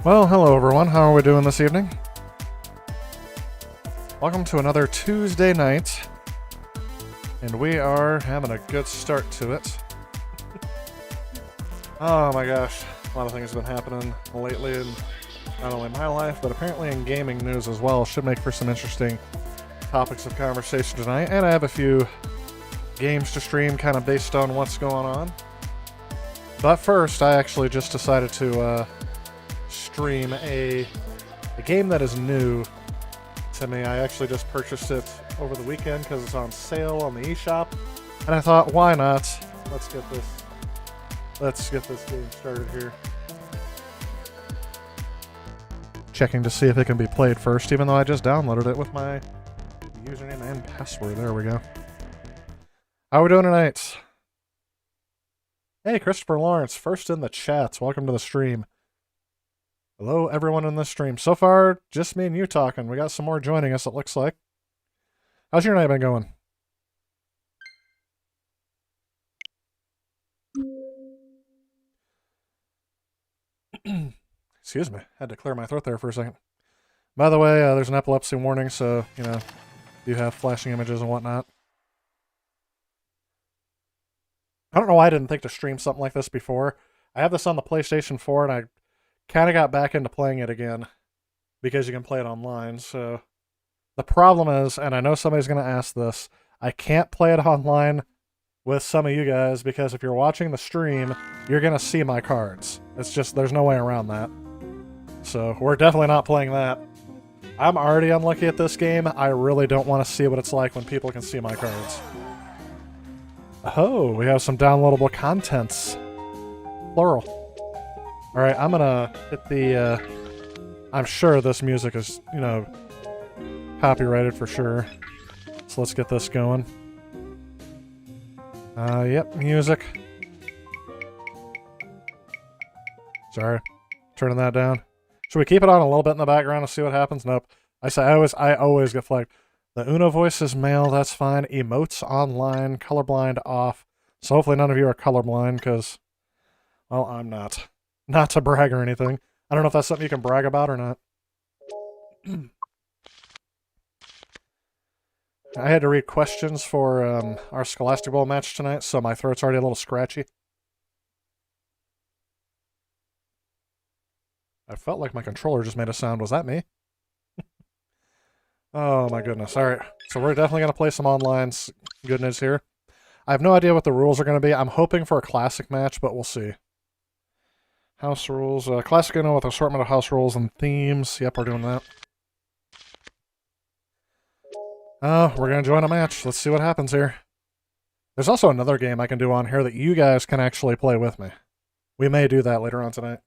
Well, hello everyone. How are we doing this evening? Welcome to another Tuesday night, and we are having a good start to it. Oh my gosh, a lot of things have been happening lately in not only my life, but apparently in gaming news as well. Should make for some interesting topics of conversation tonight, and I have a few games to stream kind of based on what's going on. But first, I actually just decided to stream a game that is new to me. I actually just purchased it over the weekend because it's on sale on the eShop, and I thought, why not? Let's get this game started here. Checking to see if it can be played first, even though I just downloaded it with my username and password. There we go. How are we doing tonight? Hey, Christopher Lawrence, first in the chats. Welcome to the stream. Hello, everyone in this stream. So far, just me and you talking. We got some more joining us, it looks like. How's your night been going? Excuse me. Had to clear my throat there for a second. By the way, there's an epilepsy warning, so, you know, you have flashing images and whatnot. I don't know why I didn't think to stream something like this before. I have this on the PlayStation 4, and I kind of got back into playing it again because you can play it online. So the problem is, and I know somebody's going to ask this, I can't play it online with some of you guys because if you're watching the stream, you're going to see my cards. It's just, there's no way around that. So we're definitely not playing that. I'm already unlucky at this game. I really don't want to see what it's like when people can see my cards. Oh, we have some downloadable contents. Plural. Alright, I'm gonna hit the, I'm sure this music is, you know, copyrighted for sure. So let's get this going. Yep, music. Sorry, turning that down. Should we keep it on a little bit in the background and see what happens? Nope. I always get flagged. The Uno voice is male, that's fine. Emotes online, colorblind off. So hopefully none of you are colorblind, because, well, I'm not. Not to brag or anything. I don't know if that's something you can brag about or not. I had to read questions for our Scholastic Bowl match tonight, so my throat's already a little scratchy. I felt like my controller just made a sound. Was that me? Oh my goodness. Alright, so we're definitely going to play some online goodness here. I have no idea what the rules are going to be. I'm hoping for a classic match, but we'll see. House rules. Classic Uno with assortment of house rules and themes. Yep, we're doing that. We're going to join a match. Let's see what happens here. There's also another game I can do on here that you guys can actually play with me. We may do that later on tonight.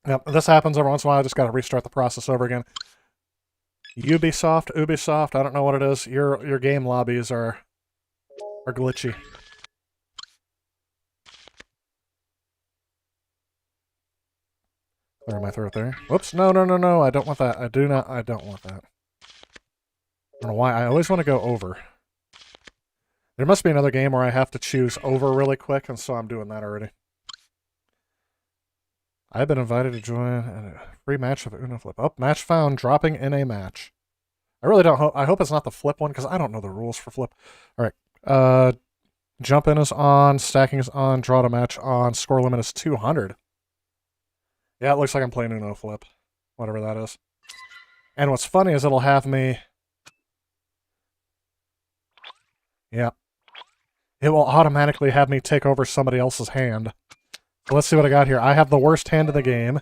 Yep, this happens every once in a while. I just got to restart the process over again. Ubisoft, I don't know what it is. Your game lobbies are glitchy. Clear my throat there. Whoops, no, I don't want that. I don't want that. I don't know why, I always want to go over. There must be another game where I have to choose over really quick, and so I'm doing that already. I've been invited to join a free match of Uno Flip. Oh, match found, dropping in a match. I really don't hope, I hope it's not the flip one, because I don't know the rules for flip. Alright, jump in is on, stacking is on, draw to match on, score limit is 200. Yeah, it looks like I'm playing Uno Flip. Whatever that is. And what's funny is it'll have me... Yeah. It will automatically have me take over somebody else's hand. So let's see what I got here. I have the worst hand in the game.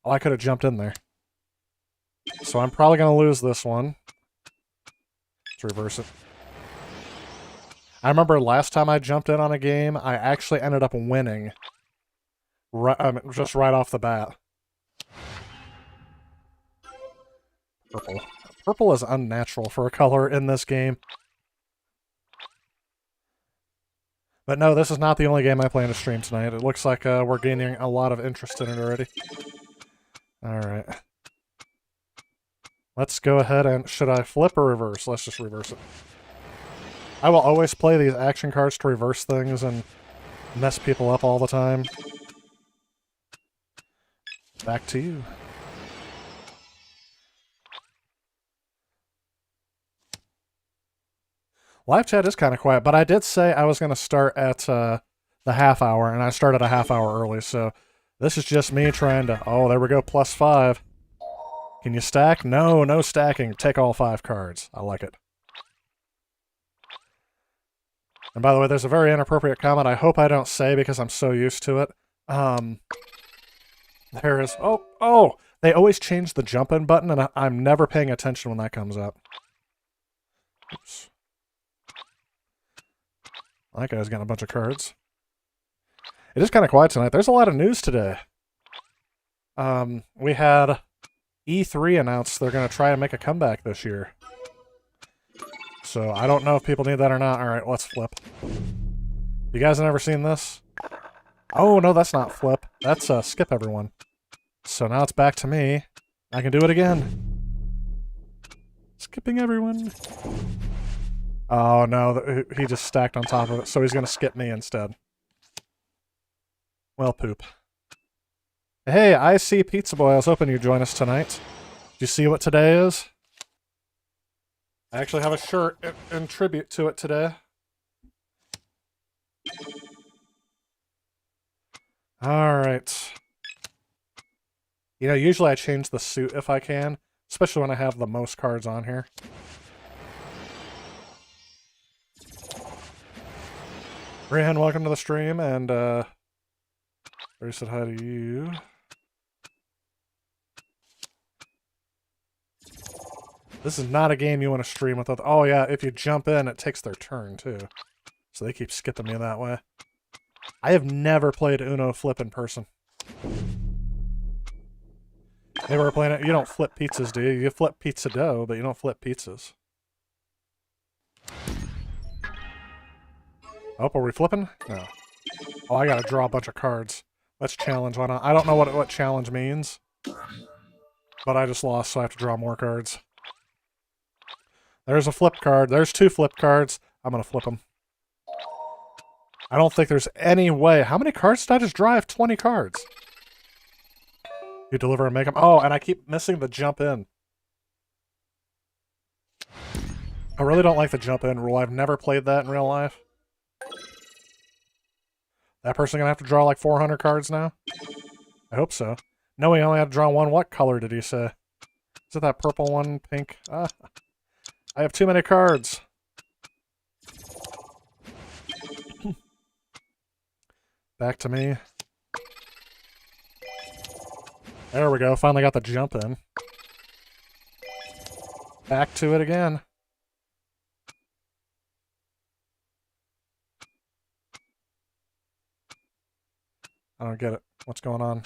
Oh, I could have jumped in there. So I'm probably going to lose this one. Let's reverse it. I remember last time I jumped in on a game, I actually ended up winning. Just right off the bat. Purple. Purple is unnatural for a color in this game. But no, this is not the only game I plan to stream tonight. It looks like we're gaining a lot of interest in it already. Alright. Let's go ahead and... Should I flip or reverse? Let's just reverse it. I will always play these action cards to reverse things and mess people up all the time. Back to you. Live chat is kind of quiet, but I did say I was going to start at the half hour, and I started a half hour early, so this is just me trying to... Oh, there we go, +5. Can you stack? No, no stacking. Take all 5 cards. I like it. And by the way, there's a very inappropriate comment I hope I don't say because I'm so used to it. There is... Oh! They always change the jump-in button, and I'm never paying attention when that comes up. Oops. That guy's got a bunch of cards. It is kind of quiet tonight. There's a lot of news today. We had E3 announced they're going to try and make a comeback this year. So I don't know if people need that or not. Alright, let's flip. You guys have never seen this? Oh, no, that's not flip. That's skip everyone. So now it's back to me. I can do it again. Skipping everyone. Oh, no, he just stacked on top of it, so he's going to skip me instead. Well, poop. Hey, I see Pizza Boy. I was hoping you'd join us tonight. Do you see what today is? I actually have a shirt in tribute to it today. Alright. You know, usually I change the suit if I can, especially when I have the most cards on here. Rihan, welcome to the stream, and I said hi to you. This is not a game you want to stream with. Oh yeah, if you jump in, it takes their turn too. So they keep skipping me that way. I have never played Uno Flip in person. Maybe we're playing it. You don't flip pizzas, do you? You flip pizza dough, but you don't flip pizzas. Oh, are we flipping? No. Oh, I gotta draw a bunch of cards. Let's challenge. Why not? I don't know what challenge means. But I just lost, so I have to draw more cards. There's a flip card. There's 2 flip cards. I'm gonna flip them. I don't think there's any way. How many cards did I just draw? I have 20 cards. You deliver and make them. Oh, and I keep missing the jump in. I really don't like the jump in rule. I've never played that in real life. That person gonna have to draw like 400 cards now? I hope so. No, he only had to draw 1. What color did he say? Is it that purple one? Pink? I have too many cards. Back to me. There we go. Finally got the jump in. Back to it again. I don't get it. What's going on?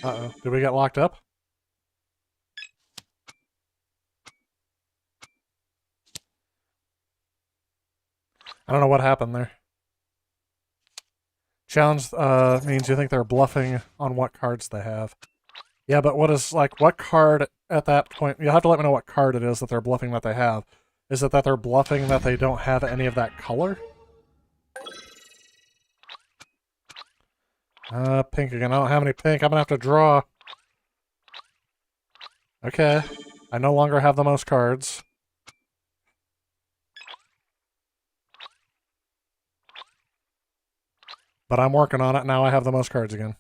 Uh-oh. Did we get locked up? I don't know what happened there. Challenge means you think they're bluffing on what cards they have. Yeah, but what is, like, what card at that point... You'll have to let me know what card it is that they're bluffing that they have. Is it that they're bluffing that they don't have any of that color? Pink again. I don't have any pink. I'm gonna have to draw. Okay. I no longer have the most cards. But I'm working on it. Now I have the most cards again.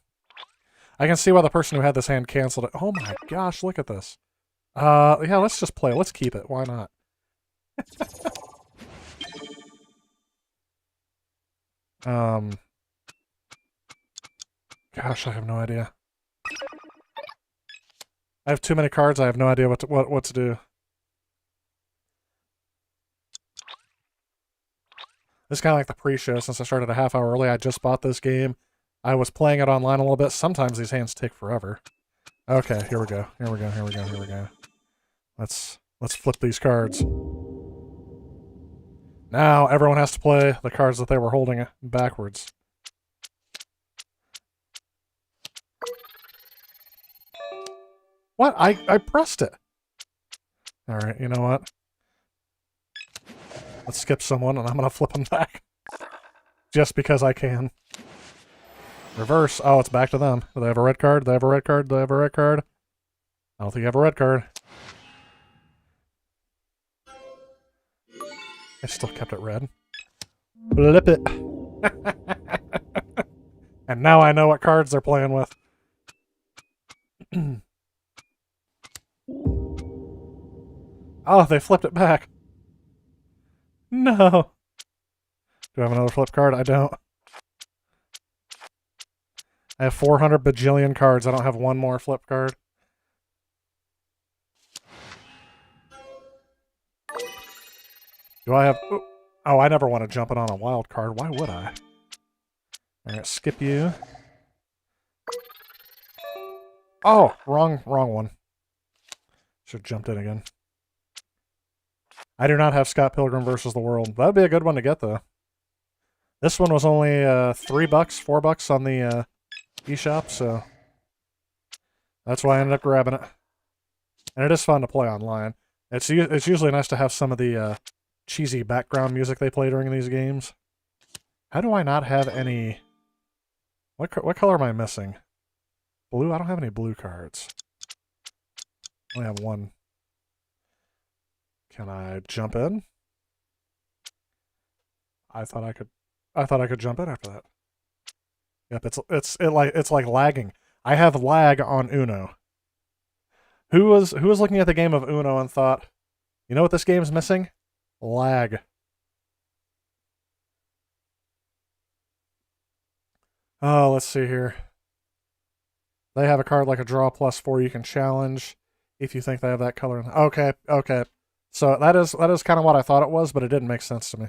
I can see why the person who had this hand canceled it. Oh my gosh, look at this. Yeah, let's just play. Let's keep it. Why not? Gosh, I have no idea. I have too many cards. I have no idea what to do. This is kind of like the pre-show. Since I started a half hour early, I just bought this game. I was playing it online a little bit. Sometimes these hands take forever. Okay, here we go. Here we go. Here we go. Here we go. Let's flip these cards. Now everyone has to play the cards that they were holding backwards. What? I pressed it. All right, you know what? Let's skip someone, and I'm gonna flip them back. Just because I can. Reverse. Oh, it's back to them. Do they have a red card? Do they have a red card? Do they have a red card? I don't think you have a red card. I still kept it red. Flip it. And now I know what cards they're playing with. Oh, they flipped it back. No. Do I have another flip card? I don't. I have 400 bajillion cards. I don't have one more flip card. Do I have... Oh, I never want to jump it on a wild card. Why would I? Alright, skip you. Oh, wrong one. Should have jumped in again. I do not have Scott Pilgrim versus the World. That'd be a good one to get, though. This one was only $3, $4 on the eShop, so that's why I ended up grabbing it. And it is fun to play online. It's usually nice to have some of the cheesy background music they play during these games. How do I not have any... What color am I missing? Blue? I don't have any blue cards. I only have one. Can I jump in? I thought I could jump in after that. Yep, it's like lagging. I have lag on Uno. Who was looking at the game of Uno and thought, you know what this game's missing? Lag. Oh, let's see here. They have a card like a draw +4 you can challenge if you think they have that color. Okay. So that is kind of what I thought it was, but it didn't make sense to me.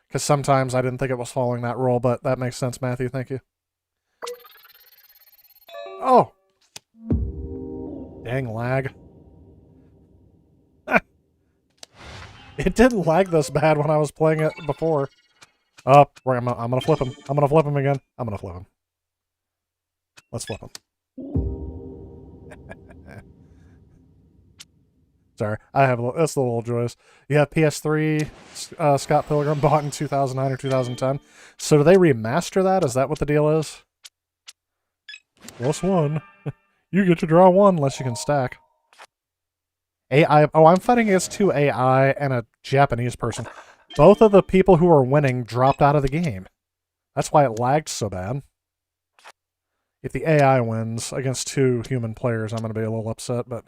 Because sometimes I didn't think it was following that rule, but that makes sense, Matthew. Thank you. Oh! Dang lag. It didn't lag this bad when I was playing it before. Oh, right, I'm gonna flip him. I'm gonna flip him again. I'm gonna flip him. Let's flip him. Sorry, that's the little joys. You have PS3 Scott Pilgrim bought in 2009 or 2010. So do they remaster that? Is that what the deal is? +1. You get to draw one unless you can stack. AI. Oh, I'm fighting against 2 AI and a Japanese person. Both of the people who were winning dropped out of the game. That's why it lagged so bad. If the AI wins against 2 human players, I'm going to be a little upset, but...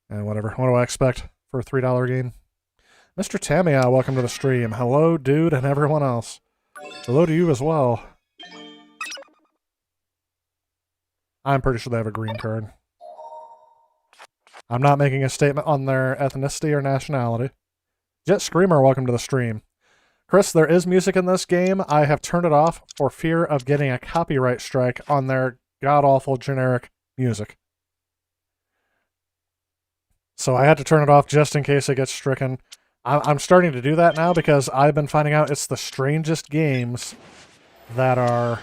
And whatever. What do I expect for a $3 game? Mr. Tamia, welcome to the stream. Hello, dude, and everyone else. Hello to you as well. I'm pretty sure they have a green card. I'm not making a statement on their ethnicity or nationality. Jet Screamer, welcome to the stream. Chris, there is music in this game. I have turned it off for fear of getting a copyright strike on their god-awful generic music. So I had to turn it off just in case it gets stricken. I'm starting to do that now because I've been finding out it's the strangest games that are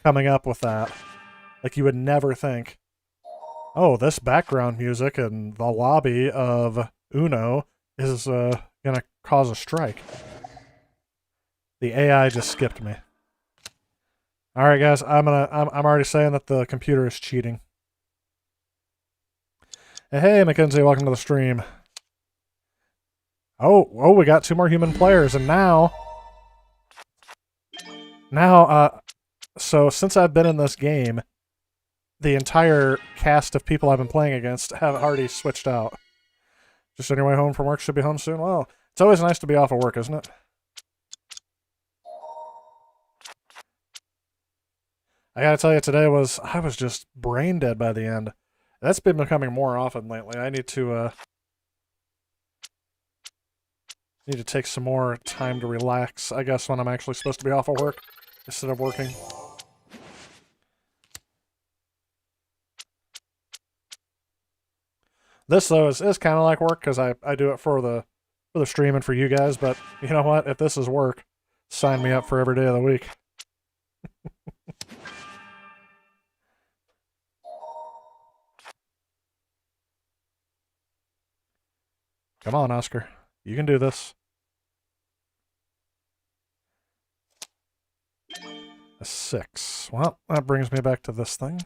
coming up with that. Like, you would never think, oh, this background music in the lobby of Uno is gonna cause a strike. The AI just skipped me. All right, guys, I'm already saying that the computer is cheating. Hey, Mackenzie, welcome to the stream. Oh, we got 2 more human players, and now, so since I've been in this game, the entire cast of people I've been playing against have already switched out. Just on your way home from work, should be home soon. Well, it's always nice to be off of work, isn't it? I gotta tell you, today I was just brain dead by the end. That's been becoming more often lately. I need to take some more time to relax, I guess, when I'm actually supposed to be off of work instead of working. This, though, is kind of like work because I do it for the stream and for you guys, but you know what? If this is work, sign me up for every day of the week. Come on, Oscar. You can do this. A 6. Well, that brings me back to this thing.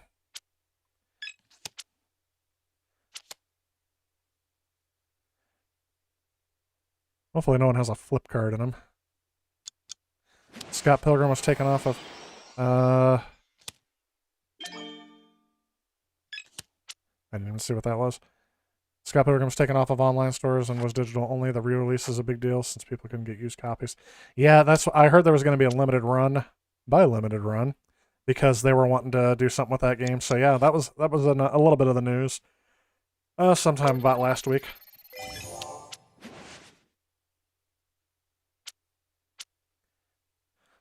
Hopefully no one has a flip card in them. Scott Pilgrim was taken off of... I didn't even see what that was. Scott Pilgrim was taken off of online stores and was digital only. The re-release is a big deal since people couldn't get used copies. Yeah, that's what I heard. There was going to be a limited run, because they were wanting to do something with that game. So yeah, that was a little bit of the news. Sometime about last week.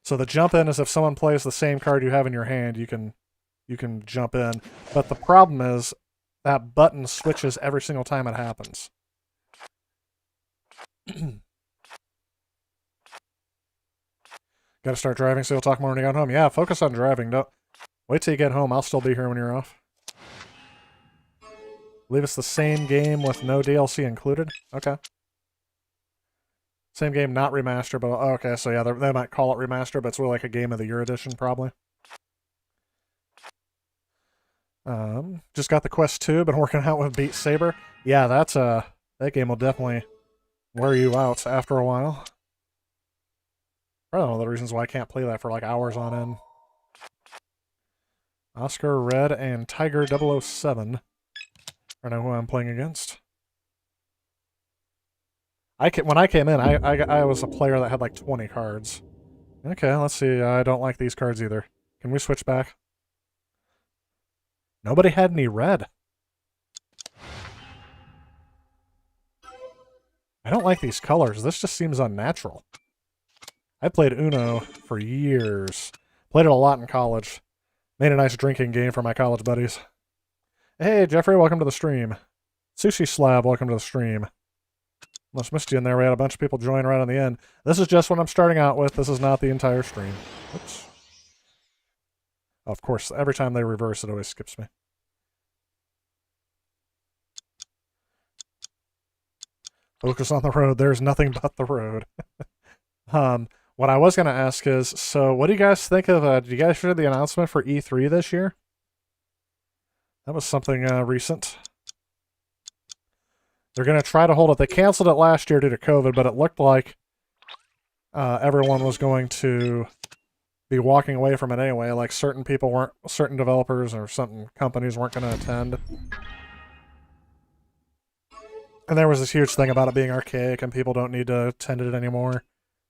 So the jump in is if someone plays the same card you have in your hand, you can jump in. But the problem is that button switches every single time it happens. Got to start driving, so you'll talk more when you get home. Yeah, focus on driving. Don't wait till you get home. I'll still be here when you're off. I believe it's the same game with no DLC included. Okay. Same game, not remaster, but okay, so yeah, they might call it remaster, but it's really like a Game of the Year edition, probably. Just got the Quest 2, been working out with Beat Saber. Yeah, that's that game will definitely wear you out after a while. Probably one of the reasons why I can't play that for like hours on end. Oscar Red and Tiger 007. I know who I'm playing against. When I came in, I was a player that had like 20 cards. Okay, let's see. I don't like these cards either. Can we switch back? Nobody had any red. I don't like these colors. This just seems unnatural. I played Uno for years. Played it a lot in college. Made a nice drinking game for my college buddies. Hey, Jeffrey, welcome to the stream. Sushi Slab, welcome to the stream. Almost missed you in there. We had a bunch of people join right on the end. This is just what I'm starting out with. This is not the entire stream. Oops. Of course, every time they reverse, it always skips me. Focus on the road. There's nothing but the road. What I was going to ask is, so what do you guys think of, did you guys hear the announcement for E3 this year? That was something recent. They're going to try to hold it. They canceled it last year due to COVID, but it looked like everyone was going to be walking away from it anyway. Like certain developers or certain companies weren't going to attend. And there was this huge thing about it being archaic and people don't need to attend it anymore.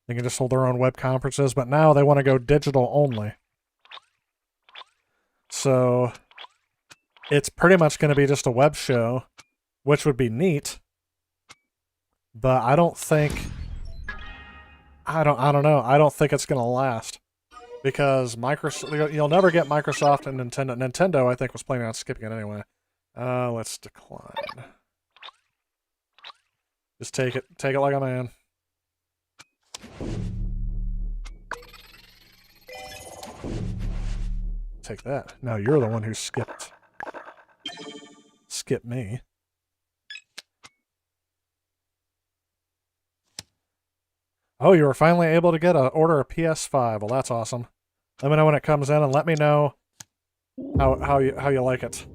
They can just hold their own web conferences, but now they want to go digital only. So it's pretty much going to be just a web show, which would be neat. But I don't think I don't know. I don't think it's going to last because Microsoft, you'll never get Microsoft and Nintendo. Nintendo I think was planning on skipping it anyway. Let's decline. Just take it like a man. Take that. Now you're the one who skipped. Skip me. Oh, you were finally able to order a PS5. Well, that's awesome. Let me know when it comes in and let me know how you like it.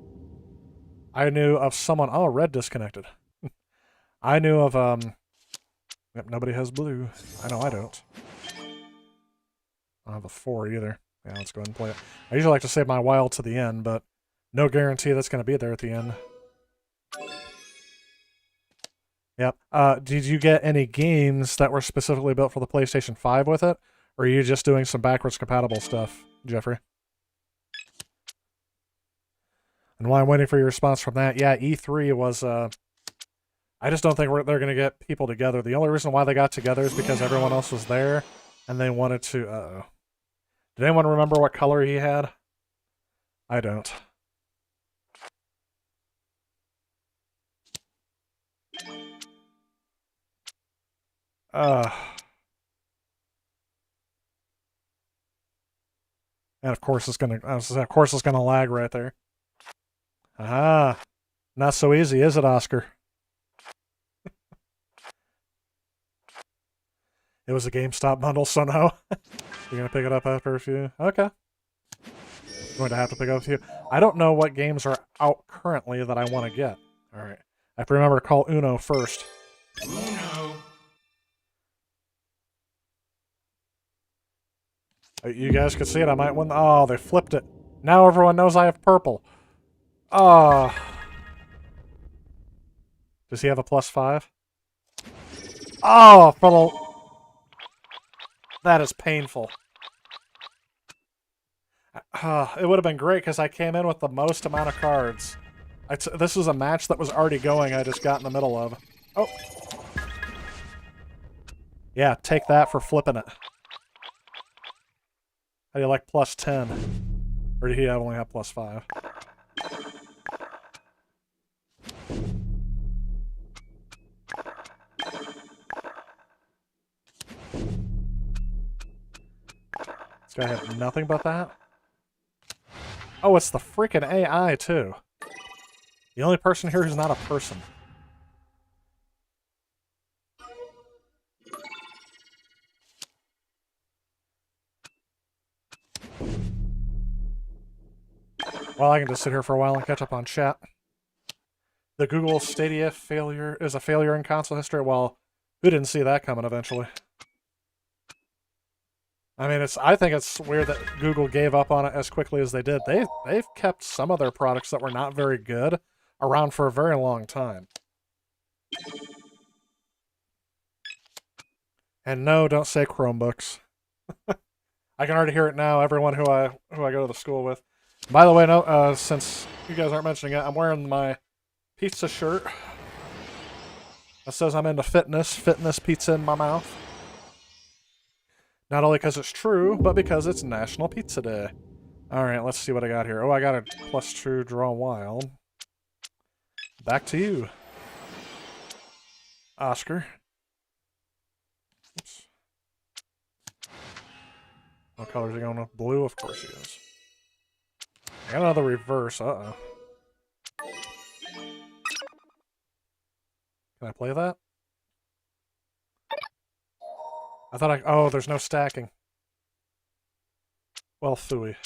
I knew of someone. Oh, red disconnected. I knew of Yep, nobody has blue. I know I don't. I don't have a 4 either. Yeah, let's go ahead and play it. I usually like to save my wild to the end, but no guarantee that's going to be there at the end. Yep. Did you get any games that were specifically built for the PlayStation 5 with it? Or are you just doing some backwards compatible stuff, Jeffrey? And while I'm waiting for your response from that, yeah, E3 was... I just don't think they're going to get people together. The only reason why they got together is because everyone else was there, and they wanted to... Uh-oh. Did anyone remember what color he had? I don't. And of course it's gonna lag right there. Aha. Not so easy, is it, Oscar? It was a GameStop bundle, so no. You're gonna pick it up after a few? Okay. I'm going to have to pick up a few. I don't know what games are out currently that I want to get. Alright. I have to remember to call Uno first. Uno. You guys could see it. I might win. Oh, they flipped it. Now everyone knows I have purple. Oh. Does he have a +5? Oh, for the... That is painful. It would have been great because I came in with the most amount of cards. This was a match that was already going. I just got in the middle of. Oh. Yeah, take that for flipping it. How do you like +10? Or did he only have +5? This guy had nothing but that? Oh, it's the freaking AI, too. The only person here who's not a person. Well, I can just sit here for a while and catch up on chat. The Google Stadia failure is a failure in console history. Well, who didn't see that coming eventually? I mean, I think it's weird that Google gave up on it as quickly as they did. They've kept some of their products that were not very good around for a very long time. And no, don't say Chromebooks. I can already hear it now. Everyone who I go to the school with. By the way, no, since you guys aren't mentioning it, I'm wearing my pizza shirt. That says I'm into fitness. Fitness pizza in my mouth. Not only because it's true, but because it's National Pizza Day. Alright, let's see what I got here. Oh, I got a +2 draw wild. Back to you, Oscar. Oops. What color is he going with? Blue? Of course he is. I got another reverse. Uh-oh. Can I play that? I thought oh, there's no stacking. Well, phooey.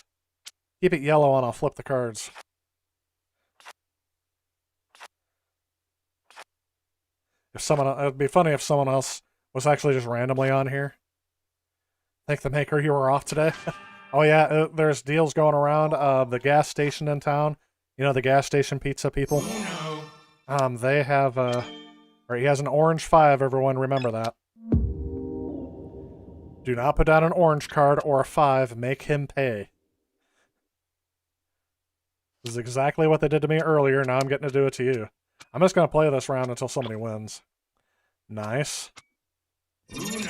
Keep it yellow and I'll flip the cards. It'd be funny if someone else was actually just randomly on here. Thank the maker you were off today. Oh yeah, there's deals going around. The gas station in town, you know, the gas station pizza people. They have or he has an orange 5. Everyone remember that. Do not put down an orange card or a 5. Make him pay. This is exactly what they did to me earlier. Now I'm getting to do it to you. I'm just going to play this round until somebody wins. Nice. He's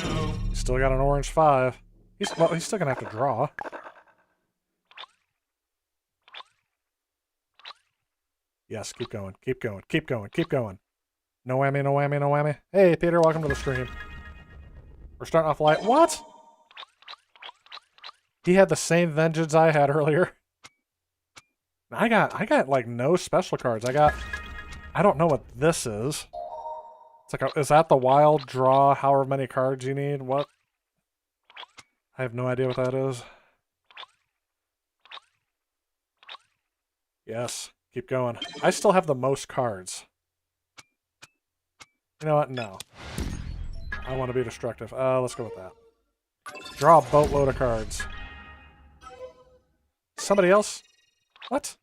still got an orange 5. He's still going to have to draw. Yes, keep going, keep going, keep going, keep going. No whammy, no whammy, no whammy. Hey, Peter, welcome to the stream. We're starting off light. What? He had the same vengeance I had earlier. I got like no special cards. I don't know what this is. It's like is that the wild draw however many cards you need? What? I have no idea what that is. Yes, keep going. I still have the most cards. You know what? No. I want to be destructive. Let's go with that. Draw a boatload of cards. Somebody else? What?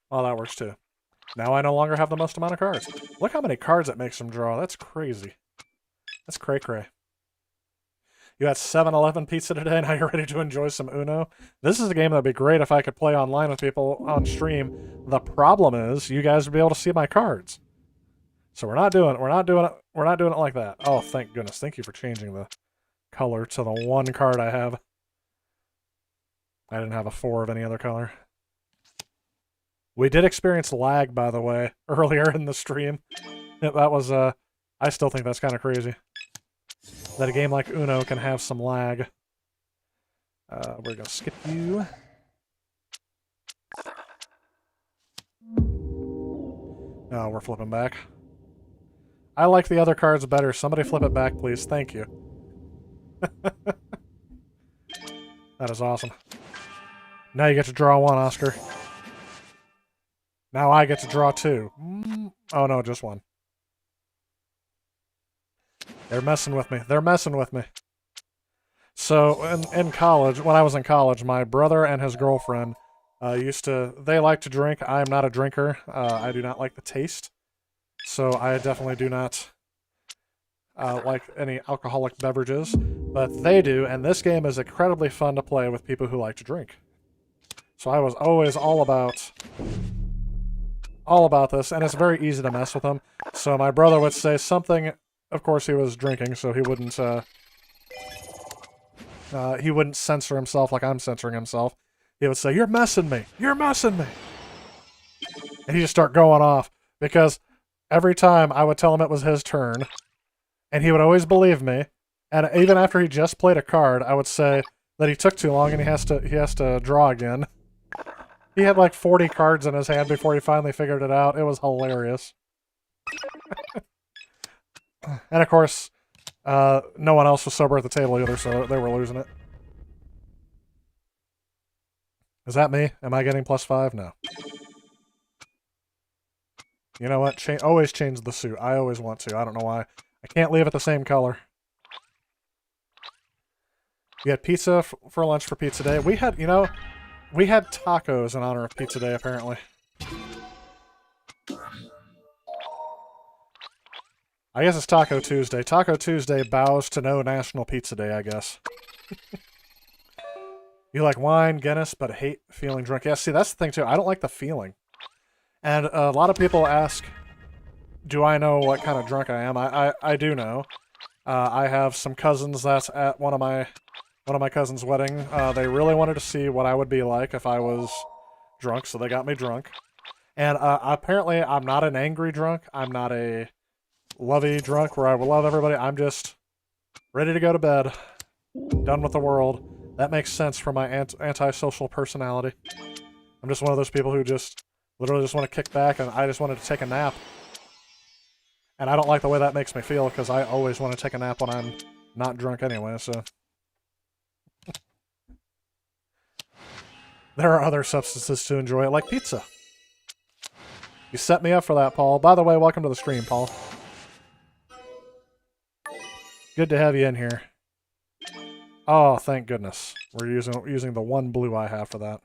Oh, that works too. Now I no longer have the most amount of cards. Look how many cards it makes him draw. That's crazy. That's cray-cray. You had 7-Eleven pizza today, now you're ready to enjoy some Uno? This is a game that'd be great if I could play online with people on stream. The problem is, you guys would be able to see my cards. So we're not doing it like that. Oh, thank goodness. Thank you for changing the color to the one card I have. I didn't have a 4 of any other color. We did experience lag, by the way, earlier in the stream. That was, I still think that's kind of crazy. That a game like Uno can have some lag. We're gonna skip you. Oh, we're flipping back. I like the other cards better. Somebody flip it back, please. Thank you. That is awesome. Now you get to draw one, Oscar. Now I get to draw two. Oh no, just one. They're messing with me. They're messing with me. So, in college, when I was in college, my brother and his girlfriend they like to drink. I am not a drinker. I do not like the taste. So I definitely do not like any alcoholic beverages. But they do, and this game is incredibly fun to play with people who like to drink. So I was always all about this, and it's very easy to mess with them. So my brother would say something. Of course, he was drinking, so he wouldn't censor himself like I'm censoring himself. He would say, "You're messing me. You're messing me," and he'd just start going off because every time I would tell him it was his turn, and he would always believe me. And even after he just played a card, I would say that he took too long and he has to draw again. He had like 40 cards in his hand before he finally figured it out. It was hilarious. And of course, no one else was sober at the table either, so they were losing it. Is that me? Am I getting +5? No. You know what? Always change the suit. I always want to. I don't know why. I can't leave it the same color. You had pizza for lunch for Pizza Day. We had tacos in honor of Pizza Day, apparently. I guess it's Taco Tuesday. Taco Tuesday bows to no National Pizza Day, I guess. You like wine, Guinness, but hate feeling drunk. Yeah, see, that's the thing, too. I don't like the feeling. And a lot of people ask, do I know what kind of drunk I am? I do know. I have some cousins that's at one of my cousins' wedding. They really wanted to see what I would be like if I was drunk, so they got me drunk. And apparently, I'm not an angry drunk. I'm not a lovey drunk where I will love everybody. I'm just ready to go to bed. Done with the world. That makes sense for my antisocial personality. I'm just one of those people who just literally just want to kick back and I just wanted to take a nap. And I don't like the way that makes me feel because I always want to take a nap when I'm not drunk anyway, so. There are other substances to enjoy, like pizza. You set me up for that, Paul. By the way, welcome to the stream, Paul. Good to have you in here. Oh, thank goodness. We're using the one blue I have for that.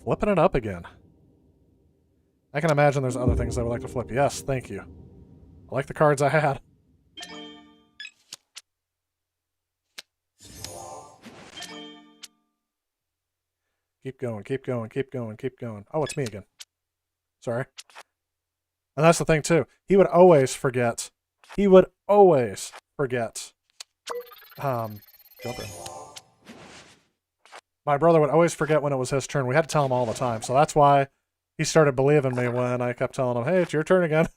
Flipping it up again. I can imagine there's other things I would like to flip. Yes, thank you. I like the cards I had. Keep going, keep going, keep going, keep going. Oh, it's me again. Sorry. And that's the thing, too. He would always forget. He would always forget. Jump in. My brother would always forget when it was his turn. We had to tell him all the time. So that's why he started believing me when I kept telling him, hey, it's your turn again.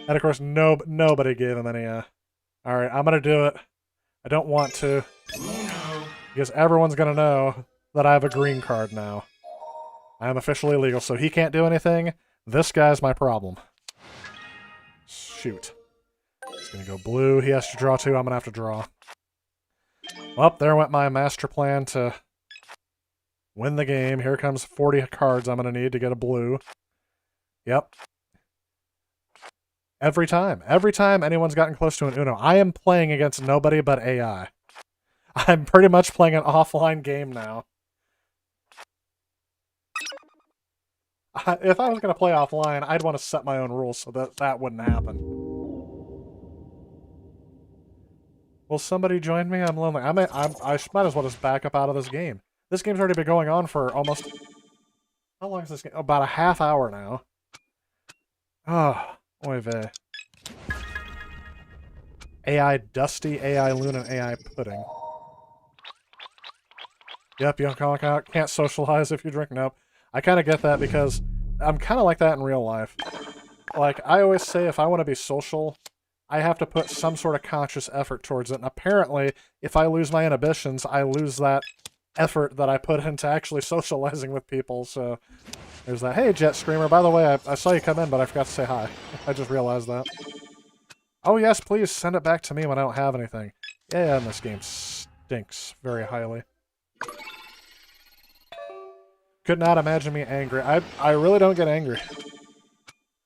And of course, nobody gave him any, Alright, I'm gonna do it. I don't want to. Because everyone's gonna know that I have a green card now. I am officially legal, so he can't do anything. This guy's my problem. Shoot. He's gonna go blue. He has to draw two. I'm gonna have to draw. Well, there went my master plan to win the game. Here comes 40 cards I'm gonna need to get a blue. Yep. Every time anyone's gotten close to an Uno, I am playing against nobody but AI. I'm pretty much playing an offline game now. If I was going to play offline, I'd want to set my own rules so that wouldn't happen. Will somebody join me? I'm lonely. I might as well just back up out of this game. This game's already been going on for almost... How long is this game? About a half hour now. Ah, oy vey. AI Dusty, AI Luna, and AI Pudding. Yep, you can't socialize if you drink. Nope. I kind of get that because I'm kind of like that in real life. Like, I always say if I want to be social, I have to put some sort of conscious effort towards it. And apparently, if I lose my inhibitions, I lose that effort that I put into actually socializing with people. So, There's that. Hey, Jet Screamer. By the way, I saw you come in, but I forgot to say hi. I just realized that. Oh, yes, please send it back to me when I don't have anything. Yeah, and this game stinks very highly. Could not imagine me angry. I really don't get angry.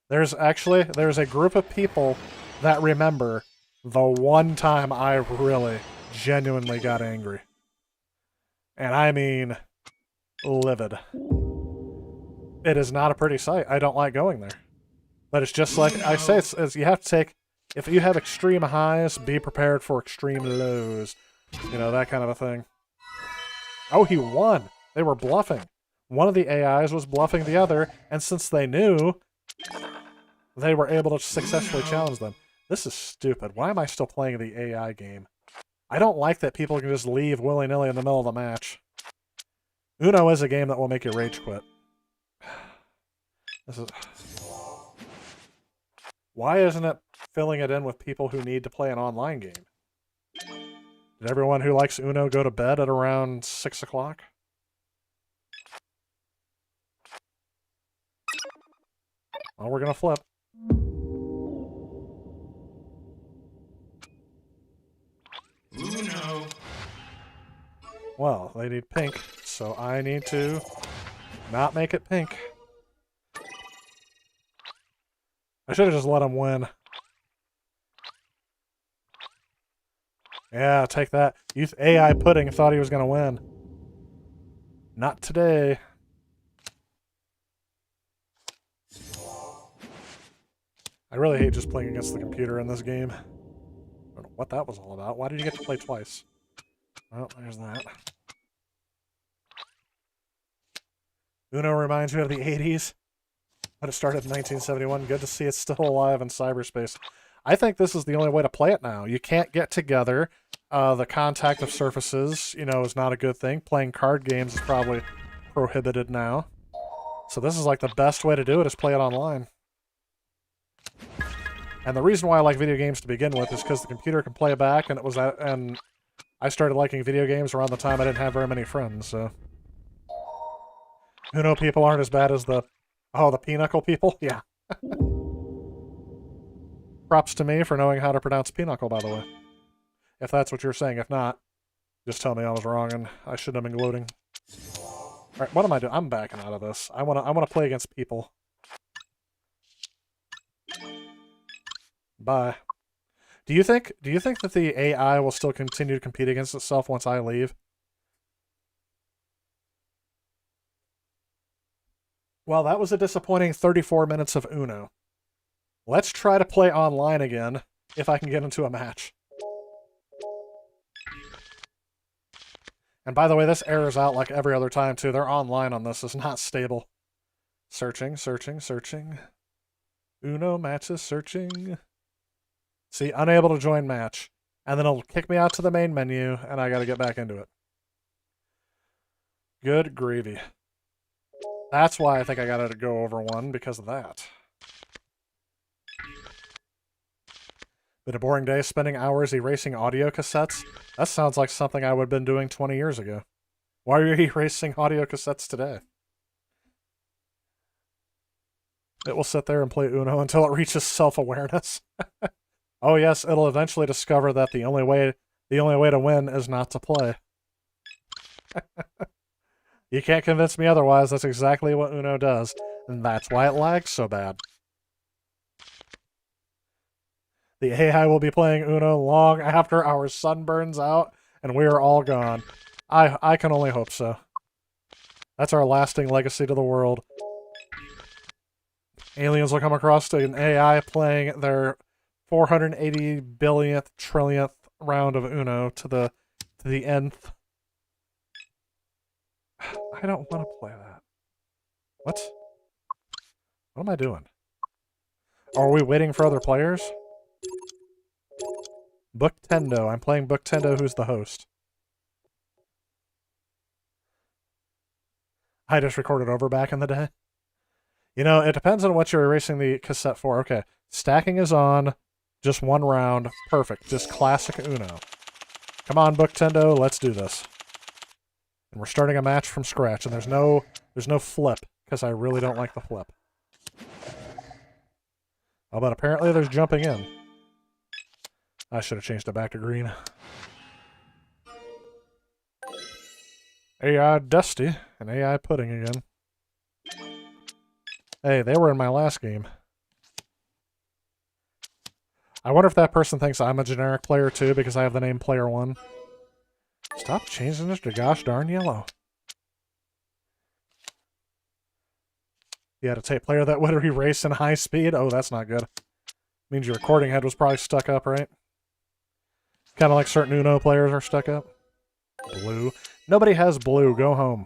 There's a group of people that remember the one time I really, genuinely got angry. And I mean, livid. It is not a pretty sight. I don't like going there. But it's just like I say, it's you have to take, if you have extreme highs, be prepared for extreme lows. You know, that kind of a thing. Oh, he won. They were bluffing. One of the AIs was bluffing the other, and since they knew, they were able to successfully challenge them. This is stupid. Why am I still playing the AI game? I don't like that people can just leave willy-nilly in the middle of the match. Uno is a game that will make you rage quit. This is... Why isn't it filling it in with people who need to play an online game? Did everyone who likes Uno go to bed at around 6 o'clock? Well, we're gonna flip. Uno. Well, they need pink, so I need to not make it pink. I should have just let him win. Yeah, take that. Youth AI Pudding thought he was gonna win. Not today. I really hate just playing against the computer in this game. I don't know what that was all about. Why did you get to play twice? Well, there's that. Uno reminds me of the 80s, but it started in 1971. Good to see it's still alive in cyberspace. I think this is the only way to play it now. You can't get together. The contact of surfaces, you know, is not a good thing. Playing card games is probably prohibited now. So this is like the best way to do it is play it online. And the reason why I like video games to begin with is because the computer can play it back, and and I started liking video games around the time I didn't have very many friends, so... Uno people aren't as bad as the Pinochle people? Yeah. Props to me for knowing how to pronounce Pinochle, by the way. If that's what you're saying. If not, just tell me I was wrong and I shouldn't have been gloating. Alright, what am I doing? I'm backing out of this. I wanna play against people. Bye. Do you think that the AI will still continue to compete against itself once I leave? Well, that was a disappointing 34 minutes of Uno. Let's try to play online again, if I can get into a match. And by the way, this errors out like every other time, too. They're online on this. It's not stable. Searching, searching, searching. Uno matches searching. See, unable to join match. And then it'll kick me out to the main menu, and I gotta get back into it. Good gravy. That's why I think I gotta go over one, because of that. Been a boring day spending hours erasing audio cassettes? That sounds like something I would have been doing 20 years ago. Why are you erasing audio cassettes today? It will sit there and play Uno until it reaches self-awareness. Oh yes, it'll eventually discover that the only way to win is not to play. You can't convince me otherwise. That's exactly what Uno does, and that's why it lags so bad. The AI will be playing Uno long after our sun burns out and we are all gone. I can only hope so. That's our lasting legacy to the world. Aliens will come across an AI playing their 480 billionth trillionth round of Uno to the nth. I don't want to play that. What? What am I doing? Are we waiting for other players? Booktendo. I'm playing Booktendo, who's the host. I just recorded over back in the day. You know, it depends on what you're erasing the cassette for. Okay, stacking is on. Just one round. Perfect. Just classic Uno. Come on, Booktendo, let's do this. And we're starting a match from scratch, and there's no flip. because I really don't like the flip. Oh, but apparently there's jumping in. I should have changed it back to green. AI Dusty and AI Pudding again. Hey, they were in my last game. I wonder if that person thinks I'm a generic player too because I have the name Player 1. Stop changing this to gosh darn yellow. You had a tape player that would erase in high speed? Oh, that's not good. Means your recording head was probably stuck up, right? Kind of like certain Uno players are stuck up. Blue. Nobody has blue. Go home.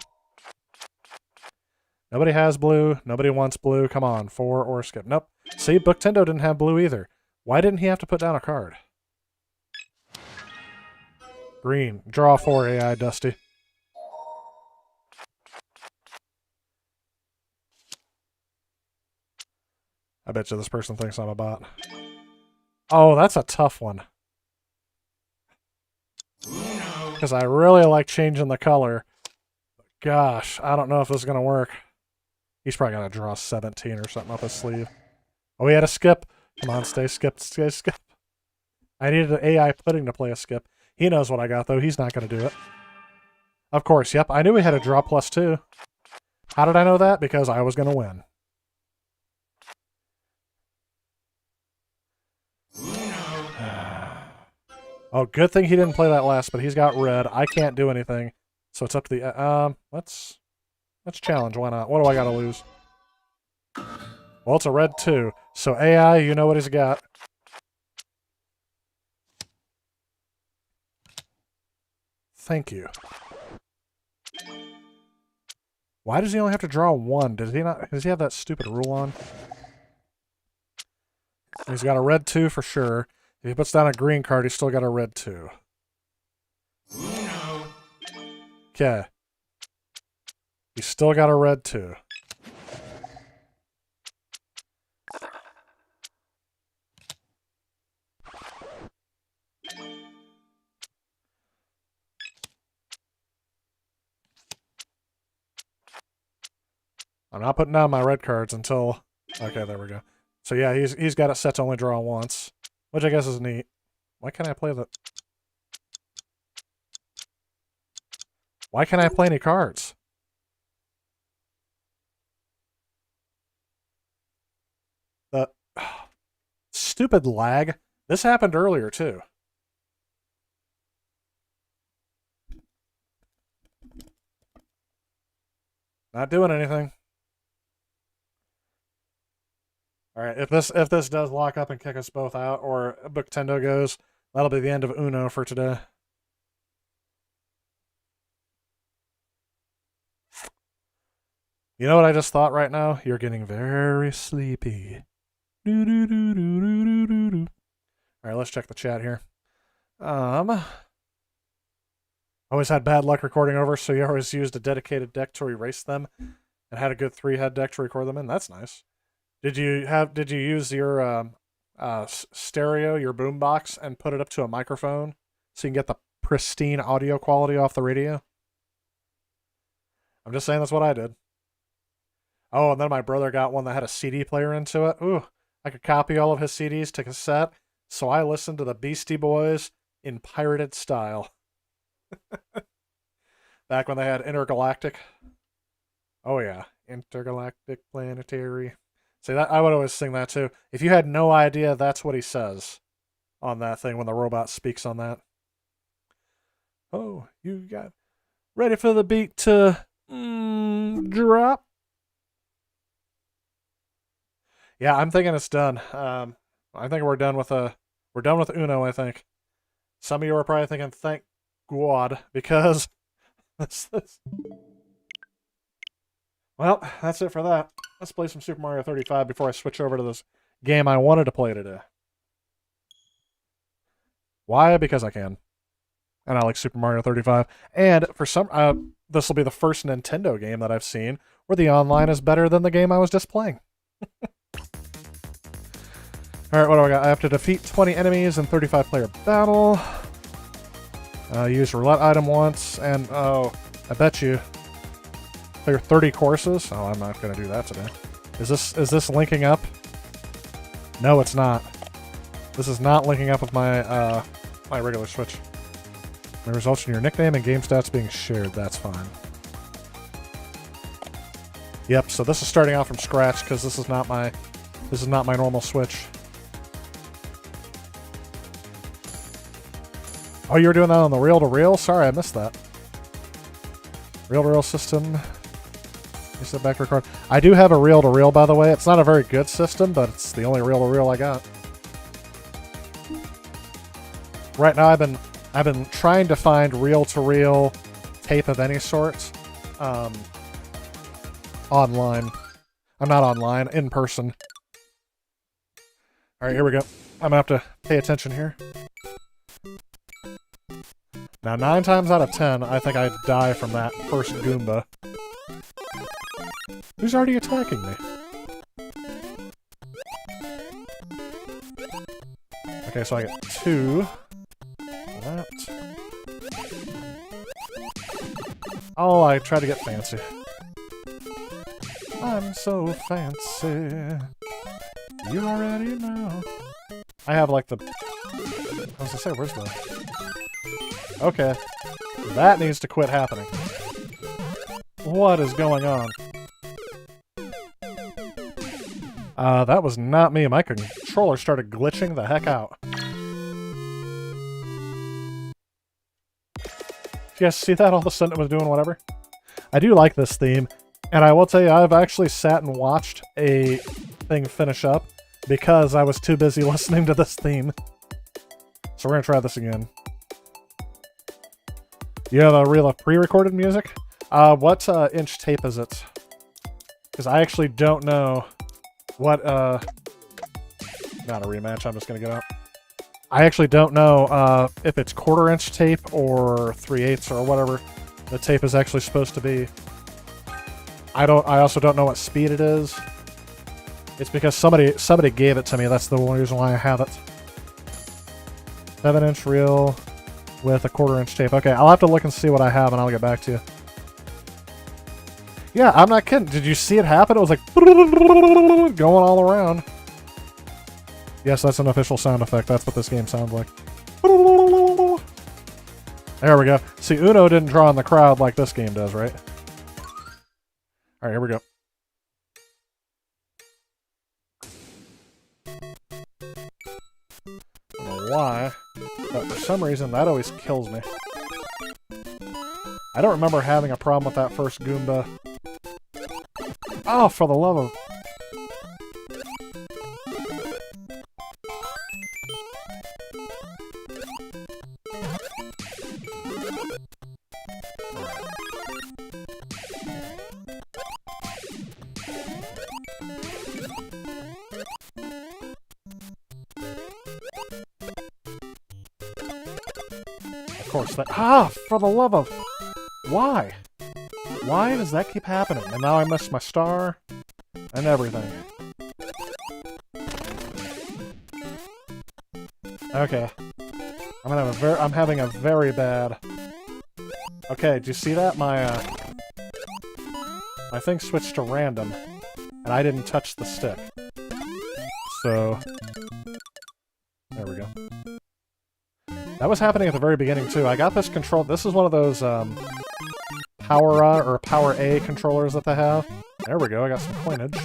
Nobody has blue. Nobody wants blue. Come on. 4 or skip. Nope. See, Booktendo didn't have blue either. Why didn't he have to put down a card? Green. Draw 4, AI Dusty. I bet you this person thinks I'm a bot. Oh, that's a tough one. Because I really like changing the color. Gosh, I don't know if this is going to work. He's probably going to draw 17 or something up his sleeve. Oh, he had a skip. Come on, stay skip, stay skip. I needed an AI Pudding to play a skip. He knows what I got, though. He's not going to do it. Of course, yep. I knew he had a draw +2. How did I know that? Because I was going to win. Oh, good thing he didn't play that last, but he's got red. I can't do anything. So it's up to the... let's challenge. Why not? What do I got to lose? Well, it's a red 2. So AI, you know what he's got. Thank you. Why does he only have to draw 1? Does he have that stupid rule on? He's got a red 2 for sure. If he puts down a green card, he's still got a red 2. Okay. He's still got a red 2. I'm not putting down my red cards until... Okay, there we go. So yeah, he's got it set to only draw once, which I guess is neat. Why can't I play the... Why can't I play any cards? The... Stupid lag. This happened earlier, too. Not doing anything. Alright, if this does lock up and kick us both out, or Booktendo goes, that'll be the end of Uno for today. You know what I just thought right now? You're getting very sleepy. Alright, let's check the chat here. Always had bad luck recording over, so you always used a dedicated deck to erase them, and had a good 3-head deck to record them in. That's nice. Did you use your stereo, your boombox, and put it up to a microphone so you can get the pristine audio quality off the radio? I'm just saying that's what I did. Oh, and then my brother got one that had a CD player into it. Ooh, I could copy all of his CDs to cassette, so I listened to the Beastie Boys in pirated style. Back when they had Intergalactic. Oh yeah, Intergalactic Planetary. See, that I would always sing that too. If you had no idea, that's what he says on that thing when the robot speaks on that. Oh, you got ready for the beat to drop? Yeah, I'm thinking it's done. I think we're done with Uno, I think. Some of you are probably thinking, thank God, because this. Well, that's it for that. Let's play some Super Mario 35 before I switch over to this game I wanted to play today. Why? Because I can. And I like Super Mario 35. And for some, this will be the first Nintendo game that I've seen where the online is better than the game I was just playing. Alright, what do I got? I have to defeat 20 enemies in 35-player battle. Use roulette item once, and oh, I bet you clear 30 courses. Oh, I'm not going to do that today. Is this linking up? No, it's not. This is not linking up with my my regular Switch. The results in your nickname and game stats being shared. That's fine. Yep. So this is starting out from scratch because this is not my normal Switch. Oh, you were doing that on the reel-to-reel? Sorry, I missed that. Reel-to-reel system. You said back record. I do have a reel-to-reel, by the way. It's not a very good system, but it's the only reel-to-reel I got. Right now, I've been trying to find reel-to-reel tape of any sort online. I'm not online, in person. All right, here we go. I'm gonna have to pay attention here. Now, 9 times out of 10, I think I'd die from that first Goomba. Who's already attacking me? Okay, so I get 2. That. Oh, I tried to get fancy. I'm so fancy. You already know. I have like the... I was gonna say, where's the... Okay. That needs to quit happening. What is going on? That was not me. My controller started glitching the heck out. You guys see that? All of a sudden it was doing whatever. I do like this theme, and I will tell you, I've actually sat and watched a thing finish up because I was too busy listening to this theme. So we're gonna try this again. You have a reel of pre-recorded music? What inch tape is it? Because I actually don't know what, not a rematch, I'm just gonna get out. I actually don't know if it's 1/4 inch tape or 3/8 or whatever the tape is actually supposed to be. I also don't know what speed it is. It's because somebody gave it to me. That's the only reason why I have it. 7-inch reel with a 1/4 inch tape. Okay, I'll have to look and see what I have and I'll get back to you. Yeah, I'm not kidding. Did you see it happen? It was like going all around. Yes, that's an official sound effect. That's what this game sounds like. There we go. See, Uno didn't draw in the crowd like this game does, right? Alright, here we go. I don't know why, but for some reason that always kills me. I don't remember having a problem with that first Goomba. Oh, for the love of... Of course, that... Ah! For the love of... Why? Why does that keep happening? And now I missed my star and everything. Okay. I'm having a very bad... Okay, do you see that? My thing switched to random, and I didn't touch the stick. So... There we go. That was happening at the very beginning, too. I got this control... This is one of those, Power or Power A controllers that they have. There we go, I got some coinage.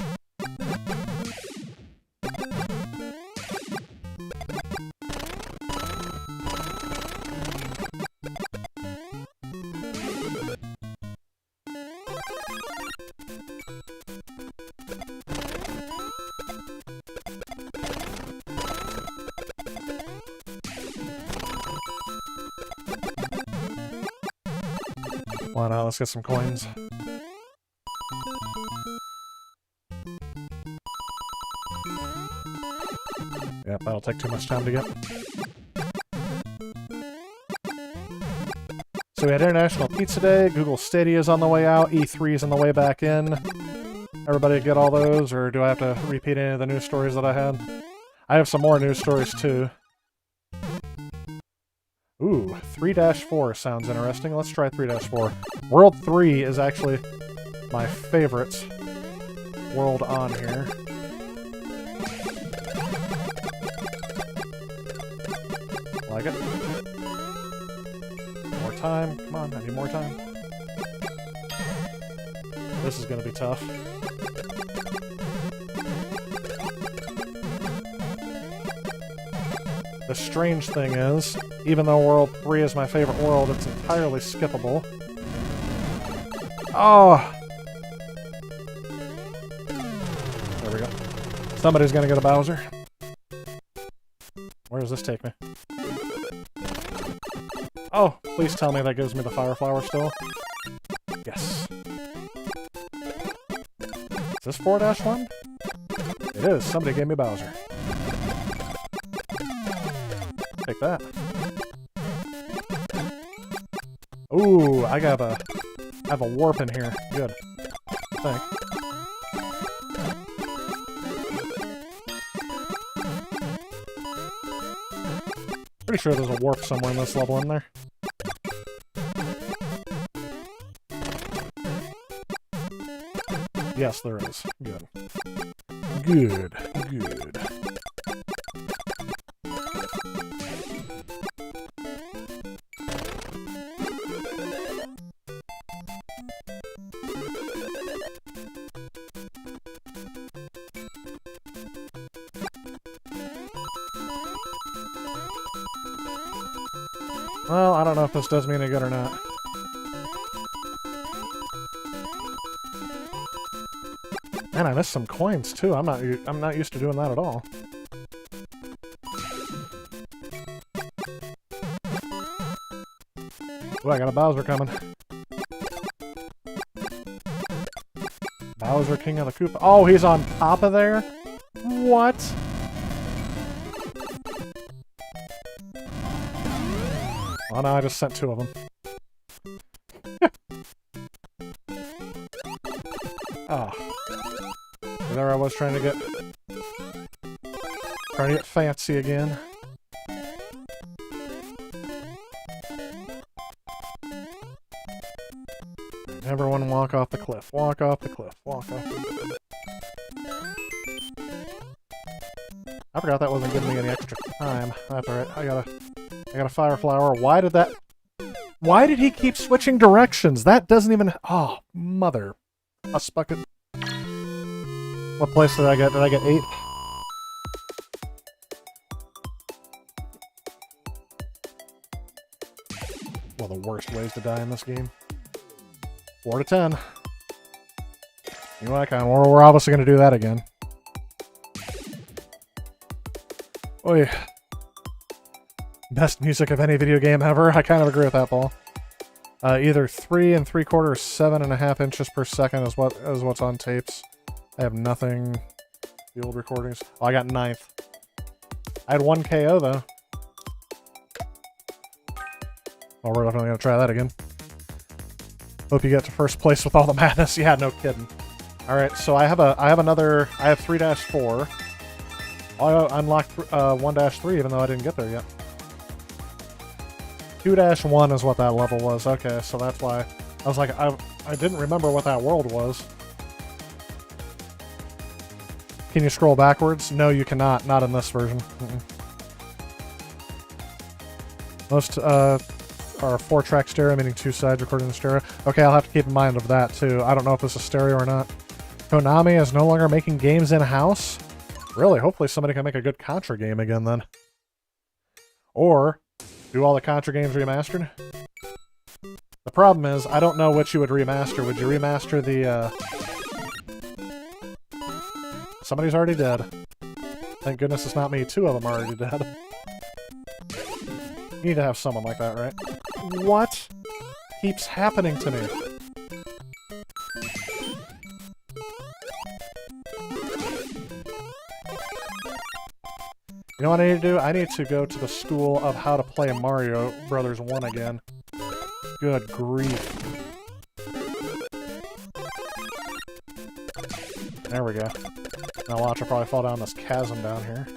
Why not? Let's get some coins. Yep, that'll take too much time to get. So we had International Pizza Day, Google Stadia is on the way out, E3 is on the way back in. Everybody get all those, or do I have to repeat any of the news stories that I had? I have some more news stories too. Ooh, 3-4 sounds interesting. Let's try 3-4. World 3 is actually... my favorite world on here. Like it. More time. Come on, I need more time. This is gonna be tough. The strange thing is, even though World 3 is my favorite world, it's entirely skippable. Oh! There we go. Somebody's gonna get a Bowser. Where does this take me? Oh, please tell me that gives me the Fire Flower still. Yes. Is this 4-1? It is. Somebody gave me Bowser. Take that. Ooh, I have a warp in here. Good. I think. Pretty sure there's a warp somewhere in this level in there. Yes, there is. Good. Good. Good. Well, I don't know if this does me any good or not. Man, I missed some coins too. I'm not used to doing that at all. Ooh, I got a Bowser coming. Bowser, King of the Koopa. Oh, he's on top of there? What? Oh no, I just sent 2 of them. Oh. There I was trying to get fancy again. Everyone walk off the cliff. Walk off the cliff. Walk off the cliff. I forgot that wasn't giving me any extra time. That's alright. I got a Fire Flower. Why did he keep switching directions? That doesn't even... Oh, mother. A bucket. What place did I get? Did I get 8? Well, the worst ways to die in this game. 4 to 10. You know what, we're obviously going to do that again. Oh yeah. Best music of any video game ever. I kind of agree with that, Paul. Either 3 3/4 or 7.5 inches per second is what's on tapes. I have nothing. The old recordings. Oh, I got 9th. I had 1 KO though. Well, we're definitely gonna try that again. Hope you get to first place with all the madness. Yeah, no kidding. All right, so I have 3-4. I unlocked 1-3, even though I didn't get there yet. 2-1 is what that level was. Okay, so that's why I was like, I didn't remember what that world was. Can you scroll backwards? No, you cannot. Not in this version. Most are 4-track stereo, meaning 2 sides recording in stereo. Okay, I'll have to keep in mind of that too. I don't know if this is stereo or not. Konami is no longer making games in-house? Really? Hopefully somebody can make a good Contra game again then. Or do all the Contra games remastered? The problem is, I don't know what you would remaster. Would you remaster the, Somebody's already dead. Thank goodness it's not me. 2 of them are already dead. You need to have someone like that, right? What keeps happening to me? You know what I need to do? I need to go to the school of how to play Mario Brothers 1 again. Good grief. There we go. Now watch, I'll probably fall down this chasm down here.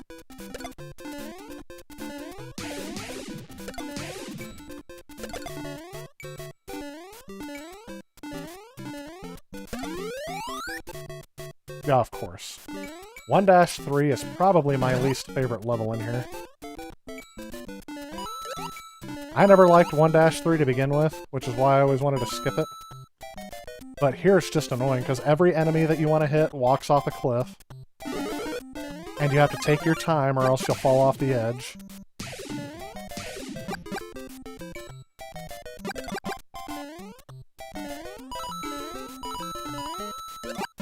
Yeah, of course. 1-3 is probably my least favorite level in here. I never liked 1-3 to begin with, which is why I always wanted to skip it. But here it's just annoying, because every enemy that you want to hit walks off a cliff. And you have to take your time, or else you'll fall off the edge.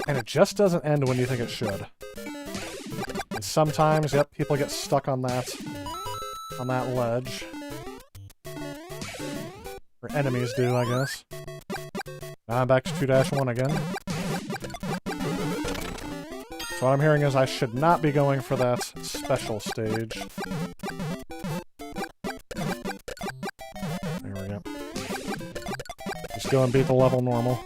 And it just doesn't end when you think it should. And sometimes, yep, people get stuck on that ledge. Or enemies do, I guess. Now I'm back to 2-1 again. So what I'm hearing is I should not be going for that special stage. There we go. Just go and beat the level normal.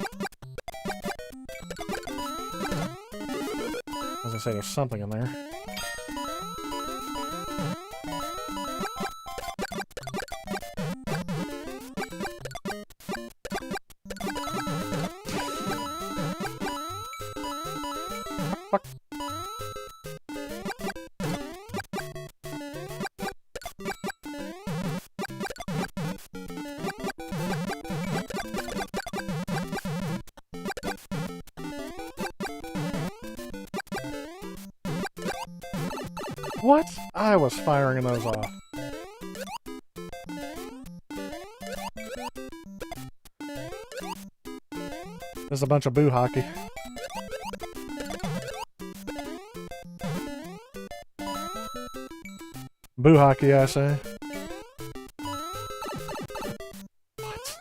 As I say, there's something in there. Fuck. What? I was firing those off. There's a bunch of boo hockey. Boo hockey, I say. What?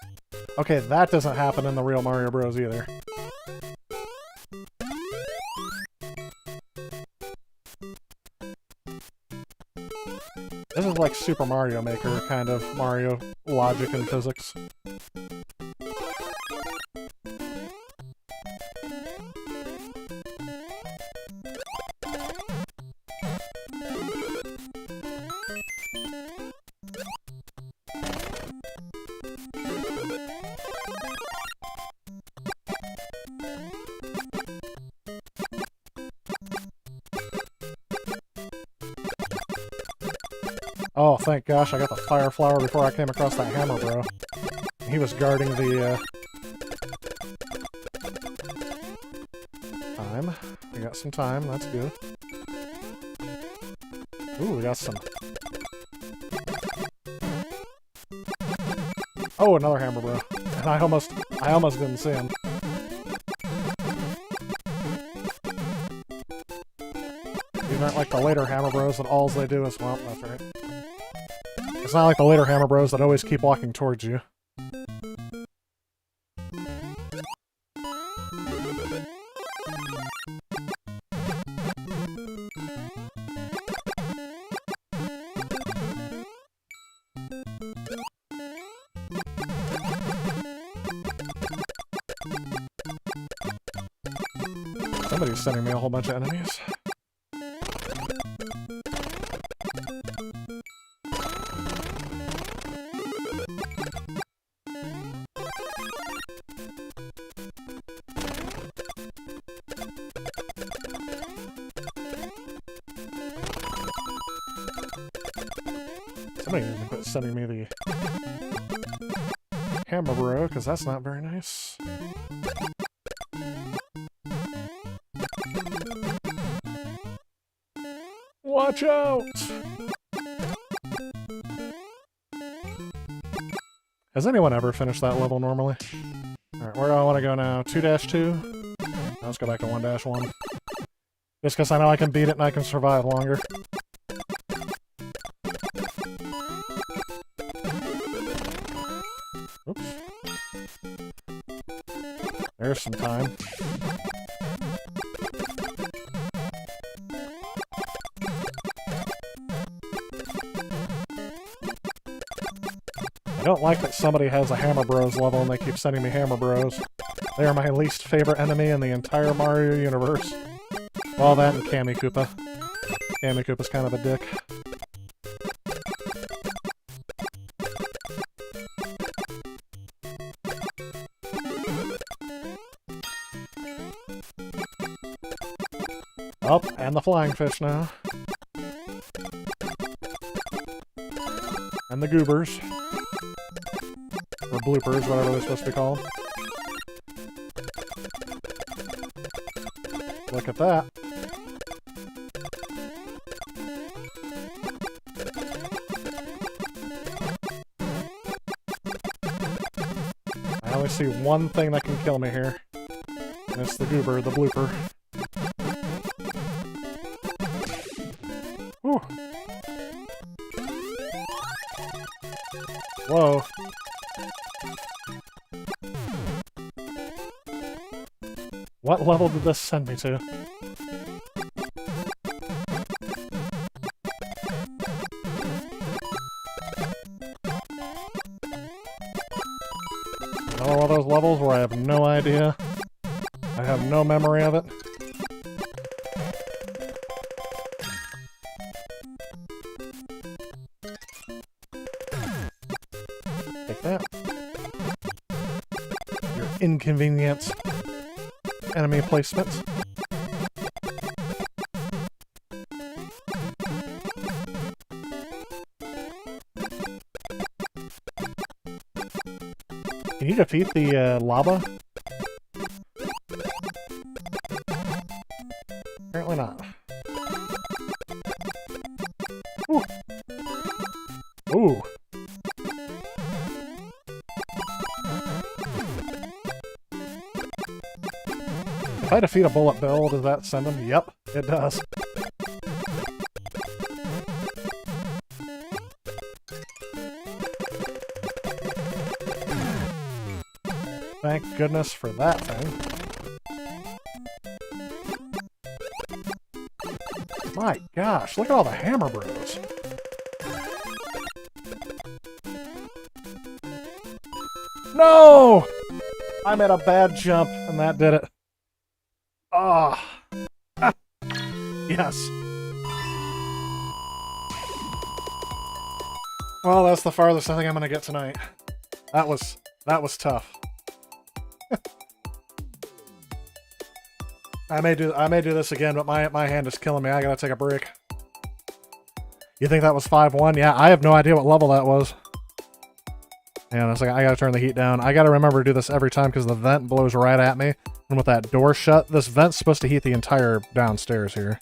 Okay, that doesn't happen in the real Mario Bros. Either. This is like Super Mario Maker kind of Mario logic and physics. Oh, thank gosh, I got the fire flower before I came across that hammer, bro. He was guarding the, time. We got some time, that's good. Ooh, we got some... Oh, another hammer, bro. And I almost didn't see him. These aren't like the later Hammer Bros that alls they do is... Well, that's right. It's not like the later Hammer Bros that always keep walking towards you. Somebody's sending me a whole bunch of enemies. Somebody needs to quit sending me the hammer bro, because that's not very nice. Watch out! Has anyone ever finished that level normally? Alright, where do I want to go now? 2-2? Let's go back to 1-1. Just because I know I can beat it and I can survive longer. Oops. There's some time. I don't like that somebody has a Hammer Bros level and they keep sending me Hammer Bros. They are my least favorite enemy in the entire Mario universe. Well, that and Kammy Koopa. Kammy Koopa's kind of a dick. Oh, and the flying fish now. And the goobers. Or bloopers, whatever they're supposed to be called. Look at that. I only see one thing that can kill me here. And it's the goober, the blooper. Whew. Whoa. What level did this send me to? Another one of those levels where I have no idea. I have no memory of it. Take that. Your inconvenience. Enemy placement. Can you defeat the lava? Apparently not. Ooh. Ooh. If I defeat a bullet bill, does that send him? Yep, it does. Thank goodness for that thing. My gosh, look at all the hammer bros. No! I made a bad jump, and that did it. Ah. Oh. Yes. Well, that's the farthest I think I'm gonna get tonight. That was tough. I may do this again, but my hand is killing me. I gotta take a break. You think that was 5-1? Yeah, I have no idea what level that was. Yeah, it's like I gotta turn the heat down. I gotta remember to do this every time because the vent blows right at me. And with that door shut, this vent's supposed to heat the entire downstairs here.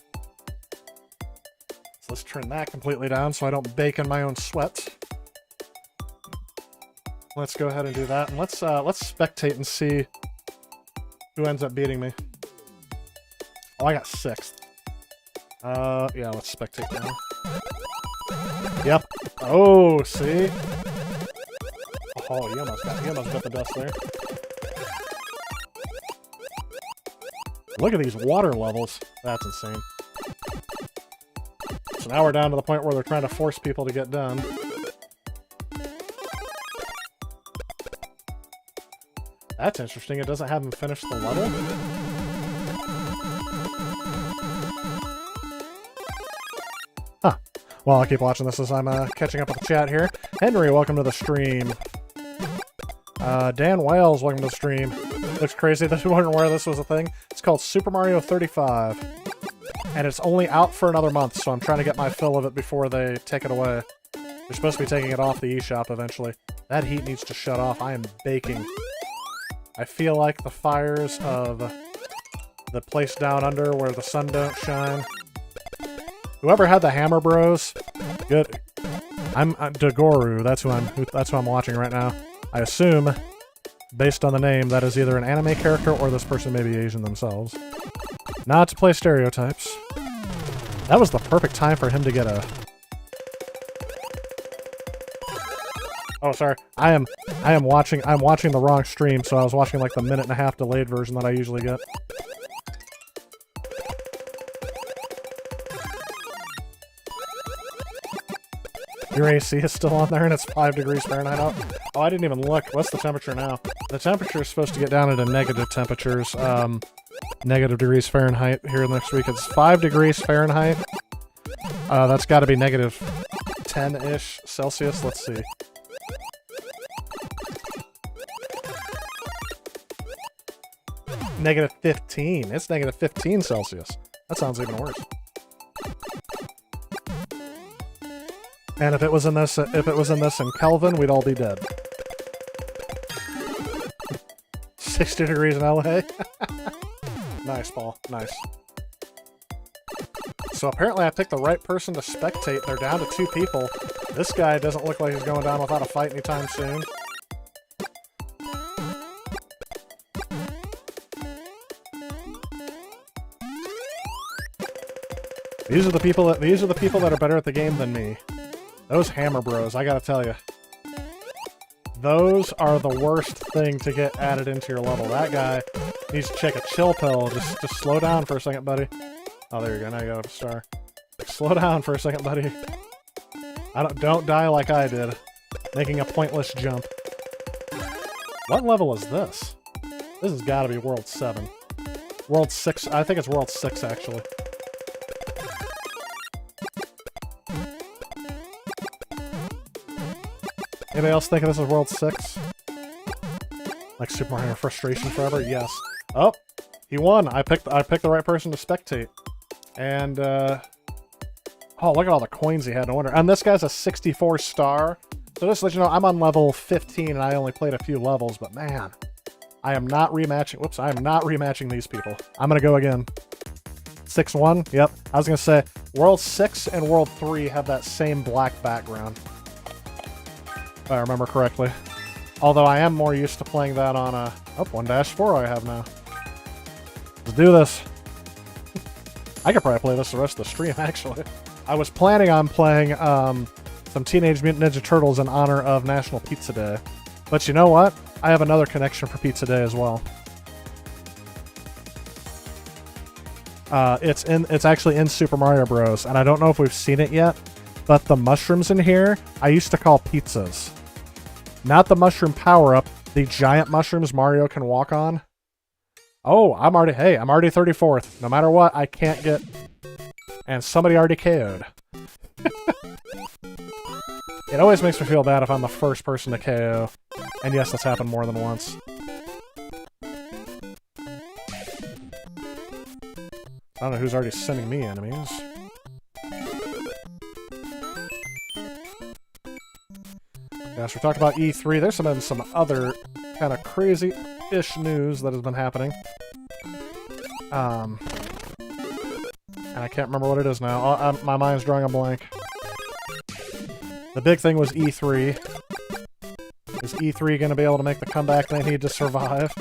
So let's turn that completely down so I don't bake in my own sweat. Let's go ahead and do that, and let's spectate and see who ends up beating me. Oh, I got 6th. Yeah, let's spectate now. Yep. Oh, see? Oh, he almost got the dust there. Look at these water levels. That's insane. So now we're down to the point where they're trying to force people to get done. That's interesting. It doesn't have them finish the level? Huh. Well, I'll keep watching this as I'm catching up with the chat here. Henry, welcome to the stream. Dan Wales, welcome to the stream. Looks crazy that you weren't aware this was a thing. It's called Super Mario 35. And it's only out for another month, so I'm trying to get my fill of it before they take it away. They're supposed to be taking it off the eShop eventually. That heat needs to shut off. I am baking. I feel like the fires of the place down under where the sun don't shine. Whoever had the Hammer Bros, good. I'm Dagoru. That's who I'm watching right now. I assume, based on the name, that is either an anime character or this person may be Asian themselves. Not to play stereotypes. That was the perfect time for him to get a... Oh, sorry. I'm watching the wrong stream, so I was watching like the 1.5-minute delayed version that I usually get. Your AC is still on there and it's 5 degrees Fahrenheit out. Oh, I didn't even look. What's the temperature now? The temperature is supposed to get down into negative temperatures, negative degrees Fahrenheit here next week. It's 5 degrees Fahrenheit. That's got to be negative 10-ish Celsius. Let's see. Negative 15. It's negative 15 Celsius. That sounds even worse. And if it was in this in Kelvin, we'd all be dead. 60 degrees in LA. Nice, Paul. Nice. So apparently I picked the right person to spectate. They're down to 2 people. This guy doesn't look like he's going down without a fight anytime soon. These are the people that are better at the game than me. Those hammer bros, I gotta tell you. Those are the worst thing to get added into your level. That guy needs to check a chill pill. Just slow down for a second, buddy. Oh, there you go. Now you got a star. Slow down for a second, buddy. Don't die like I did, making a pointless jump. What level is this? This has got to be World 7. World 6. I think it's World 6, actually. Anybody else think this is World 6? Like Super Mario Frustration Forever? Yes. Oh, he won. I picked the right person to spectate. And oh, look at all the coins he had. No wonder. And this guy's a 64 star. So just to let you know, I'm on level 15 and I only played a few levels, but man, I am not rematching. Whoops, I am not rematching these people. I'm gonna go again. 6-1. Yep. I was gonna say World 6 and World 3 have that same black background, if I remember correctly. Although I am more used to playing that on a 1-4 I have now. Let's do this. I could probably play this the rest of the stream, actually. I was planning on playing some Teenage Mutant Ninja Turtles in honor of National Pizza Day. But you know what? I have another connection for Pizza Day as well. It's actually in Super Mario Bros. And I don't know if we've seen it yet, but the mushrooms in here, I used to call pizzas. Not the mushroom power-up, the giant mushrooms Mario can walk on. Oh, I'm already 34th. No matter what, I can't get... And somebody already KO'd. It always makes me feel bad if I'm the first person to KO. And yes, that's happened more than once. I don't know who's already sending me enemies. Gosh, we talked about E3. There's been some other kind of crazy-ish news that has been happening. And I can't remember what it is now. My mind's drawing a blank. The big thing was E3. Is E3 going to be able to make the comeback they need to survive?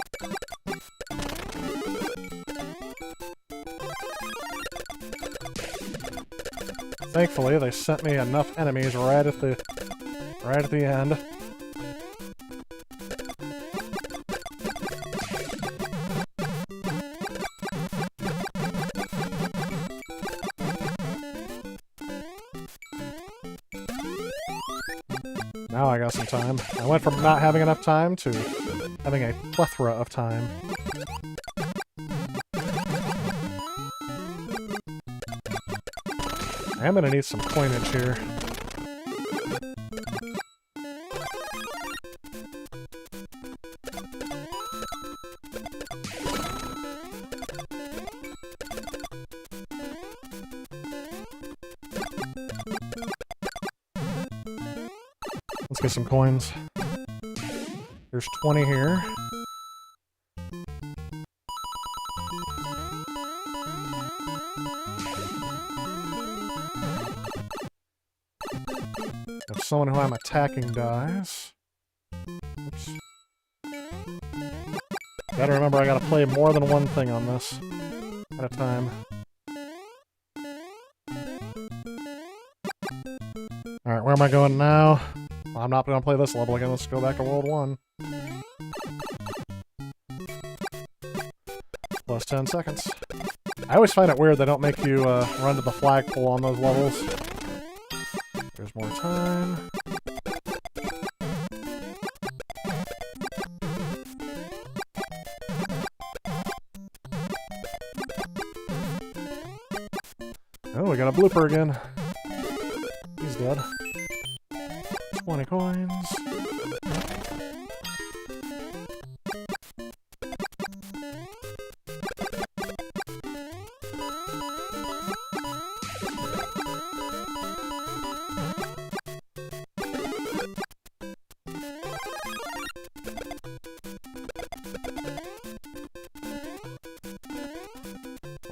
Thankfully, they sent me enough enemies right at the end. Now I got some time. I went from not having enough time to having a plethora of time. I am gonna need some coinage here. Let's get some coins. There's 20 here. If someone who I'm attacking dies. Oops. Gotta remember I gotta play more than one thing on this at a time. Alright, where am I going now? I'm not going to play this level again. Let's go back to World 1. Plus 10 seconds. I always find it weird they don't make you run to the flagpole on those levels. There's more time. Oh, we got a blooper again. He's dead. 20 coins.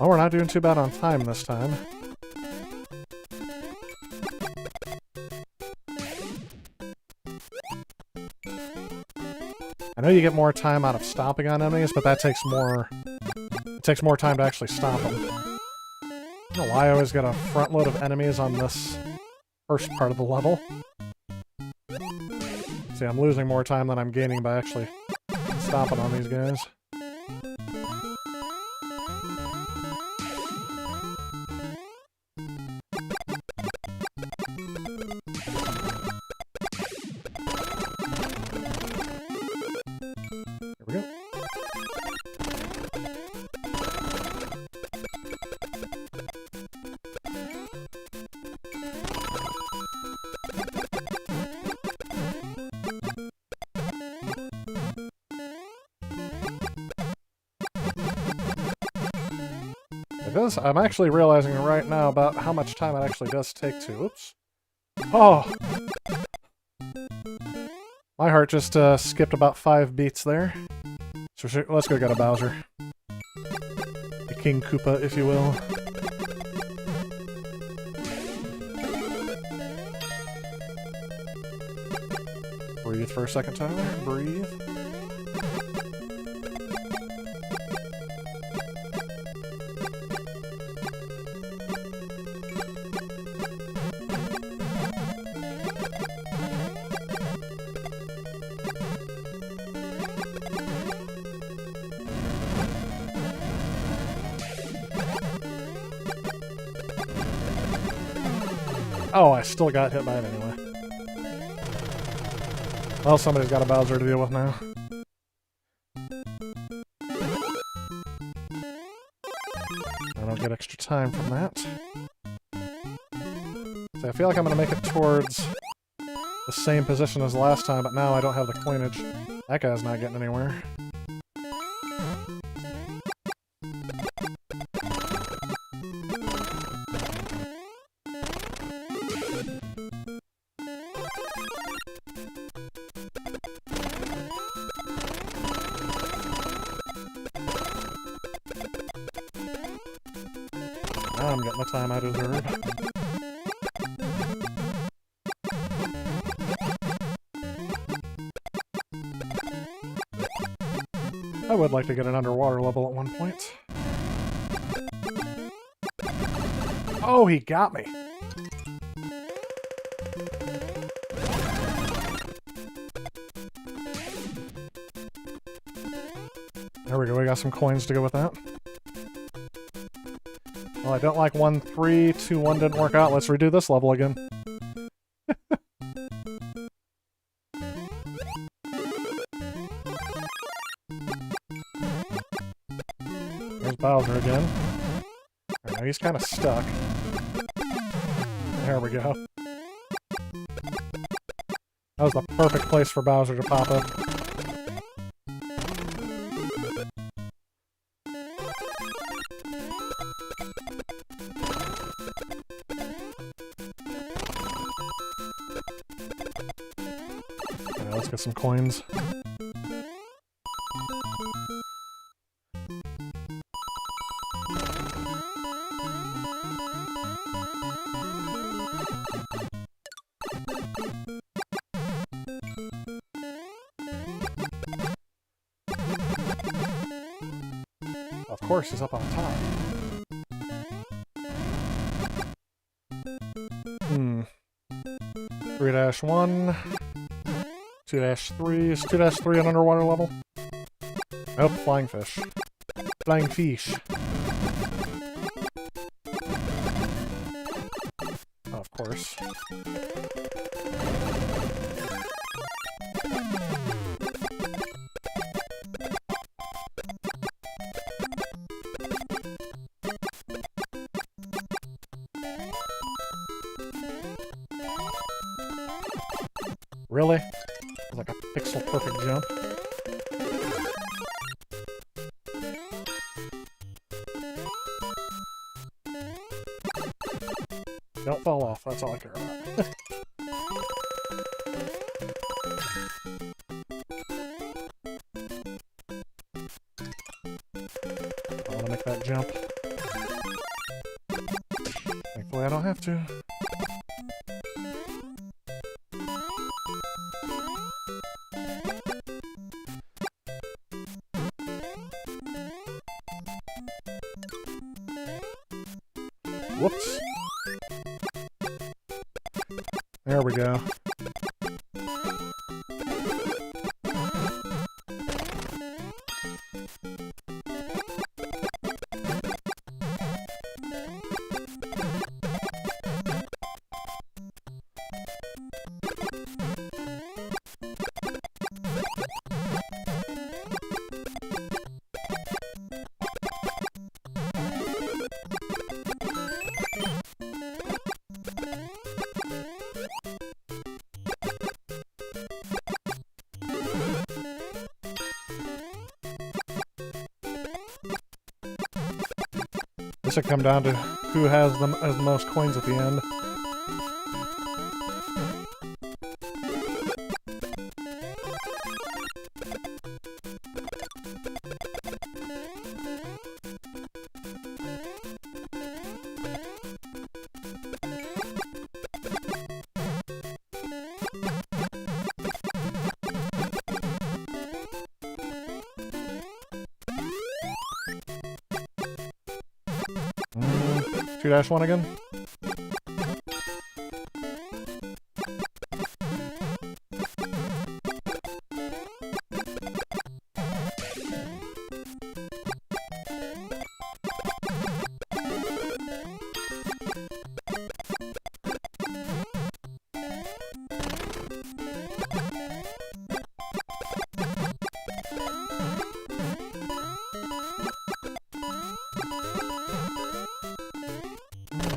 Well, we're not doing too bad on time this time. I know you get more time out of stomping on enemies, but that takes more... It takes more time to actually stop them. I don't know why I always get a front load of enemies on this first part of the level. See, I'm losing more time than I'm gaining by actually stomping on these guys. There we go. It does. I'm actually realizing right now about how much time it actually does take to. Oops. Oh! My heart just skipped about 5 beats there. So let's go get a Bowser. A King Koopa, if you will. Breathe for a second, Tyler. Breathe. Oh, I still got hit by it anyway. Well, somebody's got a Bowser to deal with now. I don't get extra time from that. So I feel like I'm going to make it towards the same position as last time, but now I don't have the coinage. That guy's not getting anywhere. Now I'm getting the time I deserve. I would like to get an underwater level at one point. Oh, he got me! There we go, we got some coins to go with that. Well, I don't like 1-3, 2-1 didn't work out. Let's redo this level again. There's Bowser again. Right, now he's kind of stuck. There we go. That was the perfect place for Bowser to pop up. Let's get some coins. Of course, he's up on top. 3-1. 2-3. Is 2-3 an underwater level? Oh, flying fish. Flying fish. Oh, of course. Really? It's like a pixel-perfect jump. Don't fall off, that's all I care about. I want to make that jump. Hopefully I don't have to. Whoops. There we go. This would come down to who has the most coins at the end. Two dash one again.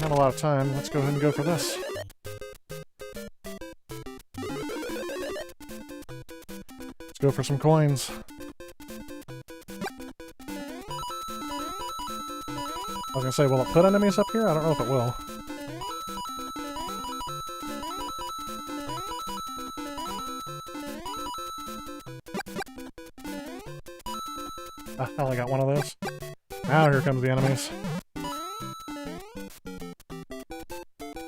Not a lot of time. Let's go ahead and go for this. Let's go for some coins. I was gonna say, will it put enemies up here? I don't know if it will. Ah, I only got one of those. Now here comes the enemies.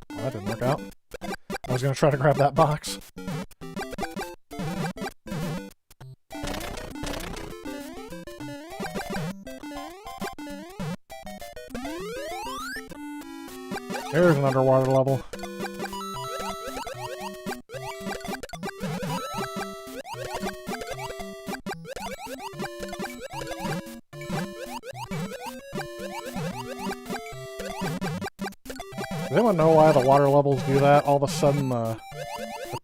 That didn't work out. I was going to try to grab that box. There's an underwater level. Does anyone know why the water levels do that? All of a sudden, the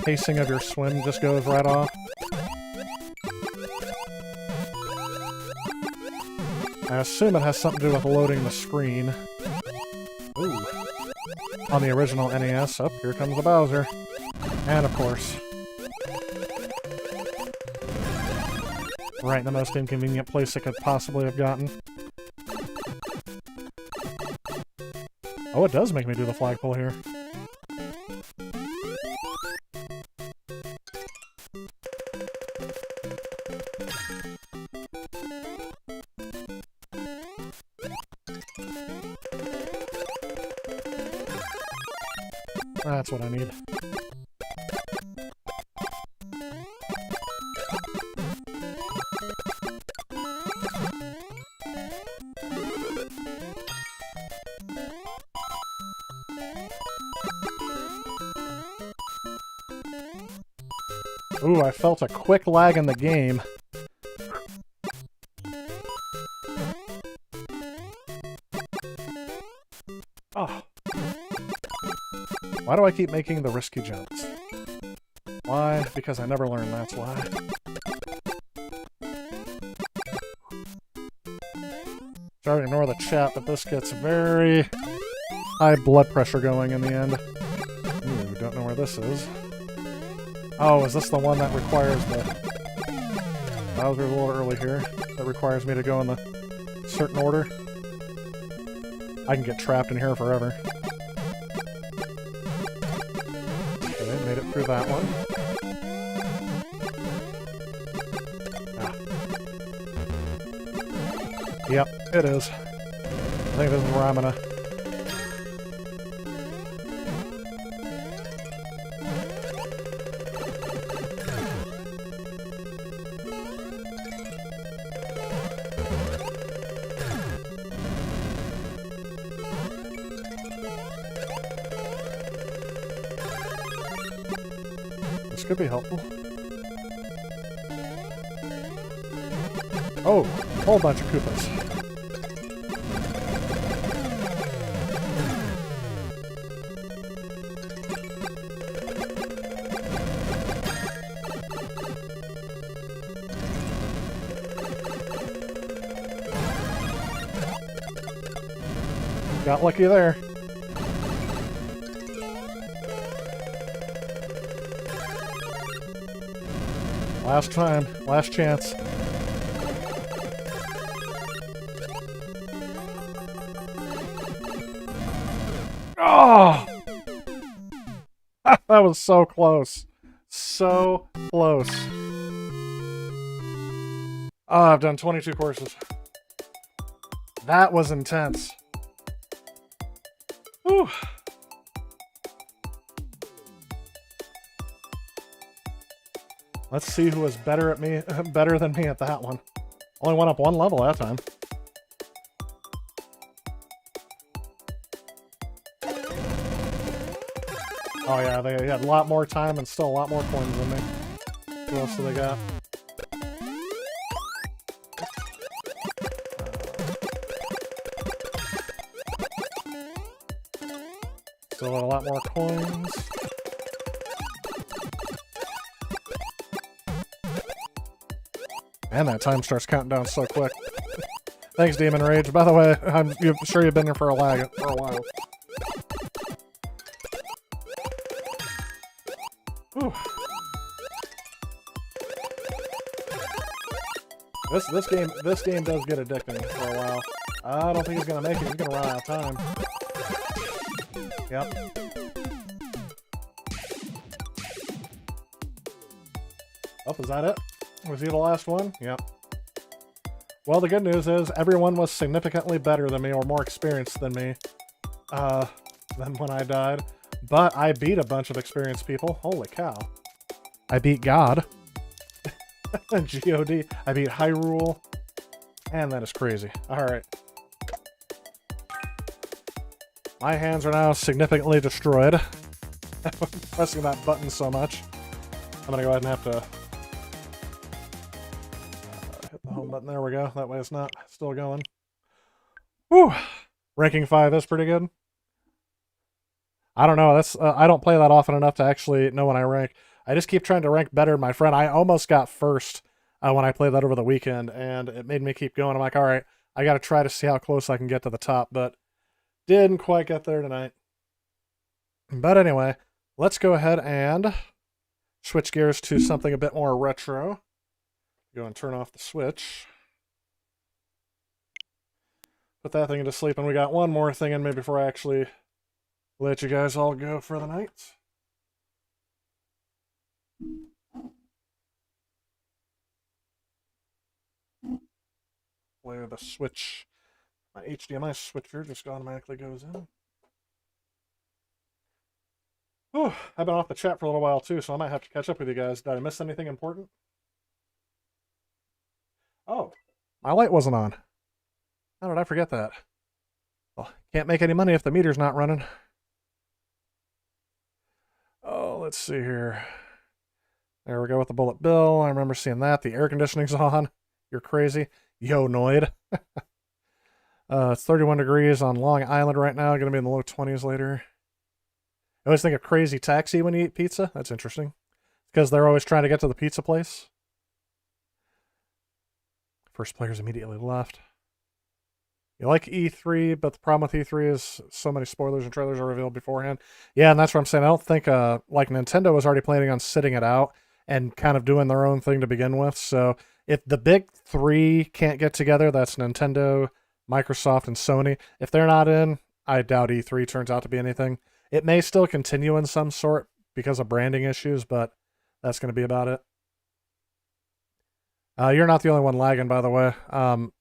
pacing of your swim just goes right off. I assume it has something to do with loading the screen. Ooh. On the original NES. Oh, here comes the Bowser. And of course, right in the most inconvenient place it could possibly have gotten. Oh, it does make me do the flagpole here. That's what I need. Ooh, I felt a quick lag in the game. Oh. Why do I keep making the risky jumps? Why? Because I never learned, that's why. Try to ignore the chat, but this gets very high blood pressure going in the end. Ooh, don't know where this is. Oh, is this the one that requires the... Bowser's a little early here. That requires me to go in the certain order. I can get trapped in here forever. Okay, made it through that one. Ah. Yep, it is. I think this is where I'm gonna This could be helpful. Oh, a whole bunch of Koopas. Got lucky there. Last time, last chance. Oh! That was so close. So close. Oh, I've done 22 courses. That was intense. Whew. Let's see who was better at me, better than me at that one. Only went up one level that time. Oh yeah, they had a lot more time and still a lot more coins than me. What else do they got? Still a lot more coins. Man, that time starts counting down so quick. Thanks, Demon Rage. By the way, I'm sure you've been here for a while. Whew. This game does get addicting for a while. I don't think he's gonna make it. He's gonna run out of time. Yep. Oh, is that it? Was he the last one? Yep. Well, the good news is everyone was significantly better than me or more experienced than me than when I died. But I beat a bunch of experienced people. Holy cow. I beat God. God. I beat Hyrule. And that is crazy. Alright. My hands are now significantly destroyed. Pressing that button so much. I'm gonna go ahead and have to hit the home button. There we go. That way it's not still going. Whew. Ranking 5 is pretty good. I don't know. That's I don't play that often enough to actually know when I rank. I just keep trying to rank better than my friend. I almost got first when I played that over the weekend, and it made me keep going. I'm like, all right, I got to try to see how close I can get to the top, but didn't quite get there tonight. But anyway, let's go ahead and switch gears to something a bit more retro. Go and turn off the Switch. Put that thing into sleep, and we got one more thing in me before I actually let you guys all go for the night. Where the switch, my HDMI switcher just automatically goes in. Oh, I've been off the chat for a little while too, so I might have to catch up with you guys. Did I miss anything important? Oh, my light wasn't on. How did I forget that? Well, can't make any money if the meter's not running. Oh, let's see here. There we go with the bullet bill. I remember seeing that. The air conditioning's on. You're crazy. Yo, Noid. It's 31 degrees on Long Island right now. Going to be in the low 20s later. I always think of Crazy Taxi when you eat pizza. That's interesting. Because they're always trying to get to the pizza place. First player's immediately left. You like E3, but the problem with E3 is so many spoilers and trailers are revealed beforehand. Yeah, and that's what I'm saying. I don't think, like, Nintendo was already planning on sitting it out and kind of doing their own thing to begin with. So if the big three can't get together, that's Nintendo, Microsoft, and Sony. If they're not in, I doubt E3 turns out to be anything. It may still continue in some sort because of branding issues, but that's going to be about it. You're not the only one lagging, by the way.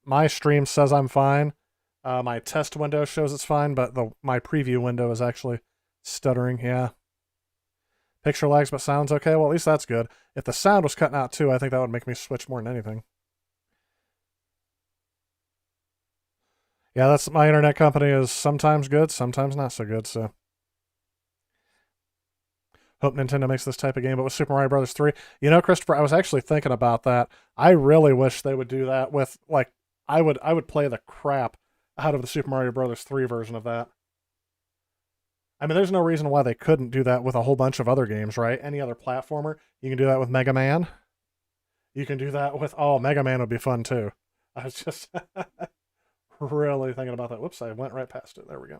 My stream says I'm fine. My test window shows it's fine, but my preview window is actually stuttering, yeah. Picture lags, but sound's okay? Well, at least that's good. If the sound was cutting out too, I think that would make me switch more than anything. Yeah, that's my internet company is sometimes good, sometimes not so good, so. Hope Nintendo makes this type of game, but with Super Mario Brothers 3, you know, Christopher, I was actually thinking about that. I really wish they would do that with like I would play the crap out of the Super Mario Brothers 3 version of that. I mean, there's no reason why they couldn't do that with a whole bunch of other games, right? Any other platformer, you can do that with Mega Man. You can do that with Mega Man would be fun too. I was just really thinking about that. Whoops, I went right past it. There we go.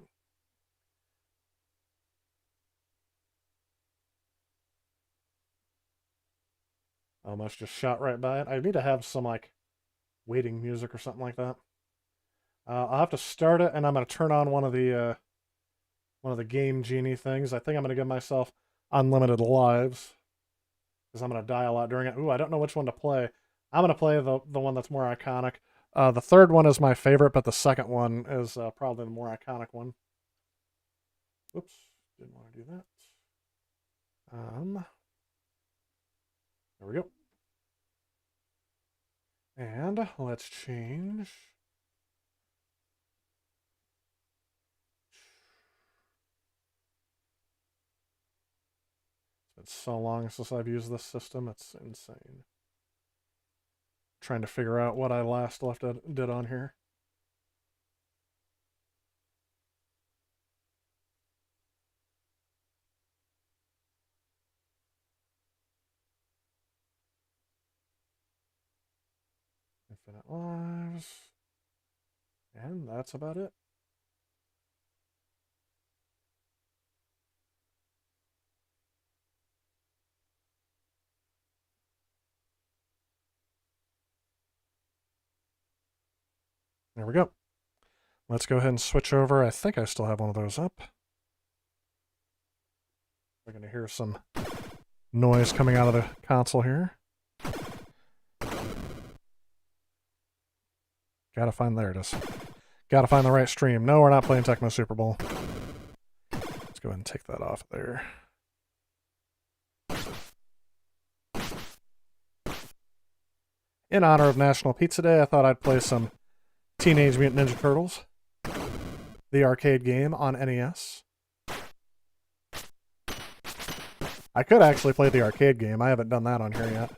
Almost just shot right by it. I need to have some like waiting music or something like that. I'll have to start it, and I'm going to turn on one of the Game Genie things. I think I'm going to give myself unlimited lives because I'm going to die a lot during it. Ooh, I don't know which one to play. I'm going to play the one that's more iconic. The third one is my favorite, but the second one is probably the more iconic one. Oops, didn't want to do that. There we go. And let's change. It's so long since I've used this system, it's insane. Trying to figure out what I last did on here. Infinite lives. And that's about it. There we go. Let's go ahead and switch over. I think I still have one of those up. We're going to hear some noise coming out of the console here. Gotta find, there it is. Gotta find the right stream. No, we're not playing Tecmo Super Bowl. Let's go ahead and take that off there. In honor of National Pizza Day, I thought I'd play some Teenage Mutant Ninja Turtles, the arcade game on NES. I could actually play the arcade game. I haven't done that on here yet.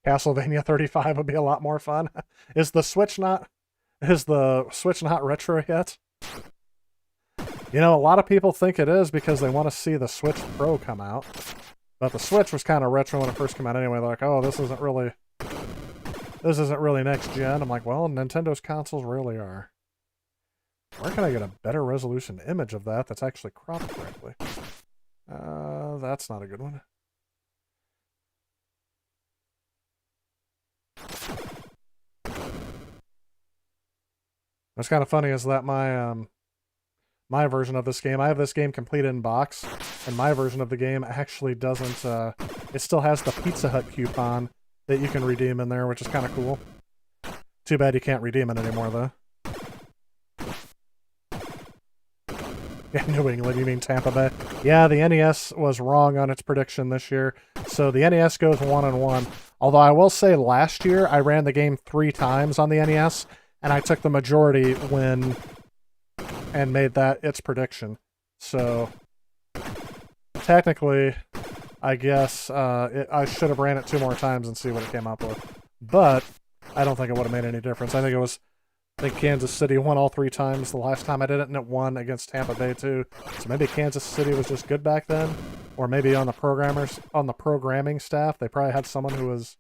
Castlevania 35 would be a lot more fun. Is the Switch not retro yet? You know, a lot of people think it is because they want to see the Switch Pro come out. But the Switch was kind of retro when it first came out anyway. They're like, oh, this isn't really next gen. I'm like, well, Nintendo's consoles rarely are. Where can I get a better resolution image of that that's actually cropped correctly? That's not a good one. What's kind of funny is that my version of this game, I have this game completed in box, and my version of the game actually doesn't, it still has the Pizza Hut coupon that you can redeem in there, which is kind of cool. Too bad you can't redeem it anymore, though. Yeah, New England, you mean Tampa Bay? Yeah, the NES was wrong on its prediction this year, so the NES goes 1-1. Although I will say last year, I ran the game 3 times on the NES, and I took the majority win and made that its prediction. So, technically, I guess I should have ran it 2 more times and see what it came up with. But I don't think it would have made any difference. I think Kansas City won all 3 times the last time I did it, and it won against Tampa Bay too. So maybe Kansas City was just good back then, or maybe on the programming staff, they probably had someone who was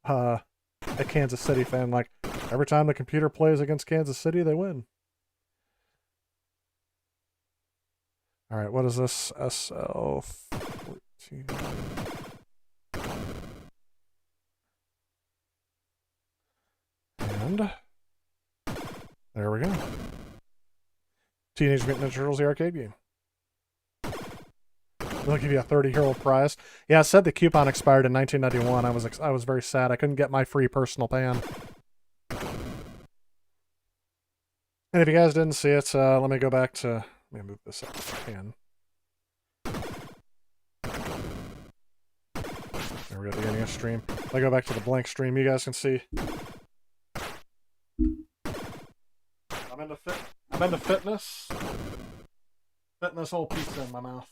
a Kansas City fan. Like, every time the computer plays against Kansas City, they win. All right, what is this? SL14. And there we go. Teenage Mutant Ninja Turtles, the arcade game. They'll give you a 30-year-old prize. Yeah, it said the coupon expired in 1991. I was very sad. I couldn't get my free personal pan. And if you guys didn't see it, let me go back to... Let me move this up if I can. There we go, the NES stream. If I go back to the blank stream, you guys can see. I'm into fitness. Fitness whole pizza in my mouth.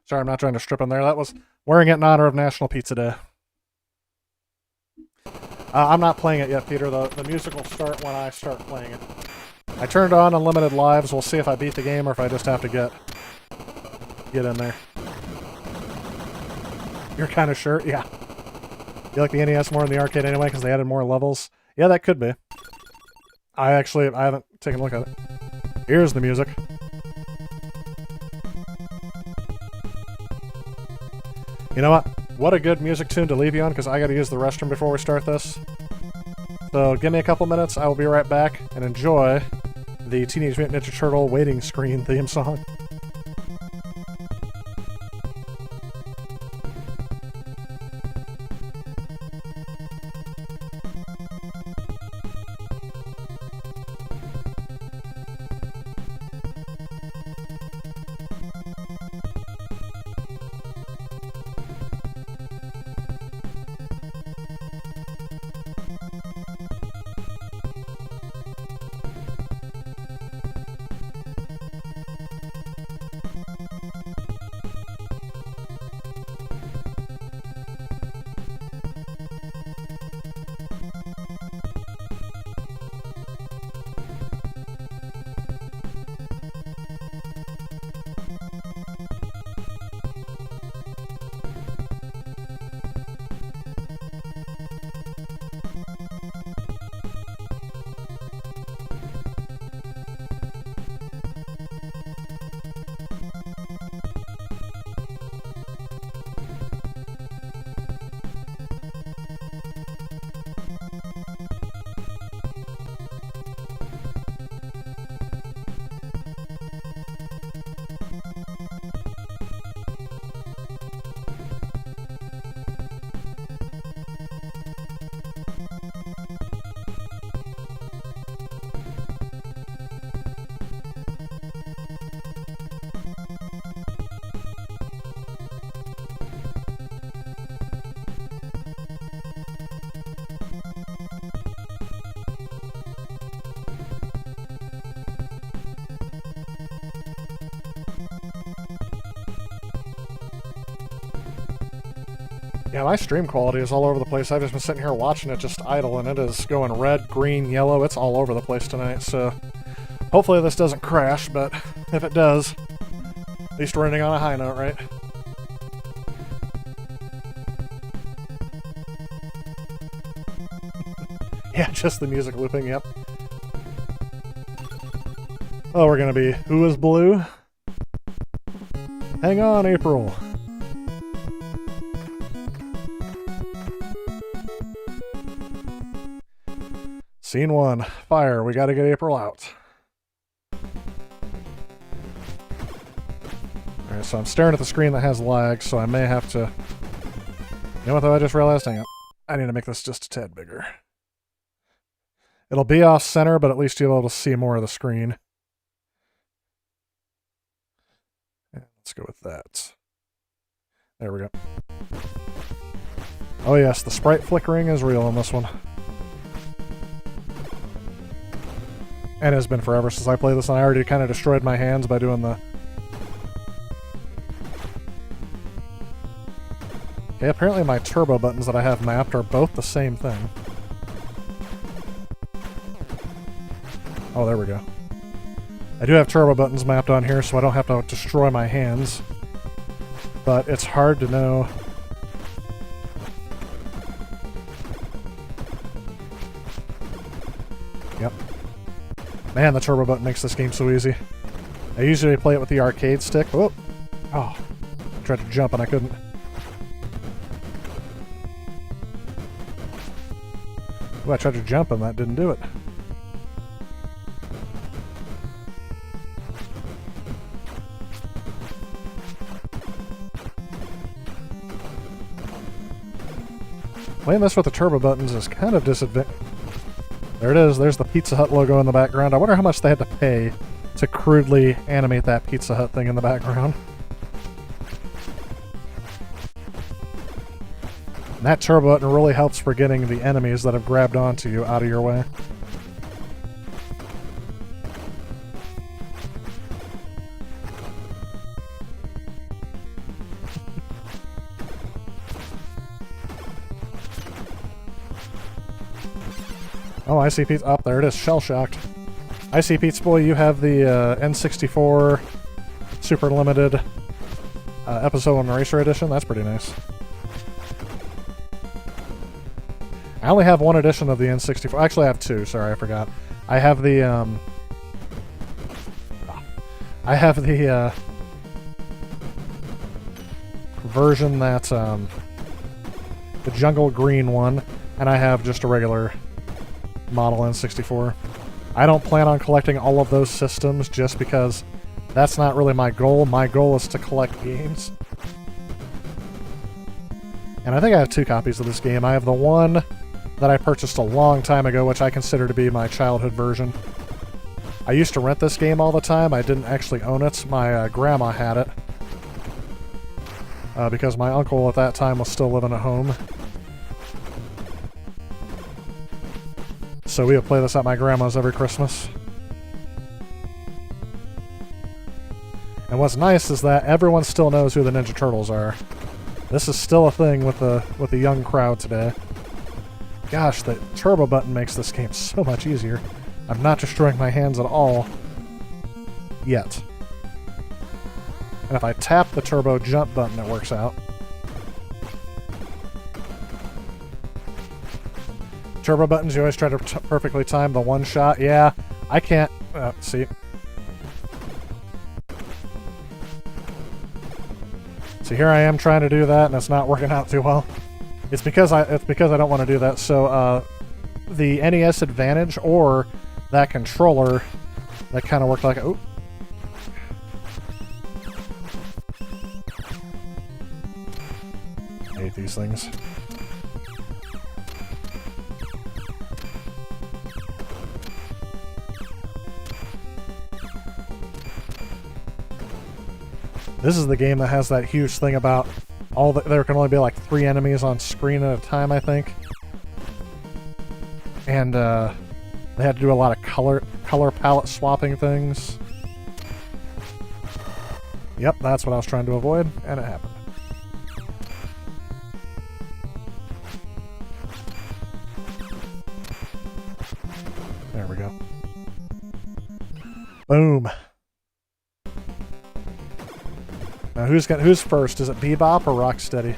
Sorry, I'm not trying to strip in there. That was wearing it in honor of National Pizza Day. I'm not playing it yet, Peter. The music will start when I start playing it. I turned on unlimited lives. We'll see if I beat the game or if I just have to get in there. You're kind of sure? Yeah. You like the NES more than the arcade anyway because they added more levels? Yeah, that could be. I haven't taken a look at it. Here's the music. You know what? What a good music tune to leave you on, because I gotta use the restroom before we start this. So give me a couple minutes, I will be right back, and enjoy the Teenage Mutant Ninja Turtle waiting screen theme song. Yeah, my stream quality is all over the place. I've just been sitting here watching it just idle, and it is going red, green, yellow. It's all over the place tonight, so hopefully this doesn't crash, but if it does, at least we're ending on a high note, right? Yeah, just the music looping, yep. Oh, we're gonna be Who is Blue? Hang on, April. Scene 1. Fire. We gotta get April out. Alright, so I'm staring at the screen that has lag, so I may have to... You know what, though? I just realized? Hang on. I need to make this just a tad bigger. It'll be off-center, but at least you'll be able to see more of the screen. Yeah, let's go with that. There we go. Oh yes, the sprite flickering is real on this one. And it's been forever since I played this, and I already kind of destroyed my hands by doing the... Okay, apparently my turbo buttons that I have mapped are both the same thing. Oh, there we go. I do have turbo buttons mapped on here, so I don't have to destroy my hands. But it's hard to know... Yep. Man, the turbo button makes this game so easy. I usually play it with the arcade stick. Oh! Oh. I tried to jump and I couldn't. Oh, I tried to jump and that didn't do it. Playing this with the turbo buttons is kind of disadvantageous. There it is. There's the Pizza Hut logo in the background. I wonder how much they had to pay to crudely animate that Pizza Hut thing in the background. And that turbo button really helps for getting the enemies that have grabbed onto you out of your way. Oh, I see Pizza. Oh, there it is. Shell-shocked. I see Pizza Boy. You have the N64 Super Limited Episode 1 Racer Edition. That's pretty nice. I only have one edition of the N64. Actually, I have two. Sorry, I forgot. I have the version that's the jungle green one, and I have just a regular model N64. I don't plan on collecting all of those systems just because that's not really my goal. My goal is to collect games. And I think I have two copies of this game. I have the one that I purchased a long time ago, which I consider to be my childhood version. I used to rent this game all the time. I didn't actually own it. My grandma had it. Because my uncle at that time was still living at home. So we would play this at my grandma's every Christmas. And what's nice is that everyone still knows who the Ninja Turtles are. This is still a thing with the young crowd today. Gosh, the turbo button makes this game so much easier. I'm not destroying my hands at all. Yet. And if I tap the turbo jump button, it works out. Turbo buttons, you always try to perfectly time the one shot. Yeah, I can't... see. So here I am trying to do that, and it's not working out too well. It's because I don't want to do that. So the NES Advantage or that controller, that kind of worked like... Oh. I hate these things. This is the game that has that huge thing about there can only be like 3 enemies on screen at a time, I think. And they had to do a lot of color palette swapping things. Yep, that's what I was trying to avoid, and it happened. There we go. Boom. Now who's first? Is it Bebop or Rocksteady?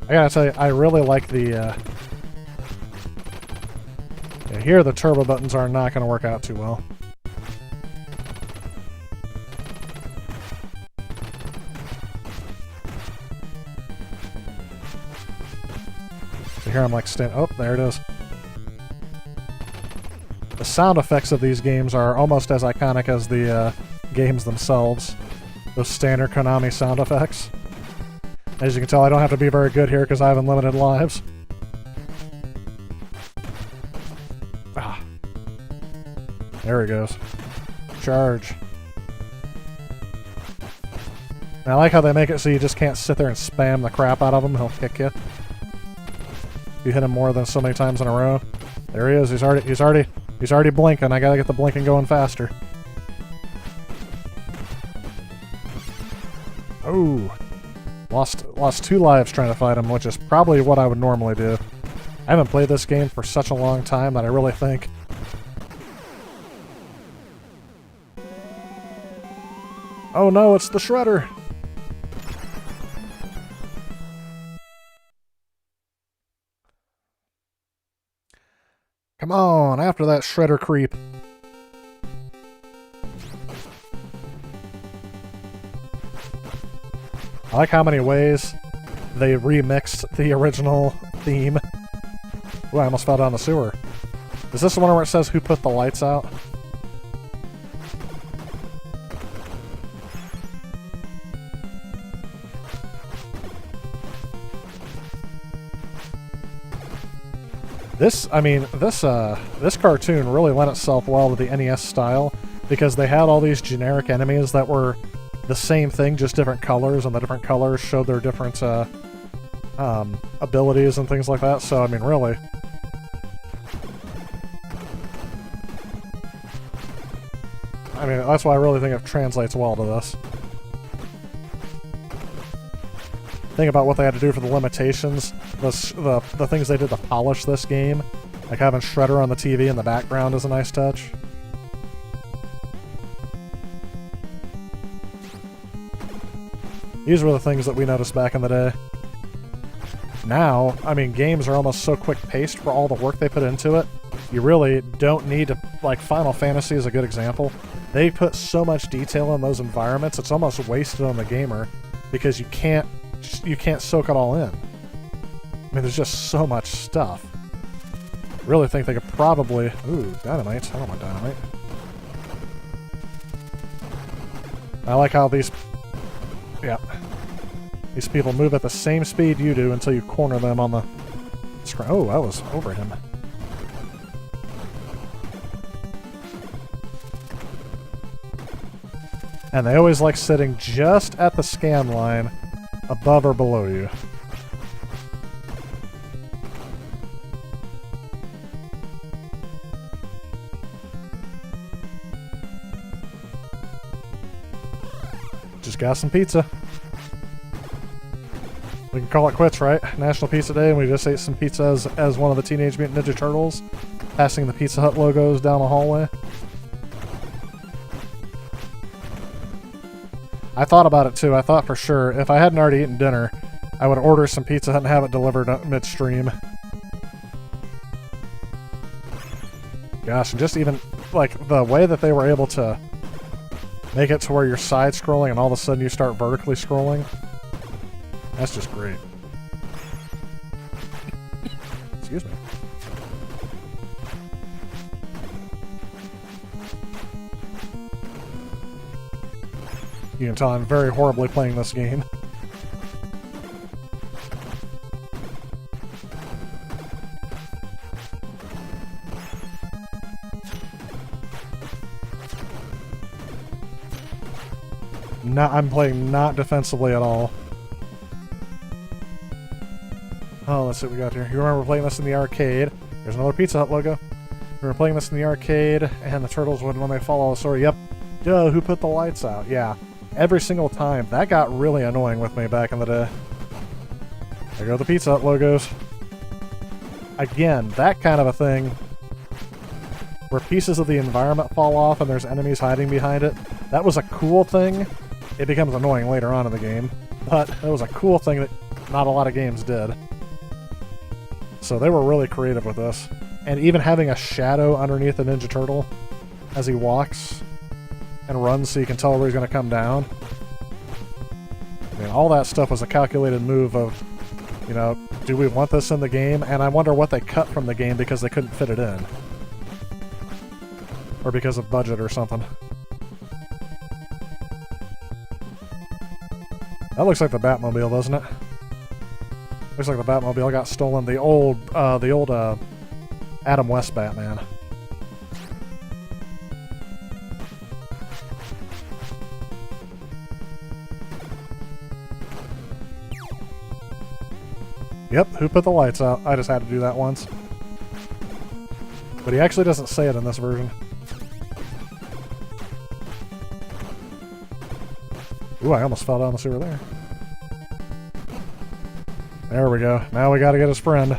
I gotta tell you, I really like the yeah, here the turbo buttons are not gonna work out too well. Here I'm like oh, there it is. The sound effects of these games are almost as iconic as the games themselves. Those standard Konami sound effects. As you can tell, I don't have to be very good here because I have unlimited lives. Ah. There he goes. Charge. And I like how they make it so you just can't sit there and spam the crap out of him. He'll kick you. You hit him more than so many times in a row. There he is. He's already blinking. I gotta get the blinking going faster. Oh, lost 2 lives trying to fight him, which is probably what I would normally do. I haven't played this game for such a long time that I really think. Oh no, it's the Shredder. Come on, after that Shredder creep. I like how many ways they remixed the original theme. Ooh, I almost fell down the sewer. Is this the one where it says who put the lights out? This cartoon really lent itself well to the NES style because they had all these generic enemies that were the same thing, just different colors, and the different colors showed their different abilities and things like that. So, I mean, really. I mean, that's why I really think it translates well to this. Think about what they had to do for the limitations, the things they did to polish this game. Like having Shredder on the TV in the background is a nice touch. These were the things that we noticed back in the day. Now, I mean, games are almost so quick-paced for all the work they put into it. You really don't need to... Like, Final Fantasy is a good example. They put so much detail in those environments, it's almost wasted on the gamer because you can't soak it all in. I mean, there's just so much stuff. I really think they could probably... Ooh, dynamite. I don't want dynamite. I like how these... Yeah. These people move at the same speed you do until you corner them on the screen. Oh, I was over him. And they always like sitting just at the scan line above or below you. Just got some pizza. We can call it quits, right? National Pizza Day, and we just ate some pizza as one of the Teenage Mutant Ninja Turtles, passing the Pizza Hut logos down the hallway. I thought about it too. I thought for sure, if I hadn't already eaten dinner, I would order some Pizza Hut and have it delivered midstream. Gosh, and just even, like, the way that they were able to make it to where you're side-scrolling and all of a sudden you start vertically scrolling. That's just great. Excuse me. You can tell I'm very horribly playing this game. I'm playing not defensively at all. Oh, let's see what we got here. You remember playing this in the arcade. There's another Pizza Hut logo. We were playing this in the arcade, and the turtles would, when they follow the story, yep. Duh, who put the lights out? Yeah. Every single time. That got really annoying with me back in the day. There go the Pizza Hut logos. Again, that kind of a thing where pieces of the environment fall off and there's enemies hiding behind it. That was a cool thing. It becomes annoying later on in the game, but it was a cool thing that not a lot of games did. So they were really creative with this. And even having a shadow underneath the Ninja Turtle as he walks and runs so you can tell where he's going to come down. I mean, all that stuff was a calculated move of, you know, do we want this in the game? And I wonder what they cut from the game because they couldn't fit it in. Or because of budget or something. That looks like the Batmobile, doesn't it? Looks like the Batmobile got stolen. The old Adam West Batman. Yep, who put the lights out? I just had to do that once. But he actually doesn't say it in this version. Ooh, I almost fell down the sewer there. There we go. Now we gotta get his friend.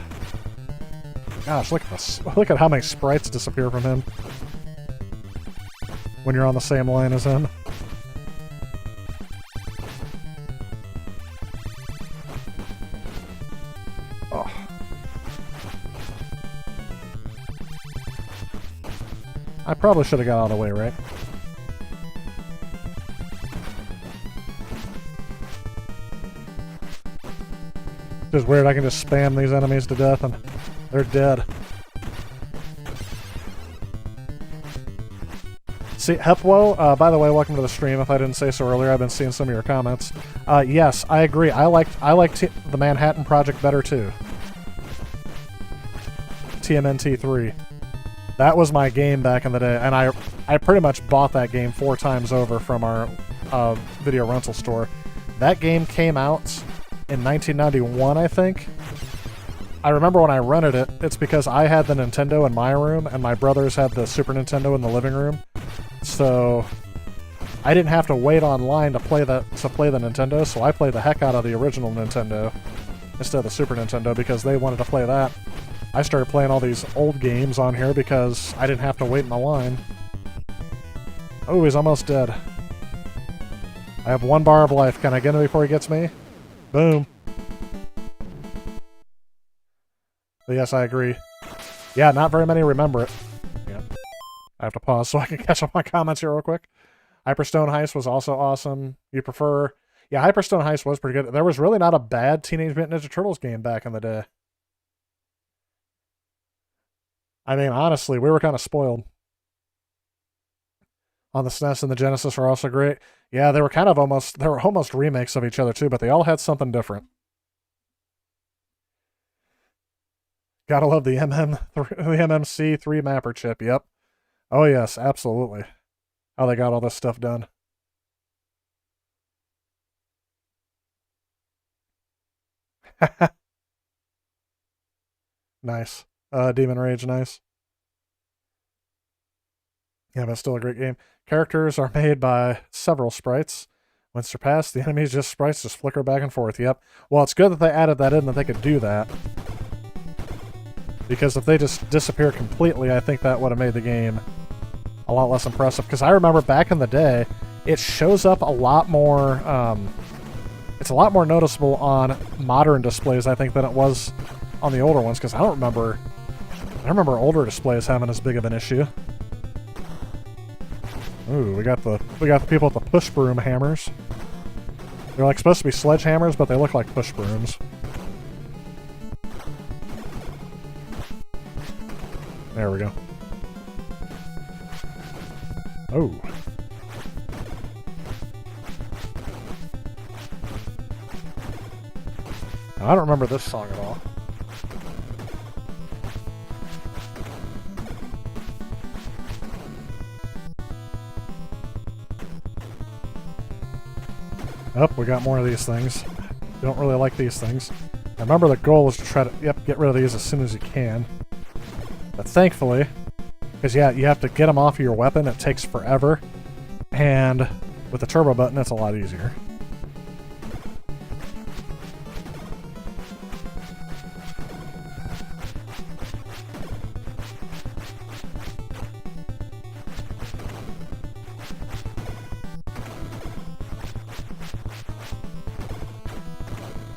Gosh, look at this. Look at how many sprites disappear from him when you're on the same line as him. Oh. I probably should have got out of the way, right? It's weird, I can just spam these enemies to death and they're dead. See, Hepwo, by the way, welcome to the stream. If I didn't say so earlier, I've been seeing some of your comments. Yes, I agree. I liked the Manhattan Project better too. TMNT3. That was my game back in the day, and I pretty much bought that game 4 times over from our video rental store. That game came out in 1991, I think. I remember when I rented it, it's because I had the Nintendo in my room, and my brothers had the Super Nintendo in the living room. So I didn't have to wait online to play the Nintendo, so I played the heck out of the original Nintendo instead of the Super Nintendo because they wanted to play that. I started playing all these old games on here because I didn't have to wait in the line. Oh, he's almost dead. I have 1 bar of life. Can I get him before he gets me? Boom. But yes, I agree. Yeah, not very many remember it. Yeah. I have to pause so I can catch up my comments here real quick. Hyperstone Heist was also awesome. You prefer... Yeah, Hyperstone Heist was pretty good. There was really not a bad Teenage Mutant Ninja Turtles game back in the day. I mean, honestly, we were kind of spoiled. On the SNES and the Genesis are also great. Yeah, they were kind of almost... They were almost remakes of each other, too, but they all had something different. Gotta love the MMC3 mapper chip, yep. Oh, yes, absolutely. How they got all this stuff done. Nice. Demon Rage, nice. Yeah, but still a great game. Characters are made by several sprites. When surpassed, the enemies sprites just flicker back and forth. Yep. Well, it's good that they added that in, that they could do that. Because if they just disappear completely, I think that would have made the game a lot less impressive. Because I remember back in the day, it shows up a lot more... it's a lot more noticeable on modern displays, I think, than it was on the older ones. Because I remember older displays having as big of an issue. Ooh, we got the people with the push broom hammers. They're like supposed to be sledgehammers, but they look like push brooms. There we go. Oh. I don't remember this song at all. Oh, we got more of these things. Don't really like these things. Remember, the goal is to try to, get rid of these as soon as you can. But thankfully, because yeah, you have to get them off of your weapon, it takes forever. And with the turbo button, it's a lot easier.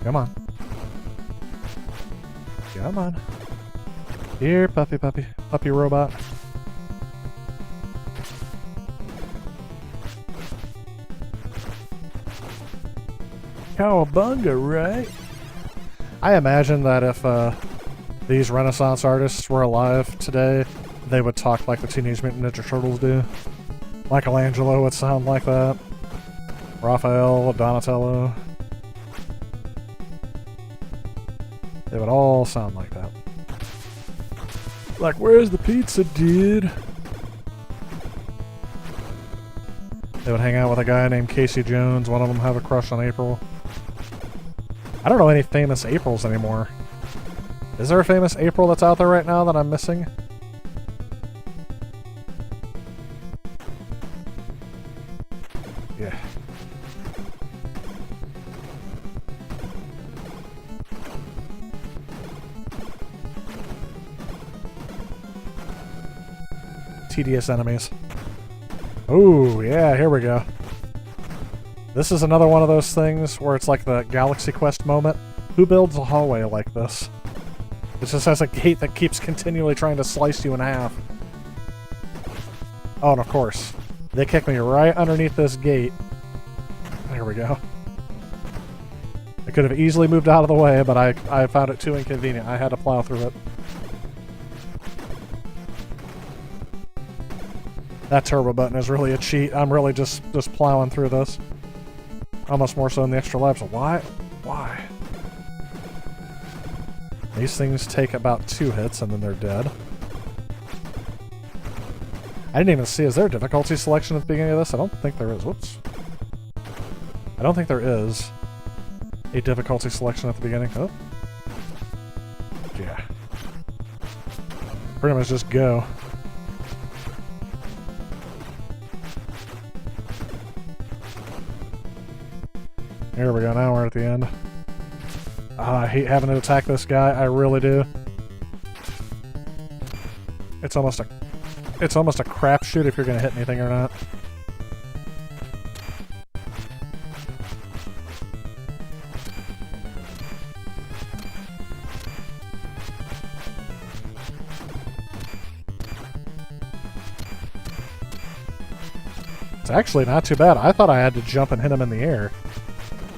Come on. Come on. Here, puppy robot. Cowabunga, right? I imagine that if these Renaissance artists were alive today, they would talk like the Teenage Mutant Ninja Turtles do. Michelangelo would sound like that. Raphael, Donatello. They would all sound like that. Like, where's the pizza, dude? They would hang out with a guy named Casey Jones. One of them have a crush on April. I don't know any famous Aprils anymore. Is there a famous April that's out there right now that I'm missing? Yeah. Tedious enemies. Oh, yeah, here we go. This is another one of those things where it's like the Galaxy Quest moment. Who builds a hallway like this? It just has a gate that keeps continually trying to slice you in half. Oh, and of course, they kick me right underneath this gate. There we go. I could have easily moved out of the way, but I found it too inconvenient. I had to plow through it. That turbo button is really a cheat. I'm really just plowing through this. Almost more so than the extra lives. Why? Why? These things take about 2 hits and then they're dead. I didn't even see, is there a difficulty selection at the beginning of this? I don't think there is. Whoops. I don't think there is a difficulty selection at the beginning. Oh. Yeah. Pretty much just go. Here we go, now we're at the end. I hate having to attack this guy, I really do. It's almost a crapshoot if you're gonna hit anything or not. It's actually not too bad. I thought I had to jump and hit him in the air.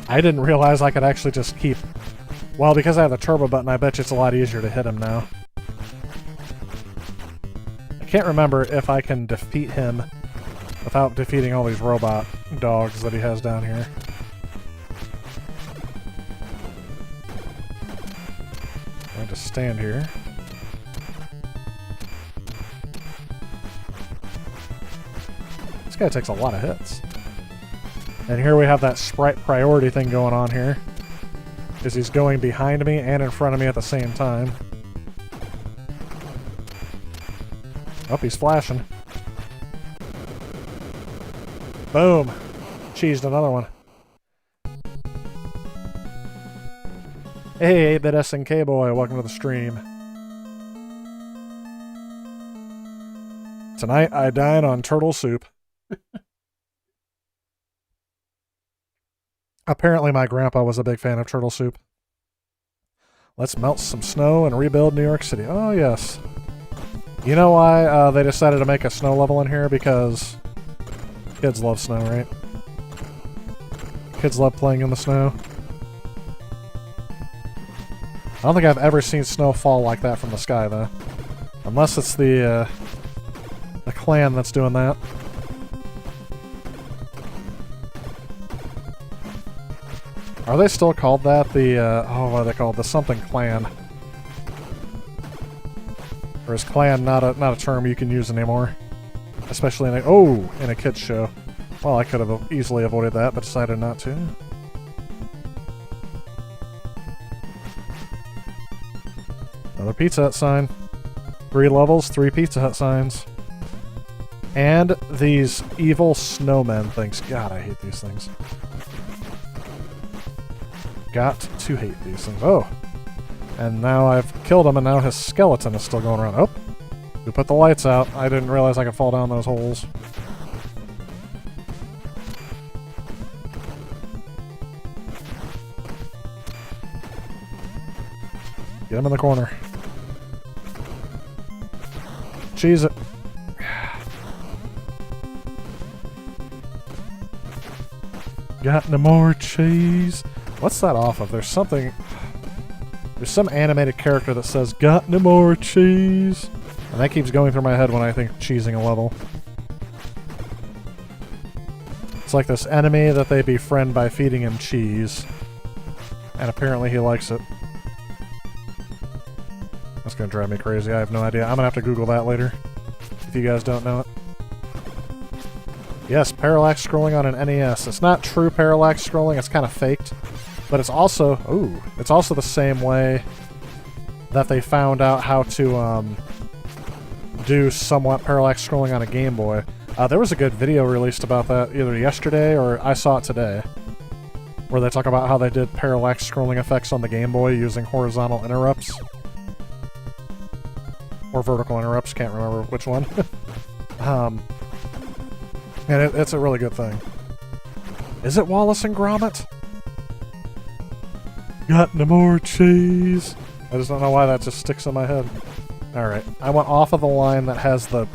I didn't realize I could actually just keep... Well, because I have the turbo button, I bet you it's a lot easier to hit him now. I can't remember if I can defeat him without defeating all these robot dogs that he has down here. I'm going to stand here. This guy takes a lot of hits. And here we have that sprite priority thing going on here. Is he's going behind me and in front of me at the same time. Oh, he's flashing. Boom! Cheesed another one. Hey, 8-bit SNK boy, welcome to the stream. Tonight I dine on turtle soup. Apparently my grandpa was a big fan of turtle soup. Let's melt some snow and rebuild New York City. Oh, yes. You know why they decided to make a snow level in here? Because kids love snow, right? Kids love playing in the snow. I don't think I've ever seen snow fall like that from the sky, though. Unless it's the clan that's doing that. Are they still called that? The, oh, what are they called? The something clan. Or is clan not a term you can use anymore? Especially in a kids show. Well, I could have easily avoided that, but decided not to. Another Pizza Hut sign. 3 levels, 3 Pizza Hut signs. And these evil snowmen things. God, I hate these things. Got to hate these things. Oh! And now I've killed him, and now his skeleton is still going around. Oh! We put the lights out. I didn't realize I could fall down those holes. Get him in the corner. Cheese it. Got no more cheese. What's that off of? There's something... There's some animated character that says, "Got no more cheese." And that keeps going through my head when I think cheesing a level. It's like this enemy that they befriend by feeding him cheese. And apparently he likes it. That's gonna drive me crazy. I have no idea. I'm gonna have to Google that later. If you guys don't know it. Yes, parallax scrolling on an NES. It's not true parallax scrolling, it's kind of faked. But it's also... Ooh. It's also the same way that they found out how to do somewhat parallax scrolling on a Game Boy. There was a good video released about that either yesterday or I saw it today. Where they talk about how they did parallax scrolling effects on the Game Boy using horizontal interrupts. Or vertical interrupts, can't remember which one. And it's a really good thing. Is it Wallace and Gromit? Got no more cheese. I just don't know why that just sticks in my head. Alright, I went off of the line that has the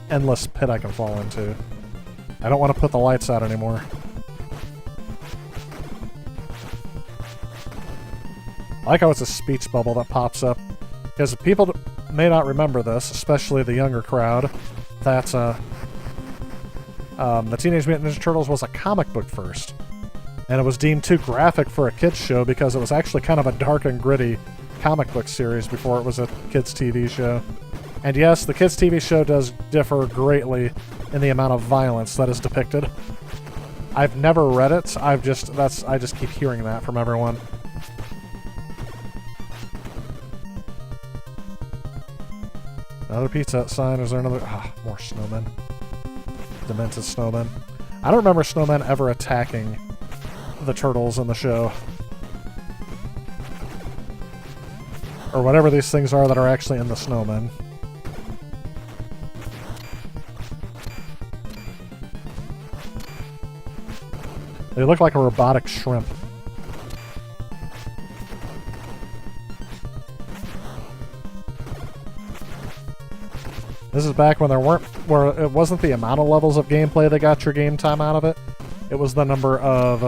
endless pit I can fall into. I don't want to put the lights out anymore. I like how it's a speech bubble that pops up. Because people may not remember this, especially the younger crowd, that the Teenage Mutant Ninja Turtles was a comic book first. And it was deemed too graphic for a kids show because it was actually kind of a dark and gritty comic book series before it was a kids' TV show. And yes, the kids' TV show does differ greatly in the amount of violence that is depicted. I've never read it. I just keep hearing that from everyone. Another Pizza Hut sign. Is there another? Ah, more snowmen. Demented snowmen. I don't remember snowmen ever attacking the turtles in the show. Or whatever these things are that are actually in the snowmen. They look like a robotic shrimp. This is back when where it wasn't the amount of levels of gameplay that got your game time out of it. It was the number of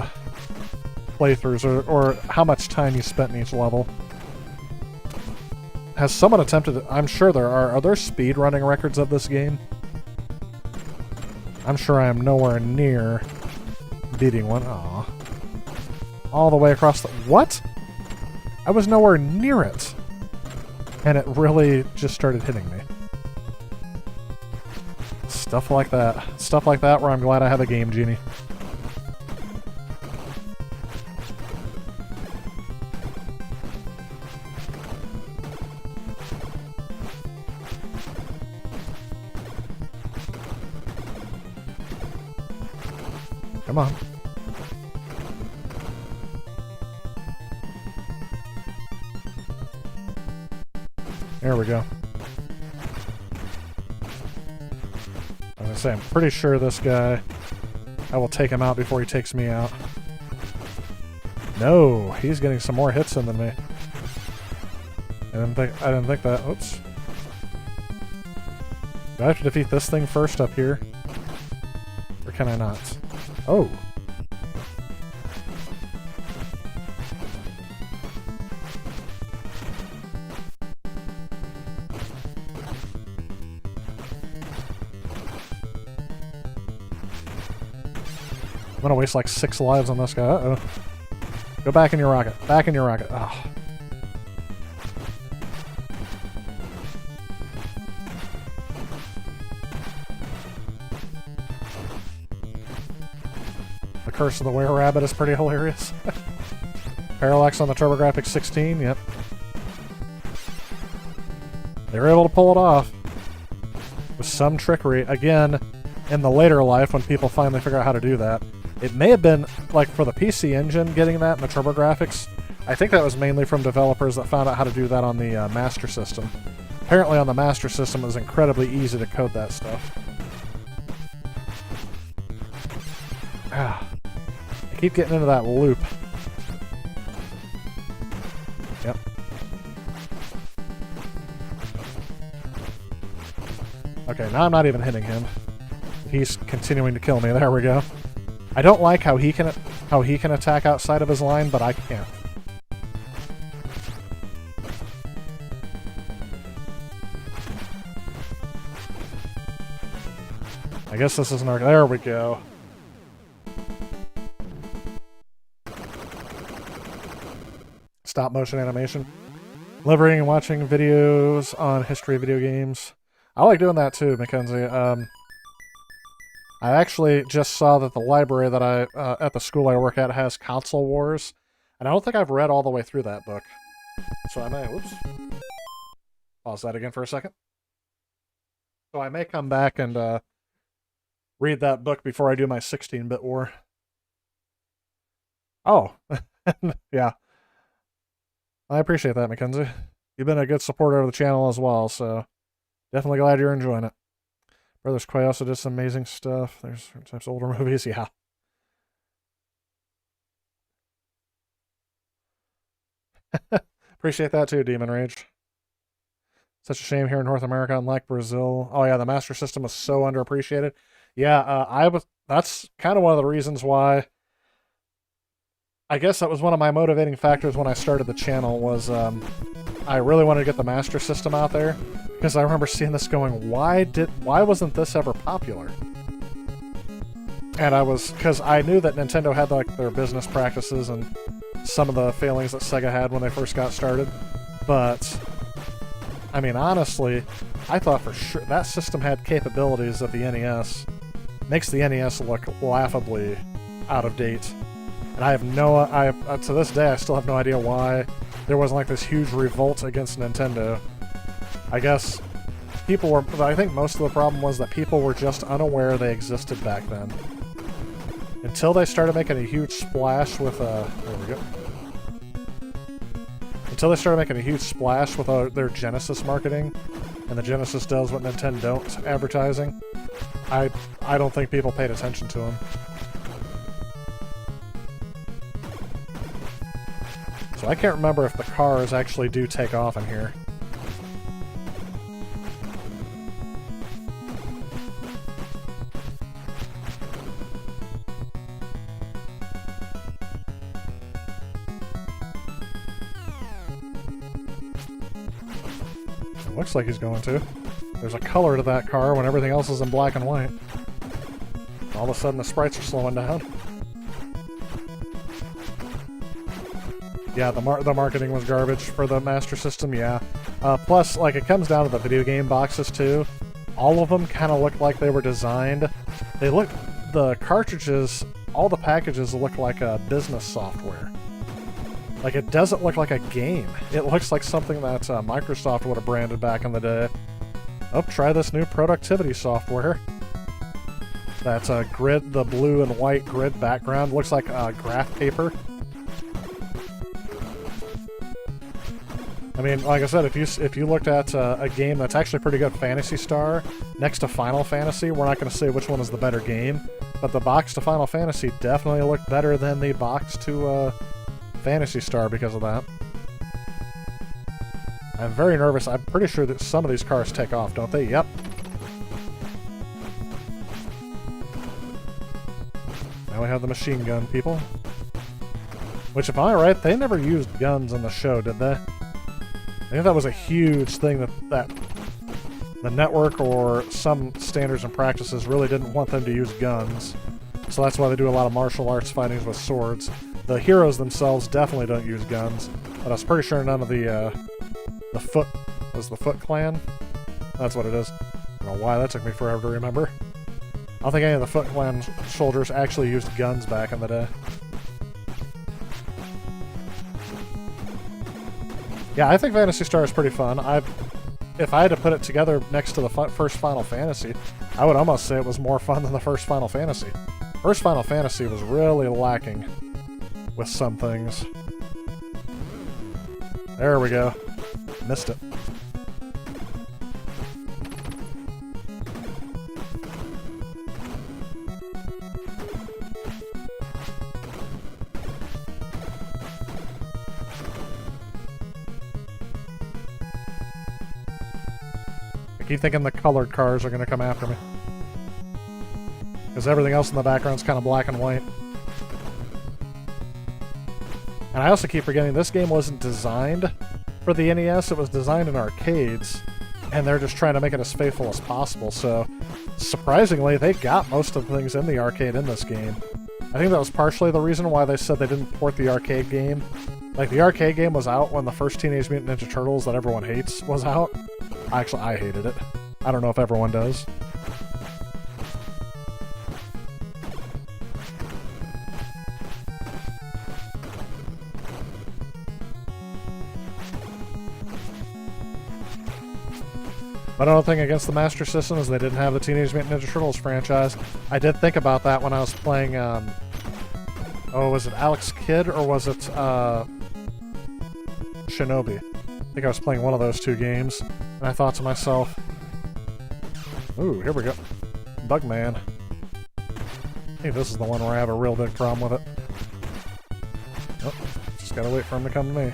playthroughs or how much time you spent in each level. Has someone attempted it? I'm sure there are. Are there speed running records of this game? I'm sure I am nowhere near beating one. Aw. All the way across the... What? I was nowhere near it. And it really just started hitting me. Stuff like that. Stuff like that where I'm glad I have a Game Genie. Come on. There we go. I was gonna say, I'm pretty sure this guy, I will take him out before he takes me out. No, he's getting some more hits in than me. I didn't think that. Oops. Do I have to defeat this thing first up here? Or can I not? Oh. I'm gonna waste like 6 lives on this guy. Uh-oh. Go back in your rocket. Back in your rocket. Oh. The Curse of the Were-Rabbit is pretty hilarious. Parallax on the TurboGrafx 16, yep. They were able to pull it off. With some trickery. Again, in the later life, when people finally figure out how to do that. It may have been, like, for the PC Engine getting that in the TurboGrafx. I think that was mainly from developers that found out how to do that on the Master System. Apparently on the Master System it was incredibly easy to code that stuff. Ah. I keep getting into that loop. Yep. Okay, now I'm not even hitting him. He's continuing to kill me. There we go. I don't like how he can attack outside of his line, but I can't. I guess this isn't our... There we go. Stop motion animation. Living and watching videos on history of video games. I like doing that too, Mackenzie. I actually just saw that the library that at the school I work at has Console Wars, and I don't think I've read all the way through that book. So I may, whoops. Pause that again for a second. So I may come back and read that book before I do my 16-bit war. Oh, yeah. I appreciate that, Mackenzie. You've been a good supporter of the channel as well, so definitely glad you're enjoying it. Brothers Quay also did some amazing stuff. There's types of older movies, yeah. Appreciate that too, Demon Rage. Such a shame here in North America, unlike Brazil. Oh yeah, the Master System was so underappreciated. Yeah, that's kind of one of the reasons why. I guess that was one of my motivating factors when I started the channel was I really wanted to get the Master System out there. Because I remember seeing this going, why wasn't this ever popular? And because I knew that Nintendo had like their business practices and some of the failings that Sega had when they first got started. But, I mean, honestly, I thought for sure that system had capabilities that the NES makes the NES look laughably out of date. And I have no, to this day, I still have no idea why there wasn't like this huge revolt against Nintendo. I guess people were, I think most of the problem was that people were just unaware they existed back then. Until they started making a huge splash with, there we go. Until they started making a huge splash with their Genesis marketing, and the Genesis does what Nintendo don't advertising, I don't think people paid attention to them. So I can't remember if the cars actually do take off in here. It looks like he's going to. There's a color to that car when everything else is in black and white. All of a sudden the sprites are slowing down. Yeah, the marketing was garbage for the Master System, yeah. Plus, like, it comes down to the video game boxes, too. All of them kind of look like they were designed. The cartridges, all the packages look like business software. Like, it doesn't look like a game. It looks like something that Microsoft would have branded back in the day. Oh, try this new productivity software. That's grid, the blue and white grid background. Looks like graph paper. I mean, like I said, if you looked at a game that's actually pretty good, Phantasy Star, next to Final Fantasy, we're not going to say which one is the better game, but the box to Final Fantasy definitely looked better than the box to Phantasy Star because of that. I'm very nervous. I'm pretty sure that some of these cars take off, don't they? Yep. Now we have the machine gun people. Which, if I'm right, they never used guns in the show, did they? I think that was a huge thing that the network or some standards and practices really didn't want them to use guns. So that's why they do a lot of martial arts fightings with swords. The heroes themselves definitely don't use guns, but I was pretty sure none of the Foot... was the Foot Clan? That's what it is. I don't know why that took me forever to remember. I don't think any of the Foot Clan soldiers actually used guns back in the day. Yeah, I think Phantasy Star is pretty fun. If I had to put it together next to the first Final Fantasy, I would almost say it was more fun than the first Final Fantasy. First Final Fantasy was really lacking with some things. There we go. Missed it. I keep thinking the colored cars are going to come after me. Because everything else in the background is kind of black and white. And I also keep forgetting this game wasn't designed for the NES, it was designed in arcades, and they're just trying to make it as faithful as possible, so surprisingly, they got most of the things in the arcade in this game. I think that was partially the reason why they said they didn't port the arcade game. Like, the arcade game was out when the first Teenage Mutant Ninja Turtles that everyone hates was out. Actually, I hated it. I don't know if everyone does. But another thing against the Master System is they didn't have the Teenage Mutant Ninja Turtles franchise. I did think about that when I was playing, oh, was it Alex Kidd or was it, Shinobi? I think I was playing one of those two games, and I thought to myself, ooh, here we go. Bugman. I think this is the one where I have a real big problem with it. Oh, just gotta wait for him to come to me.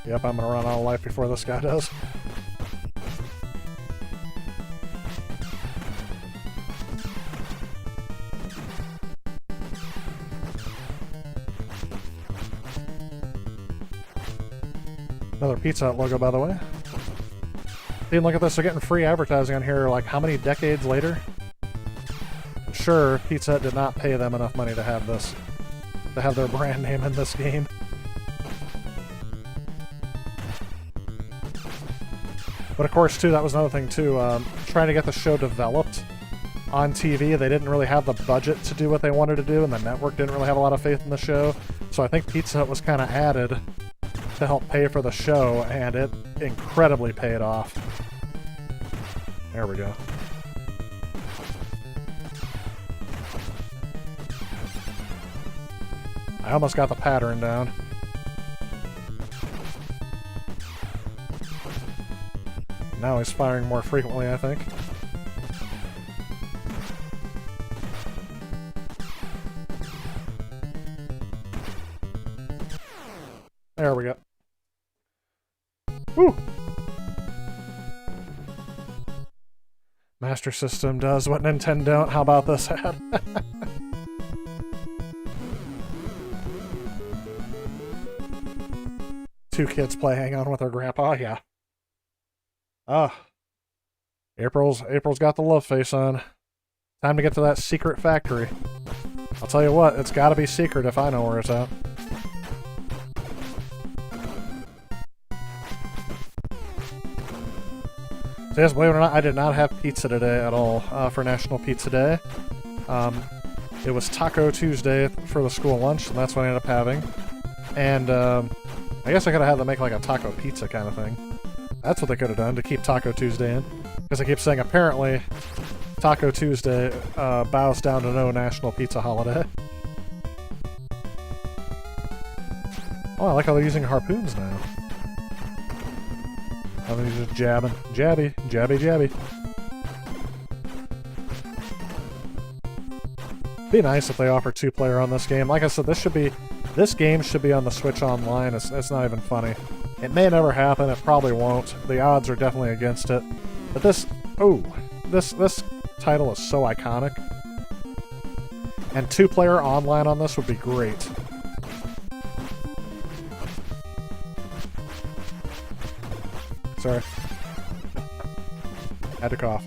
Yep, I'm gonna run out of life before this guy does. Another Pizza Hut logo, by the way. Hey, look at this, they're getting free advertising on here, like, how many decades later? sure Pizza Hut did not pay them enough money to have this, to have their brand name in this game. But of course, too, that was another thing, too. Trying to get the show developed on TV, they didn't really have the budget to do what they wanted to do, and the network didn't really have a lot of faith in the show. So I think Pizza Hut was kind of added to help pay for the show, and it incredibly paid off. There we go. I almost got the pattern down. Now he's firing more frequently, I think. There we go. Woo! Master System does what Nintendo don't. How about this ad? Two kids play Hang On with their grandpa, yeah. April's got the love face on. Time to get to that secret factory. I'll tell you what, it's gotta be secret if I know where it's at. So yes, believe it or not, I did not have pizza today at all for National Pizza Day. It was Taco Tuesday for the school lunch, and that's what I ended up having. And I guess I could have had them make like a taco pizza kind of thing. That's what they could have done to keep Taco Tuesday in. Because I keep saying apparently Taco Tuesday bows down to no National Pizza holiday. Oh, I like how they're using harpoons now. I'm just jabbing. Jabby. Jabby, jabby. Be nice if they offer two-player on this game. Like I said, this game should be on the Switch Online. It's not even funny. It may never happen. It probably won't. The odds are definitely against it. But this title is so iconic. And two-player online on this would be great. Sorry. Had to cough.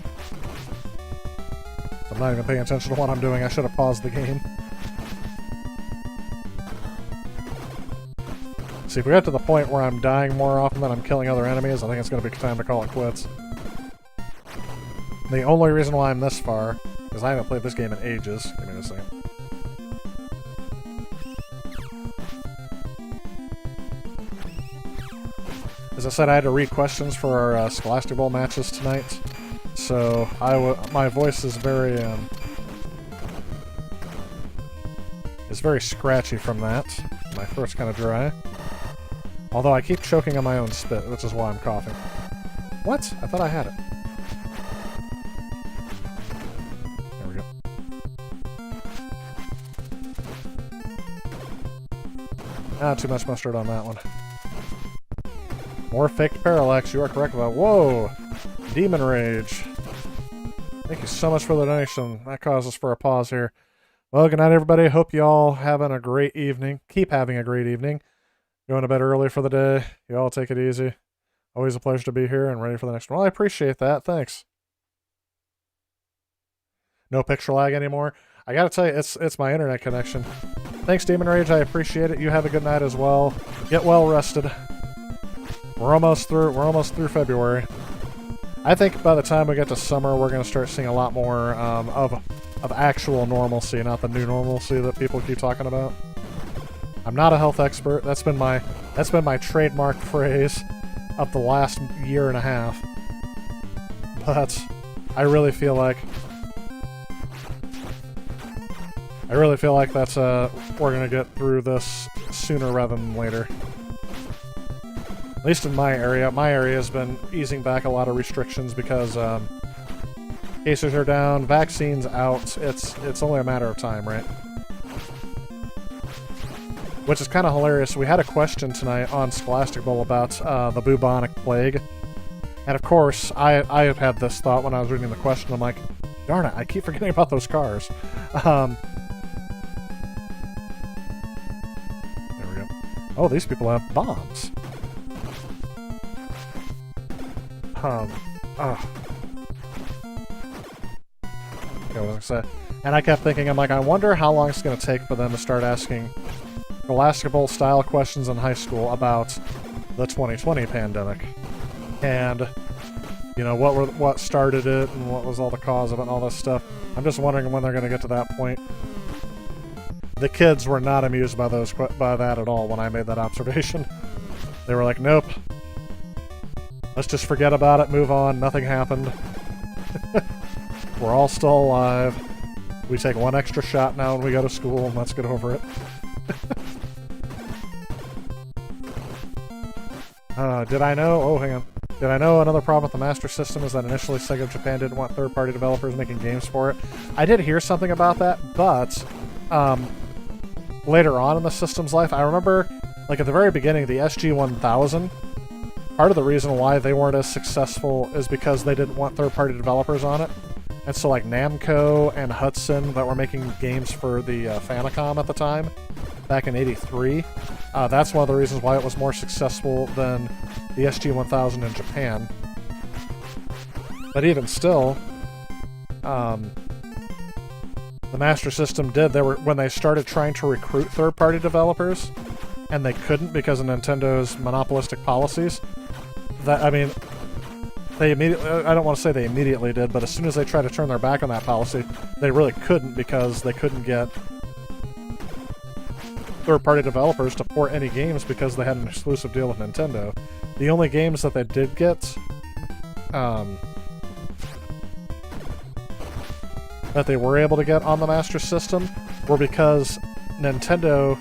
I'm not even paying attention to what I'm doing. I should have paused the game. See, if we get to the point where I'm dying more often than I'm killing other enemies, I think it's going to be time to call it quits. The only reason why I'm this far is I haven't played this game in ages. Give me a second. As I said, I had to read questions for our Scholastic Bowl matches tonight, so my voice is very scratchy from that. My throat's kind of dry. Although I keep choking on my own spit, which is why I'm coughing. What? I thought I had it. There we go. Ah, too much mustard on that one. More faked parallax, you are correct about. Whoa! Demon Rage. Thank you so much for the donation. That causes for a pause here. Well, good night, everybody. Hope you all having a great evening. Keep having a great evening. Going to bed early for the day. You all take it easy. Always a pleasure to be here and ready for the next one. Well, I appreciate that. Thanks. No picture lag anymore. I gotta tell you, it's my internet connection. Thanks, Demon Rage. I appreciate it. You have a good night as well. Get well rested. We're almost through February. I think by the time we get to summer, we're going to start seeing a lot more of actual normalcy, not the new normalcy that people keep talking about. I'm not a health expert. That's been my trademark phrase of the last year and a half. But I really feel like that's we're going to get through this sooner rather than later. At least in my area. My area has been easing back a lot of restrictions because cases are down, vaccines out. It's only a matter of time, right? Which is kind of hilarious. We had a question tonight on Scholastic Bowl about the bubonic plague. And of course, I had this thought when I was reading the question. I'm like, darn it, I keep forgetting about those cars. There we go. Oh, these people have bombs. Yeah, what was I gonna say? And I kept thinking, I'm like, I wonder how long it's going to take for them to start asking Scholastic-style questions in high school about the 2020 pandemic. And, you know, what started it and what was all the cause of it and all this stuff. I'm just wondering when they're going to get to that point. The kids were not amused by that at all when I made that observation. They were like, nope. Let's just forget about it, move on, nothing happened. We're all still alive. We take one extra shot now when we go to school, and let's get over it. Did I know? Oh, hang on. Did I know another problem with the Master System is that initially Sega of Japan didn't want third-party developers making games for it? I did hear something about that, but later on in the system's life, I remember, like at the very beginning, the SG-1000, part of the reason why they weren't as successful is because they didn't want third-party developers on it. And so like Namco and Hudson that were making games for the Famicom at the time, back in '83, that's one of the reasons why it was more successful than the SG-1000 in Japan. But even still, the Master System did. When they started trying to recruit third-party developers, and they couldn't because of Nintendo's monopolistic policies. They immediately, I don't want to say they immediately did, but as soon as they tried to turn their back on that policy, they really couldn't because they couldn't get third-party developers to port any games because they had an exclusive deal with Nintendo. The only games that they did get that they were able to get on the Master System were because Nintendo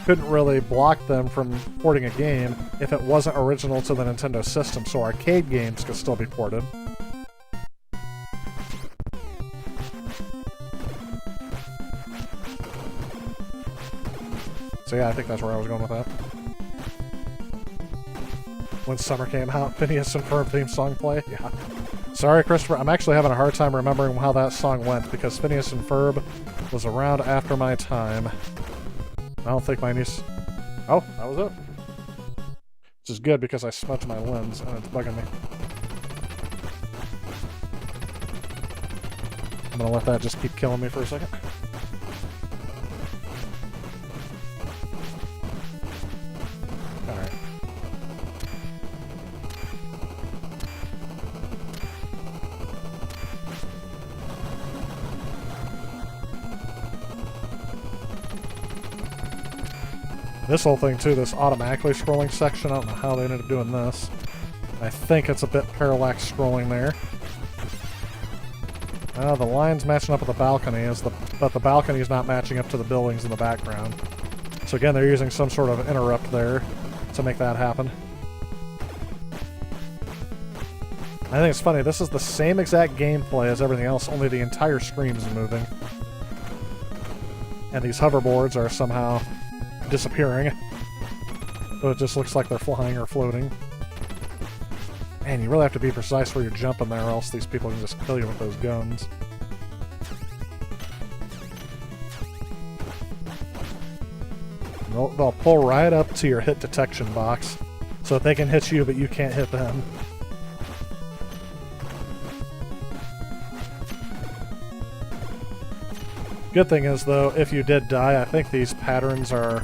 couldn't really block them from porting a game if it wasn't original to the Nintendo system, so arcade games could still be ported. So yeah, I think that's where I was going with that. When summer came out, Phineas and Ferb theme song play? Yeah. Sorry, Christopher, I'm actually having a hard time remembering how that song went, because Phineas and Ferb was around after my time. I don't think my niece... Oh, that was it. Which is good because I smudged my lens and it's bugging me. I'm gonna let that just keep killing me for a second. Alright. This whole thing, too, this automatically scrolling section, I don't know how they ended up doing this. I think it's a bit parallax scrolling there. The line's matching up with the balcony, but the balcony is not matching up to the buildings in the background. So again, they're using some sort of interrupt there to make that happen. I think it's funny, this is the same exact gameplay as everything else, only the entire screen is moving. And these hoverboards are somehow disappearing. So it just looks like they're flying or floating. Man, you really have to be precise where you're jumping there, or else these people can just kill you with those guns. They'll pull right up to your hit detection box, so that they can hit you, but you can't hit them. Good thing is, though, if you did die, I think these patterns are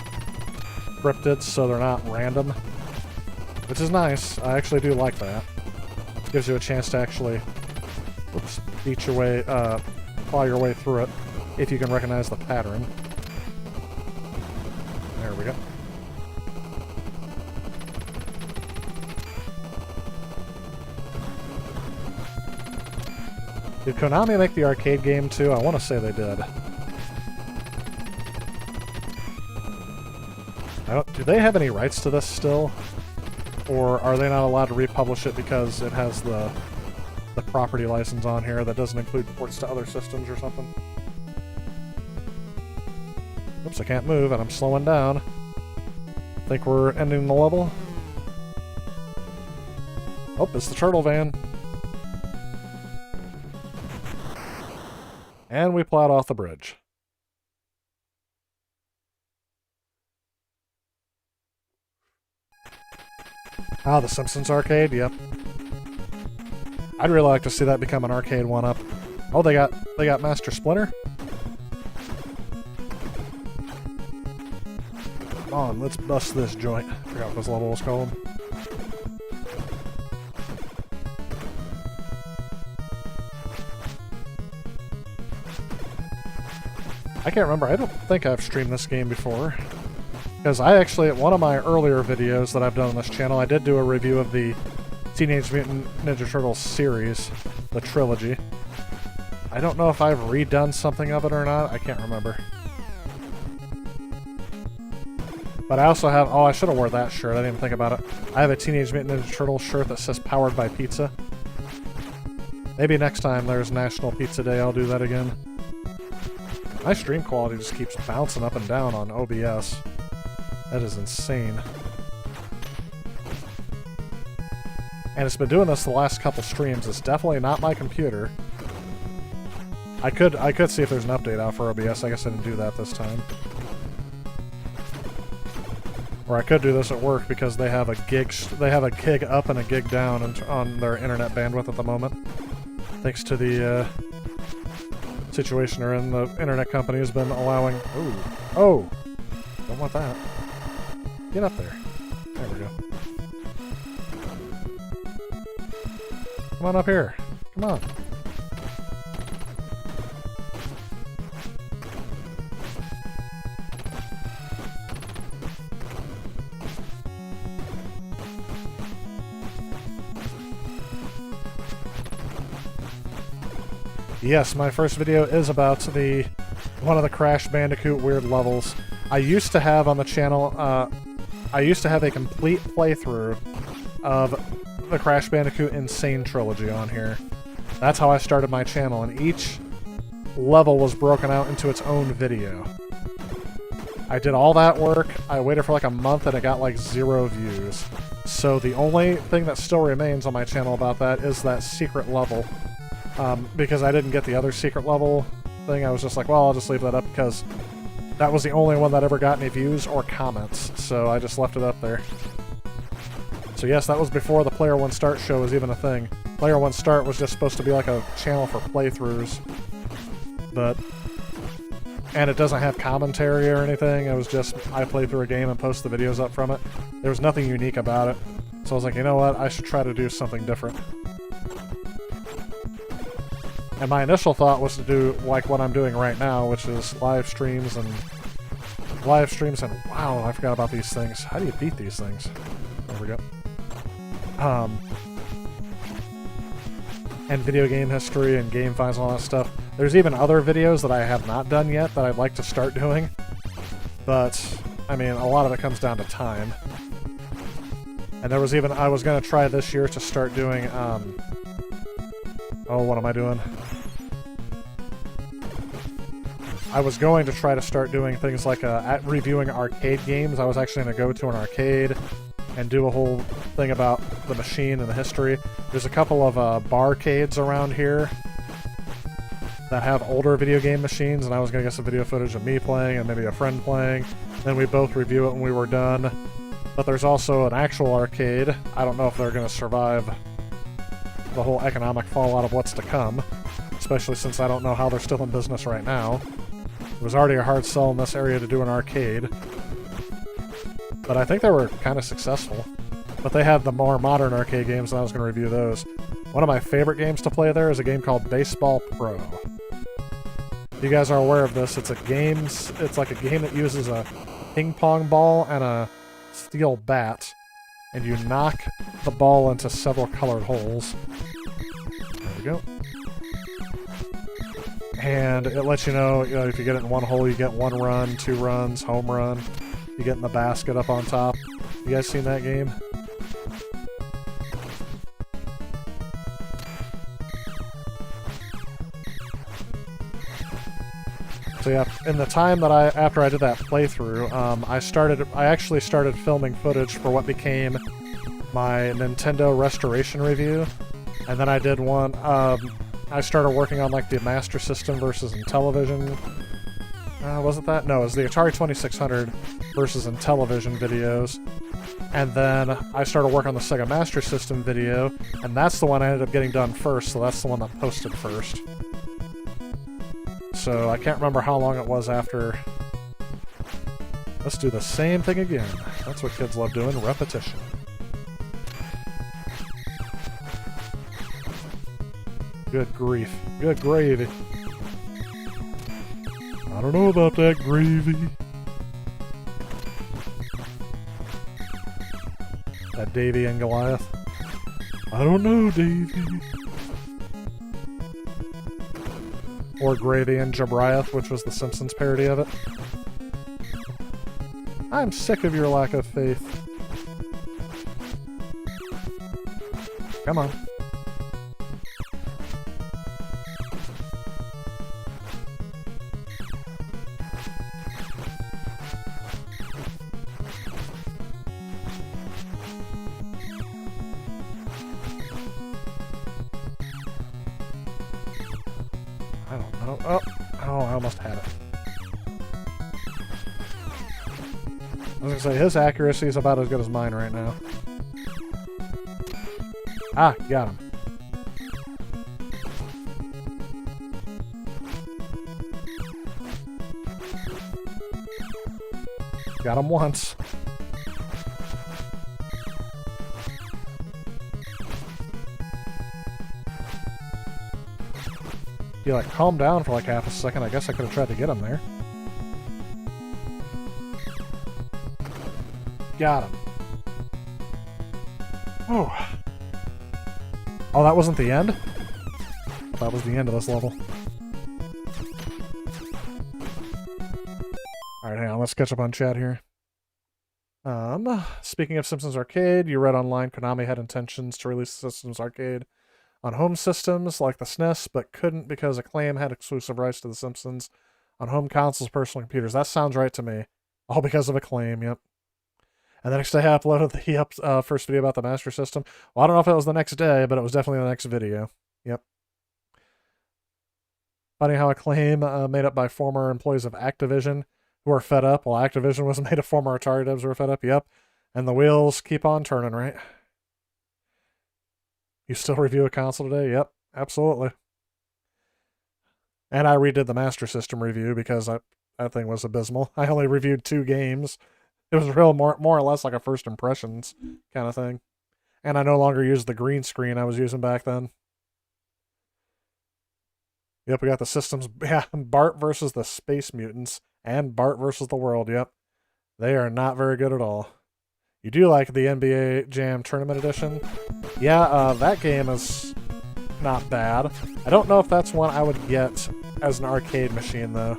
scripted, so they're not random. Which is nice. I actually do like that. Gives you a chance to actually beat your way, claw your way through it, if you can recognize the pattern. There we go. Did Konami make the arcade game too? I want to say they did. Do they have any rights to this still? Or are they not allowed to republish it because it has the property license on here that doesn't include ports to other systems or something? Oops, I can't move and I'm slowing down. Think we're ending the level? Oh, it's the turtle van. And we plowed off the bridge. Ah, the Simpsons arcade? Yep. I'd really like to see that become an arcade one-up. Oh, they got Master Splinter? on, let's bust this joint. I forgot what this level was called. I can't remember. I don't think I've streamed this game before. Because I actually, at one of my earlier videos that I've done on this channel, I did do a review of the Teenage Mutant Ninja Turtles series, the trilogy. I don't know if I've redone something of it or not. I can't remember. But I also have... Oh, I should have worn that shirt. I didn't even think about it. I have a Teenage Mutant Ninja Turtles shirt that says Powered by Pizza. Maybe next time there's National Pizza Day, I'll do that again. My stream quality just keeps bouncing up and down on OBS. That is insane. And it's been doing this the last couple streams. It's definitely not my computer. I could see if there's an update out for OBS. I guess I didn't do that this time. Or I could do this at work because they have a gig up and a gig down on their internet bandwidth at the moment. Thanks to the situation they're in, the internet company has been allowing... Ooh. Oh! Don't want that. Get up there. There we go. Come on up here. Come on. Yes, my first video is about one of the Crash Bandicoot weird levels. I used to have on the channel, I used to have a complete playthrough of the Crash Bandicoot Insane trilogy on here. That's how I started my channel, and each level was broken out into its own video. I did all that work, I waited for like a month, and it got like 0 views. So the only thing that still remains on my channel about that is that secret level. Because I didn't get the other secret level thing, I was just like, well, I'll just leave that up because that was the only one that ever got any views or comments, so I just left it up there. So yes, that was before the Player One Start show was even a thing. Player One Start was just supposed to be like a channel for playthroughs, and it doesn't have commentary or anything. It was just, I play through a game and post the videos up from it. There was nothing unique about it. So I was like, you know what, I should try to do something different. And my initial thought was to do like what I'm doing right now, which is live streams and wow, I forgot about these things. How do you beat these things? There we go. And video game history and game finds and all that stuff. There's even other videos that I have not done yet that I'd like to start doing. But, I mean, a lot of it comes down to time. And there was even, I was going to try this year to start doing, oh, what am I doing? I was going to try to start doing things like reviewing arcade games. I was actually going to go to an arcade and do a whole thing about the machine and the history. There's a couple of barcades around here that have older video game machines, and I was going to get some video footage of me playing and maybe a friend playing. Then we both review it when we were done. But there's also an actual arcade. I don't know if they're going to survive the whole economic fallout of what's to come, especially since I don't know how they're still in business right now. It was already a hard sell in this area to do an arcade, but I think they were kind of successful. But they had the more modern arcade games, and I was going to review those. One of my favorite games to play there is a game called Baseball Pro. If you guys are aware of this, it's like a game that uses a ping pong ball and a steel bat, and you knock the ball into several colored holes. There we go. And it lets you know, if you get it in one hole, you get 1 run, 2 runs, home run. You get in the basket up on top. You guys seen that game? So yeah, in the time that after I did that playthrough, I actually started filming footage for what became my Nintendo restoration review, and then I did one. I started working on like the Master System versus Intellivision. Was it that? No, it was the Atari 2600 versus Intellivision videos. And then I started working on the Sega Master System video, and that's the one I ended up getting done first, so that's the one that posted first. So I can't remember how long it was after Let's do the same thing again. That's what kids love doing, repetition. Good grief. Good gravy. I don't know about that gravy. That Davy and Goliath. I don't know, Davy. Or Gravy and Jabriath, which was the Simpsons parody of it. I'm sick of your lack of faith. Come on. I don't know. Oh, I almost had it. I was gonna say, his accuracy is about as good as mine right now. Ah, got him. Got him once. He like calmed down for like half a second. I guess I could have tried to get him there. Got him. Oh. Oh, that wasn't the end? That was the end of this level. Alright, hang on. Let's catch up on chat here. Speaking of Simpsons Arcade, you read online Konami had intentions to release Simpsons Arcade on home systems like the SNES, but couldn't because Acclaim had exclusive rights to The Simpsons on home consoles, personal computers. That sounds right to me. All because of Acclaim, yep. And the next day I uploaded the first video about the Master System. Well, I don't know if it was the next day, but it was definitely the next video. Yep. Funny how Acclaim made up by former employees of Activision who are fed up, while Activision was made of former Atari devs who are fed up. Yep. And the wheels keep on turning, right? You still review a console today? Yep, absolutely. And I redid the Master System review because that thing was abysmal. I only reviewed 2 games. It was more or less like a first impressions kind of thing. And I no longer use the green screen I was using back then. Yep, we got the systems. Yeah, Bart versus the Space Mutants and Bart versus the World. Yep. They are not very good at all. You do like the NBA Jam Tournament Edition? Yeah, that game is not bad. I don't know if that's one I would get as an arcade machine, though.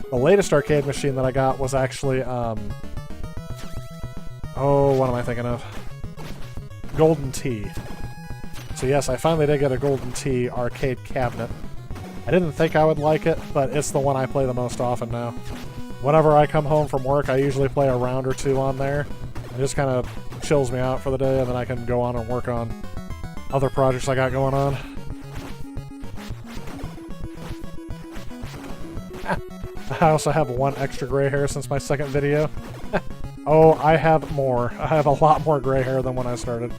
The latest arcade machine that I got was actually, oh, what am I thinking of? Golden Tee. So yes, I finally did get a Golden Tee arcade cabinet. I didn't think I would like it, but it's the one I play the most often now. Whenever I come home from work, I usually play a round or 2 on there. It just kind of chills me out for the day, and then I can go on and work on other projects I got going on. I also have 1 extra gray hair since my second video. Oh, I have more. I have a lot more gray hair than when I started.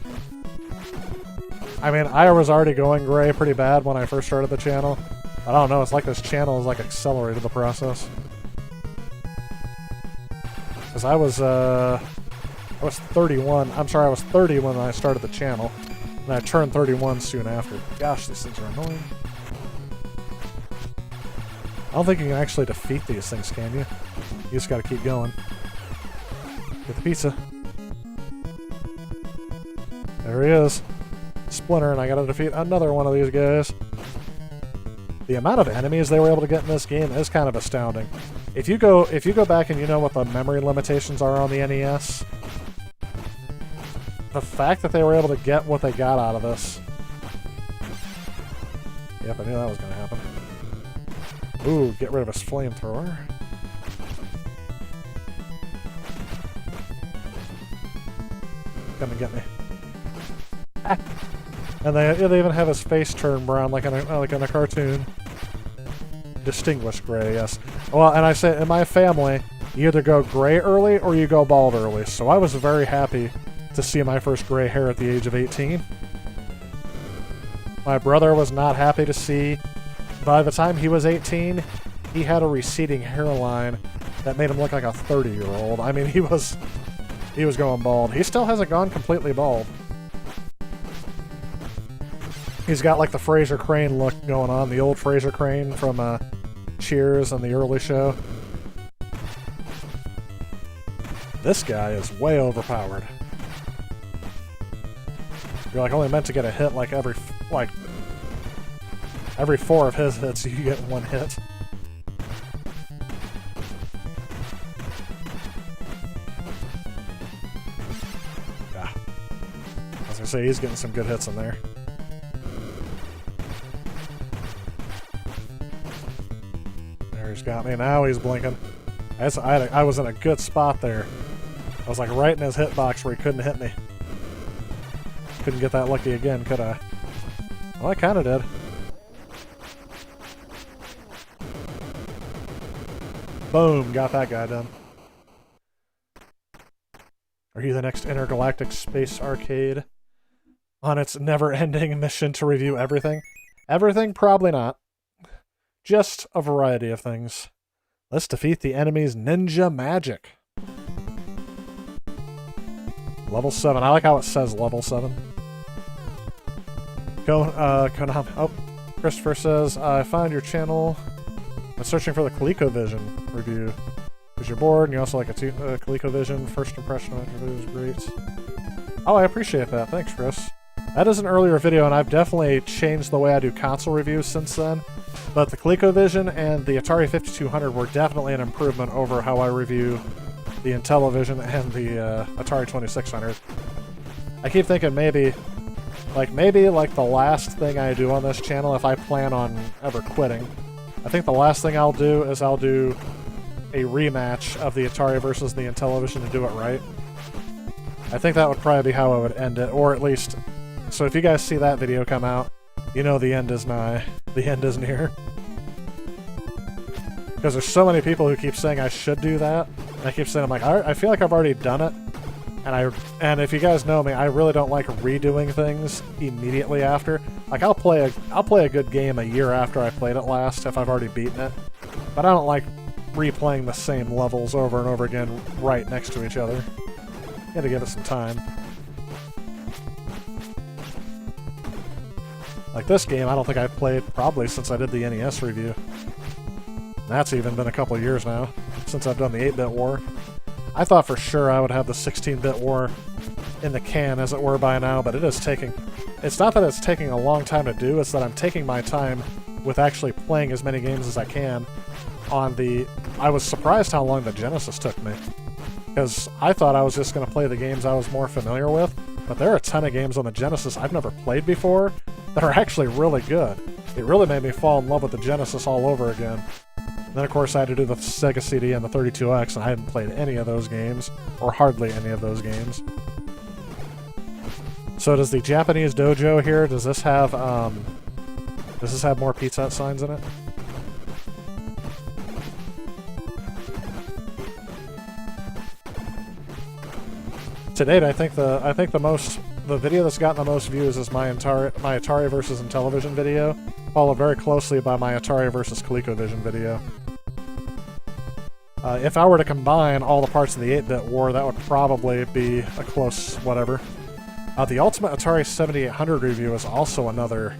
I mean, I was already going gray pretty bad when I first started the channel. I don't know, it's like this channel has like accelerated the process. Because I was 31. I'm sorry, I was 30 when I started the channel. And I turned 31 soon after. Gosh, these things are annoying. I don't think you can actually defeat these things, can you? You just gotta keep going. Get the pizza. There he is. Splinter, and I gotta defeat another one of these guys. The amount of enemies they were able to get in this game is kind of astounding. If you go back and you know what the memory limitations are on the NES, the fact that they were able to get what they got out of this. Yep, I knew that was gonna happen. Ooh, get rid of his flamethrower. Come and get me. Ah. And they even have his face turn brown like in a cartoon. Distinguished gray, yes. Well, and I say in my family, you either go gray early or you go bald early. So I was very happy to see my first gray hair at the age of 18. My brother was not happy to see. By the time he was 18, he had a receding hairline that made him look like a 30-year-old. I mean, he was going bald. He still hasn't gone completely bald. He's got like the Fraser Crane look going on, the old Fraser Crane from Cheers and the early show. This guy is way overpowered. You're like only meant to get a hit like every 4 of his hits you get 1 hit. Yeah. I was gonna say he's getting some good hits in there. There he's got me. Now he's blinking. I was in a good spot there. I was like right in his hitbox where he couldn't hit me. Couldn't get that lucky again, could I? Well, I kind of did. Boom, got that guy done. Are you the next intergalactic space arcade on its never-ending mission to review everything? Everything? Probably not. Just a variety of things. Let's defeat the enemy's ninja magic. Level 7. I like how it says level 7. Konami. Oh, Christopher says, I found your channel. I'm searching for the ColecoVision review. Because you're bored and you also like a ColecoVision. First impression of it was great. Oh, I appreciate that. Thanks, Chris. That is an earlier video, and I've definitely changed the way I do console reviews since then. But the ColecoVision and the Atari 5200 were definitely an improvement over how I review the Intellivision and the Atari 2600. I keep thinking maybe the last thing I do on this channel, if I plan on ever quitting, I think the last thing I'll do is I'll do a rematch of the Atari versus the Intellivision to do it right. I think that would probably be how I would end it, or at least... So if you guys see that video come out, you know the end is nigh. The end is near. Because there's so many people who keep saying I should do that, and I keep saying, I'm like, I feel like I've already done it. And if you guys know me, I really don't like redoing things immediately after. Like I'll play a good game a year after I played it last if I've already beaten it. But I don't like replaying the same levels over and over again right next to each other. You gotta give it some time. Like this game, I don't think I've played probably since I did the NES review. That's even been a couple years now, since I've done the 8-bit war. I thought for sure I would have the 16-bit war in the can, as it were, by now, but it is taking... It's not that it's taking a long time to do, it's that I'm taking my time with actually playing as many games as I can on the... I was surprised how long the Genesis took me, because I thought I was just going to play the games I was more familiar with, but there are a ton of games on the Genesis I've never played before that are actually really good. It really made me fall in love with the Genesis all over again. And then, of course, I had to do the Sega CD and the 32X, and I hadn't played any of those games, or hardly any of those games. So does the Japanese dojo here, does this have more Pizza Hut signs in it? To date, I think the video that's gotten the most views is my Atari versus Intellivision video, followed very closely by my Atari versus ColecoVision video. If I were to combine all the parts of the 8-bit war, that would probably be a close whatever. The Ultimate Atari 7800 review is also another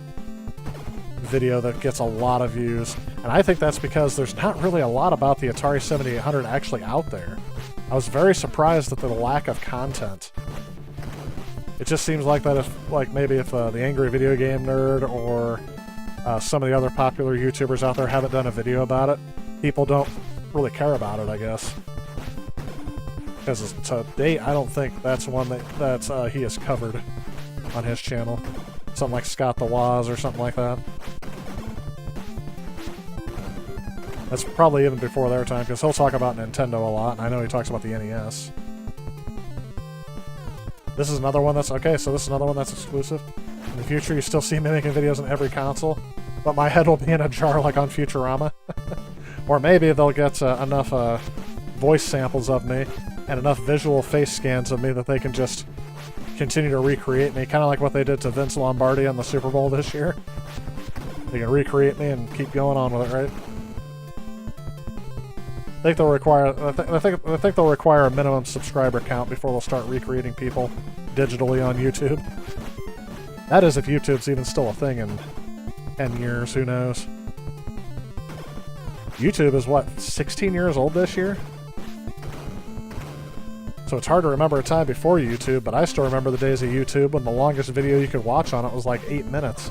video that gets a lot of views, and I think that's because there's not really a lot about the Atari 7800 actually out there. I was very surprised at the lack of content. It just seems like that maybe if the Angry Video Game Nerd or some of the other popular YouTubers out there haven't done a video about it, people don't really care about it, I guess. Because to date, I don't think that's one that he has covered on his channel. Something like Scott the Woz or something like that. That's probably even before their time, because he'll talk about Nintendo a lot, and I know he talks about the NES. This is another one that's... Okay, so this is another one that's exclusive. In the future, you still see me making videos on every console, but my head will be in a jar like on Futurama. Or maybe they'll get enough voice samples of me and enough visual face scans of me that they can just continue to recreate me, kind of like what they did to Vince Lombardi on the Super Bowl this year. They can recreate me and keep going on with it, right? think they'll require. I think they'll require a minimum subscriber count before they'll start recreating people digitally on YouTube. That is, if YouTube's even still a thing in 10 years. Who knows? YouTube is what, 16 years old this year? So it's hard to remember a time before YouTube, but I still remember the days of YouTube when the longest video you could watch on it was like 8 minutes.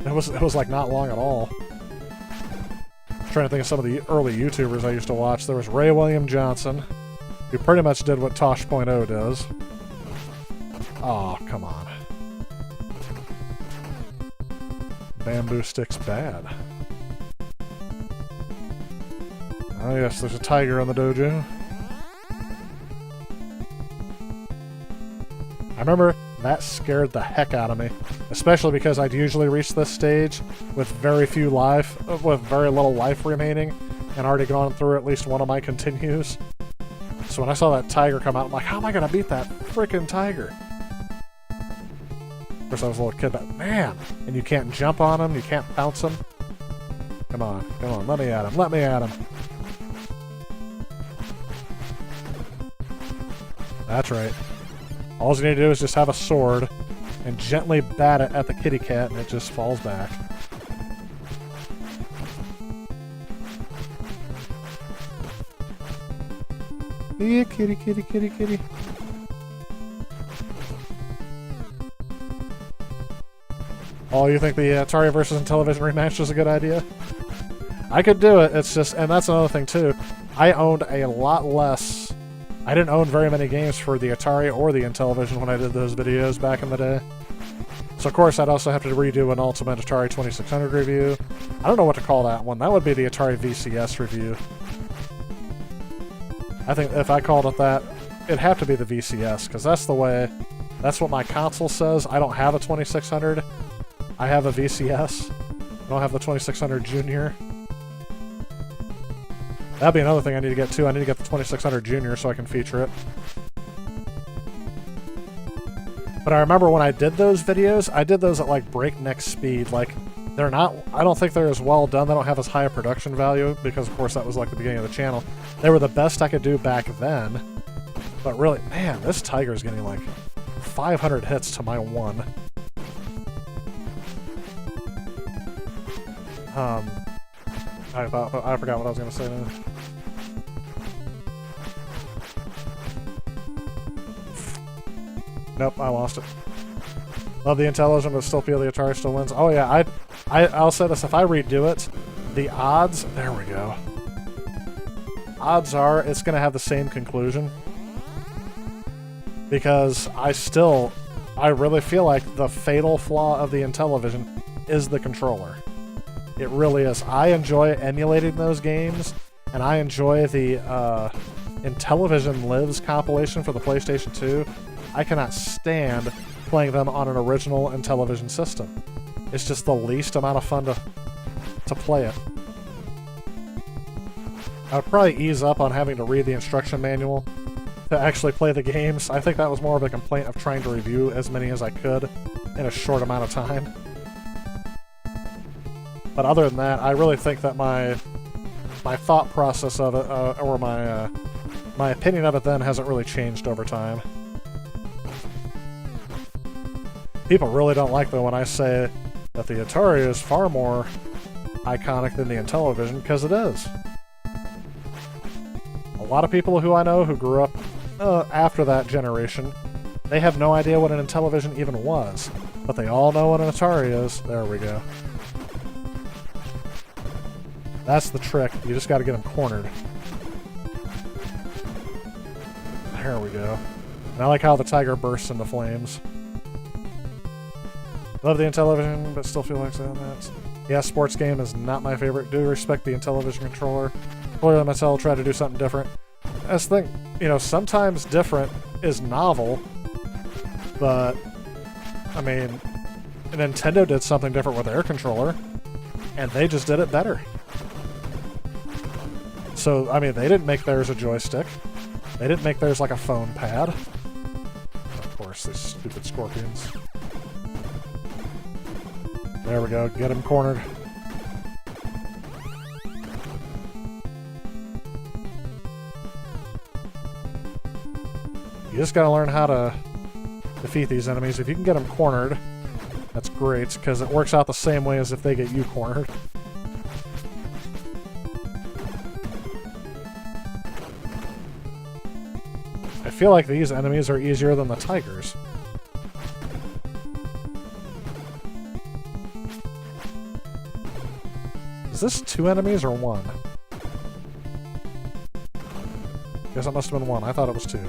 It was like not long at all. I'm trying to think of some of the early YouTubers I used to watch. There was Ray William Johnson, who pretty much did what Tosh.0 does. Aw, come on. Bamboo stick's bad. Oh yes, there's a tiger on the dojo. I remember that scared the heck out of me, especially because I'd usually reach this stage with very little life remaining, and already gone through at least one of my continues. So when I saw that tiger come out, I'm like, how am I gonna beat that freaking tiger? Of course, I was a little kid, but man, and you can't jump on him, you can't bounce him. Come on, let me at him, let me at him. That's right. All you need to do is just have a sword and gently bat it at the kitty cat and it just falls back. Yeah, kitty, kitty, kitty, kitty. Oh, you think the Atari vs. Intellivision rematch was a good idea? I could do it, it's just, and that's another thing too. I owned a lot less. I didn't own very many games for the Atari or the Intellivision when I did those videos back in the day. So of course I'd also have to redo an Ultimate Atari 2600 review. I don't know what to call that one. That would be the Atari VCS review. I think if I called it that, it'd have to be the VCS, because that's the way, that's what my console says. I don't have a 2600. I have a VCS. I don't have the 2600 Junior. That'd be another thing I need to get too. I need to get the 2600 Junior so I can feature it. But I remember when I did those videos, I did those at like breakneck speed. Like, they're not, I don't think they're as well done. They don't have as high a production value because, of course, that was like the beginning of the channel. They were the best I could do back then. But really, man, this tiger's getting like 500 hits to my one. I forgot what I was going to say now. Nope, I lost it. Love the Intellivision, but still feel the Atari still wins. Oh yeah, I'll say this, if I redo it, the odds, there we go. Odds are it's going to have the same conclusion. Because I really feel like the fatal flaw of the Intellivision is the controller. It really is. I enjoy emulating those games, and I enjoy the Intellivision Lives compilation for the PlayStation 2. I cannot stand playing them on an original Intellivision system. It's just the least amount of fun to play it. I would probably ease up on having to read the instruction manual to actually play the games. I think that was more of a complaint of trying to review as many as I could in a short amount of time. But other than that, I really think that my thought process of it, or my opinion of it then hasn't really changed over time. People really don't like, though, when I say that the Atari is far more iconic than the Intellivision, because it is. A lot of people who I know who grew up after that generation, they have no idea what an Intellivision even was. But they all know what an Atari is. There we go. That's the trick. You just got to get them cornered. There we go. And I like how the tiger bursts into flames. Love the Intellivision, but still feel like saying that. Yeah, sports game is not my favorite. Do respect the Intellivision controller. Clearly Mattel tried to do something different. That's the thing, you know, sometimes different is novel, but, I mean, Nintendo did something different with their controller, and they just did it better. So, I mean, they didn't make theirs a joystick. They didn't make theirs like a phone pad. Of course, these stupid scorpions. There we go, get him cornered. You just gotta learn how to defeat these enemies. If you can get them cornered, that's great, because it works out the same way as if they get you cornered. I feel like these enemies are easier than the tigers. Is this 2 enemies or 1? Guess it must have been 1. I thought it was 2.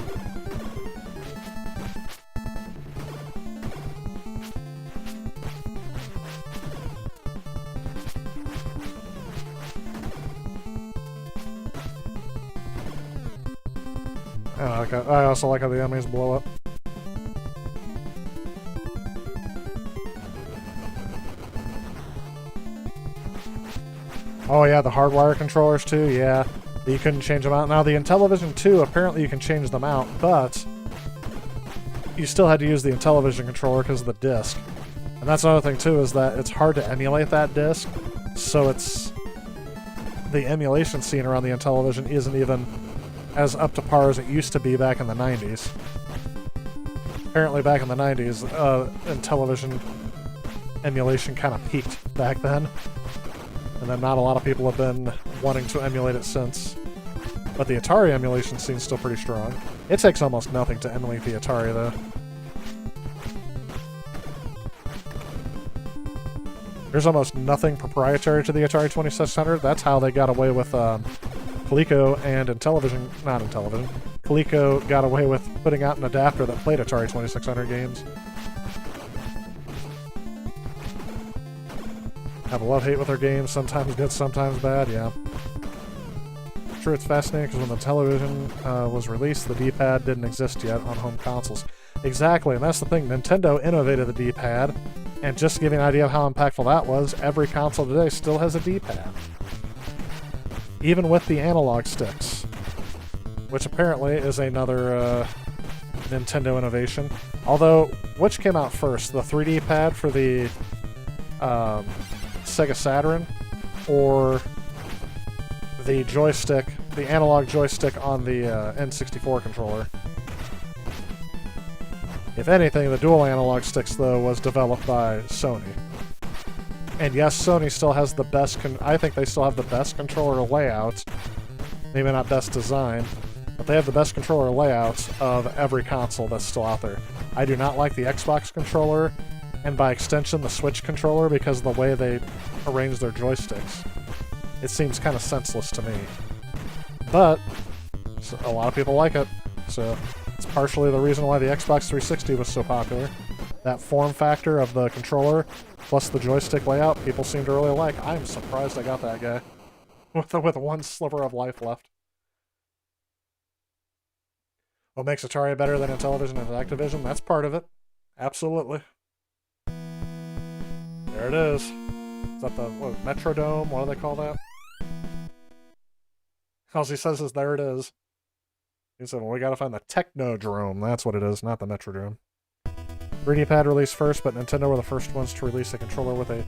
I also like how the enemies blow up. Oh yeah, the hardwire controllers too, yeah. You couldn't change them out. Now the Intellivision 2, apparently you can change them out, but you still had to use the Intellivision controller because of the disc. And that's another thing too, is that it's hard to emulate that disc, so it's... the emulation scene around the Intellivision isn't even as up to par as it used to be back in the 90s. Apparently back in the 90s, Intellivision emulation kind of peaked back then. And then not a lot of people have been wanting to emulate it since. But the Atari emulation scene's still pretty strong. It takes almost nothing to emulate the Atari, though. There's almost nothing proprietary to the Atari 2600. That's how they got away with Coleco and Intellivision. Not Intellivision. Coleco got away with putting out an adapter that played Atari 2600 games. Have a love-hate with their games, sometimes good, sometimes bad, yeah. Sure, it's fascinating because when the television was released, the D-pad didn't exist yet on home consoles. Exactly, and that's the thing. Nintendo innovated the D-pad, and just to give you an idea of how impactful that was, every console today still has a D-pad. Even with the analog sticks, which apparently is another Nintendo innovation. Although, which came out first? The 3D pad for the Sega Saturn, or the joystick, the analog joystick on the N64 controller? If anything, the dual analog sticks, though, was developed by Sony. And yes, Sony still has the best, I think they still have the best controller layout, maybe not best design, but they have the best controller layout of every console that's still out there. I do not like the Xbox controller, and by extension the Switch controller, because of the way they arrange their joysticks. It seems kind of senseless to me. But a lot of people like it, so it's partially the reason why the Xbox 360 was so popular. That form factor of the controller, plus the joystick layout, people seem to really like. I'm surprised I got that guy. With one sliver of life left. What makes Atari better than Intellivision and Activision? That's part of it. Absolutely. There it is. Is that the Metrodome? What do they call that? All he says is, there it is. He said, well, we gotta find the Technodrome. That's what it is, not the Metrodrome. 3D pad released first, but Nintendo were the first ones to release a controller with a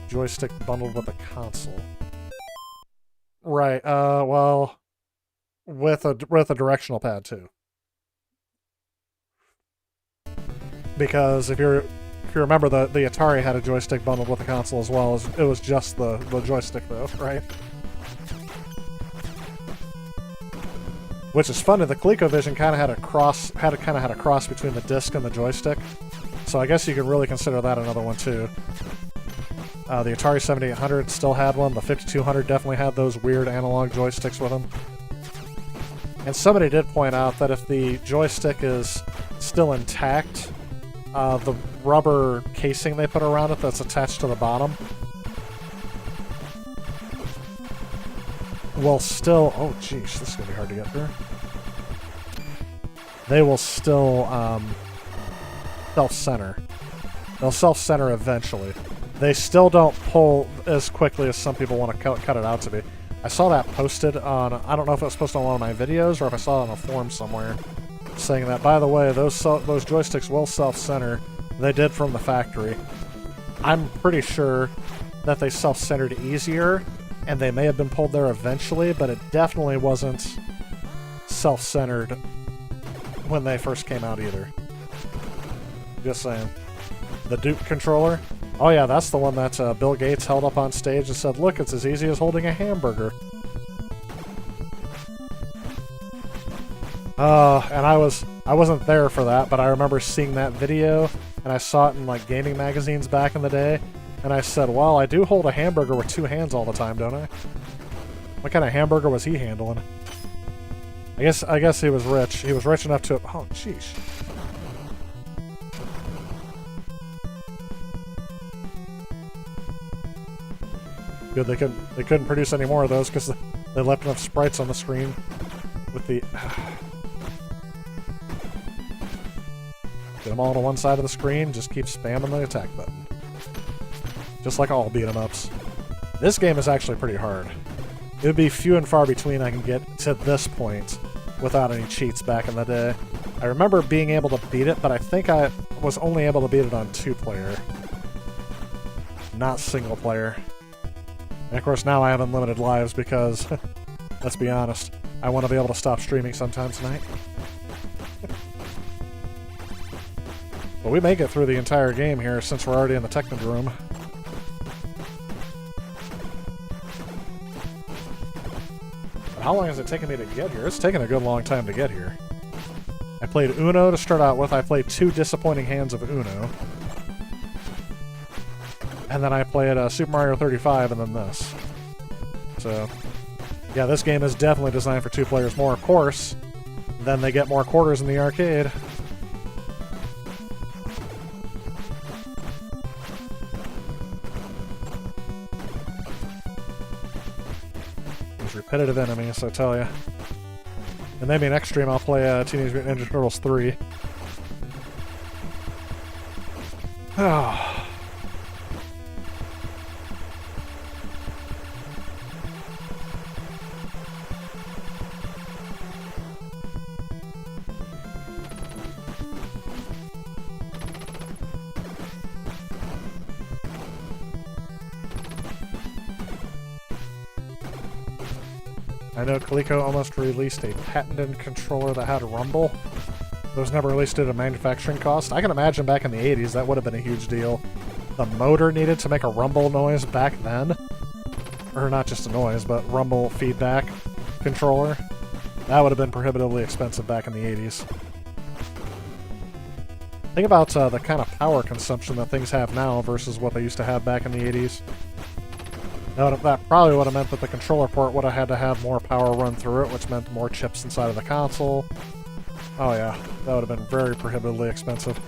joystick bundled with a console. Right, well, with a directional pad, too. Because if you remember, the Atari had a joystick bundled with a console as well. It was just the joystick, though, right? Which is funny. The ColecoVision kind of had a cross between the disc and the joystick. So I guess you could really consider that another one too. The Atari 7800 still had one. The 5200 definitely had those weird analog joysticks with them. And somebody did point out that if the joystick is still intact, the rubber casing they put around it that's attached to the bottom will still... oh, geez, this is going to be hard to get through. They will still self-center. They'll self-center eventually. They still don't pull as quickly as some people want to cut it out to be. I saw that posted on... I don't know if it was posted on one of my videos or if I saw it on a forum somewhere, saying that, by the way, those joysticks will self-center. They did from the factory. I'm pretty sure that they self-centered easier, and they may have been pulled there eventually, but it definitely wasn't self-centered when they first came out either. Just saying. The Duke controller? Oh yeah, that's the one that Bill Gates held up on stage and said, look, it's as easy as holding a hamburger. And I wasn't there for that, but I remember seeing that video, and I saw it in like gaming magazines back in the day, and I said, well, I do hold a hamburger with 2 hands all the time, don't I? What kind of hamburger was he handling? I guess he was rich. He was rich enough to... Oh, sheesh. Good, they couldn't produce any more of those because they left enough sprites on the screen with the... Get them all to one side of the screen, just keep spamming the attack button. Just like all beat-em-ups. This game is actually pretty hard. It would be few and far between I can get to this point without any cheats back in the day. I remember being able to beat it, but I think I was only able to beat it on 2-player. Not single-player. And of course now I have unlimited lives because, let's be honest, I want to be able to stop streaming sometime tonight. But we make it through the entire game here since we're already in the Technid room. How long has it taken me to get here? It's taken a good long time to get here. I played Uno to start out with. I played 2 disappointing hands of Uno. And then I played Super Mario 35 and then this. So, yeah, this game is definitely designed for 2 players more. Of course, then they get more quarters in the arcade. Repetitive enemies, I tell ya. And maybe next stream I'll play Teenage Mutant Ninja Turtles 3. Oh. I know Coleco almost released a patented controller that had rumble. It was never released at a manufacturing cost. I can imagine back in the 80s that would have been a huge deal. The motor needed to make a rumble noise back then. Or not just a noise, but rumble feedback controller. That would have been prohibitively expensive back in the 80s. Think about the kind of power consumption that things have now versus what they used to have back in the 80s. That probably would have meant that the controller port would have had to have more power run through it, which meant more chips inside of the console. Oh yeah, that would have been very prohibitively expensive.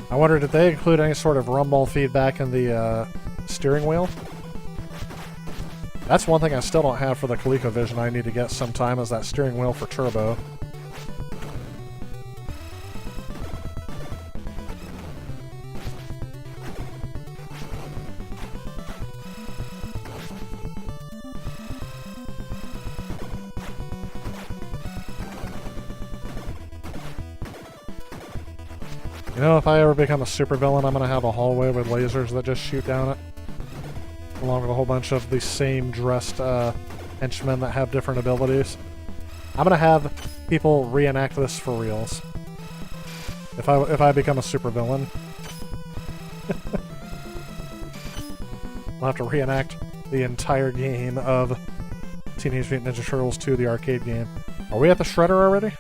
I wonder, did they include any sort of rumble feedback in the steering wheel? That's one thing I still don't have for the ColecoVision I need to get sometime, is that steering wheel for Turbo. You know, if I ever become a supervillain, I'm going to have a hallway with lasers that just shoot down it. Along with a whole bunch of the same dressed henchmen that have different abilities. I'm going to have people reenact this for reals. If I become a supervillain. I'll have to reenact the entire game of Teenage Mutant Ninja Turtles 2, the arcade game. Are we at the Shredder already?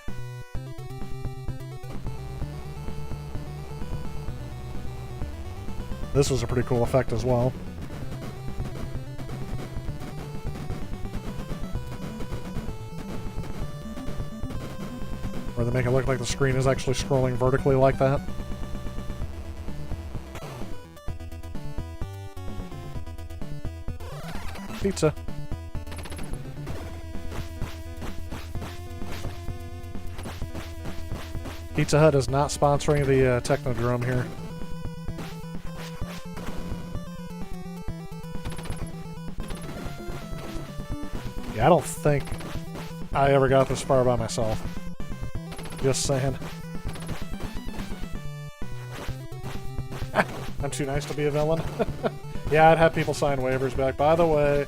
This was a pretty cool effect as well. Where they make it look like the screen is actually scrolling vertically like that. Pizza. Pizza Hut is not sponsoring the Technodrome here. I don't think I ever got this far by myself. Just saying. I'm too nice to be a villain. Yeah, I'd have people sign waivers back. By the way,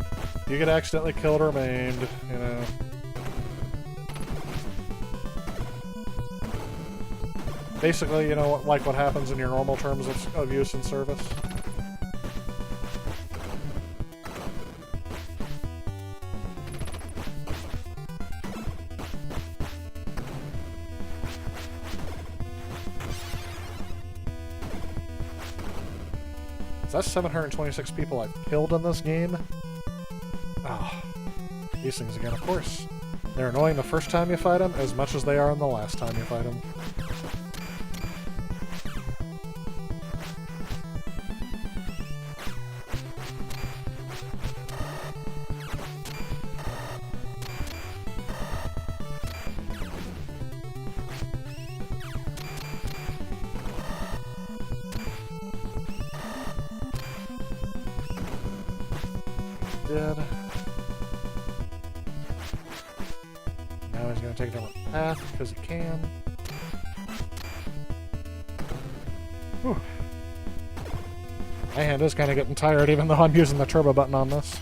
you get accidentally killed or maimed, you know. Basically, you know, like what happens in your normal terms of use and service. That's 726 people I've killed in this game. Oh, these things again, of course. They're annoying the first time you fight them as much as they are in the last time you fight them. Dead. Now he's going to take a different path because he can. Whew. My hand is kind of getting tired even though I'm using the turbo button on this.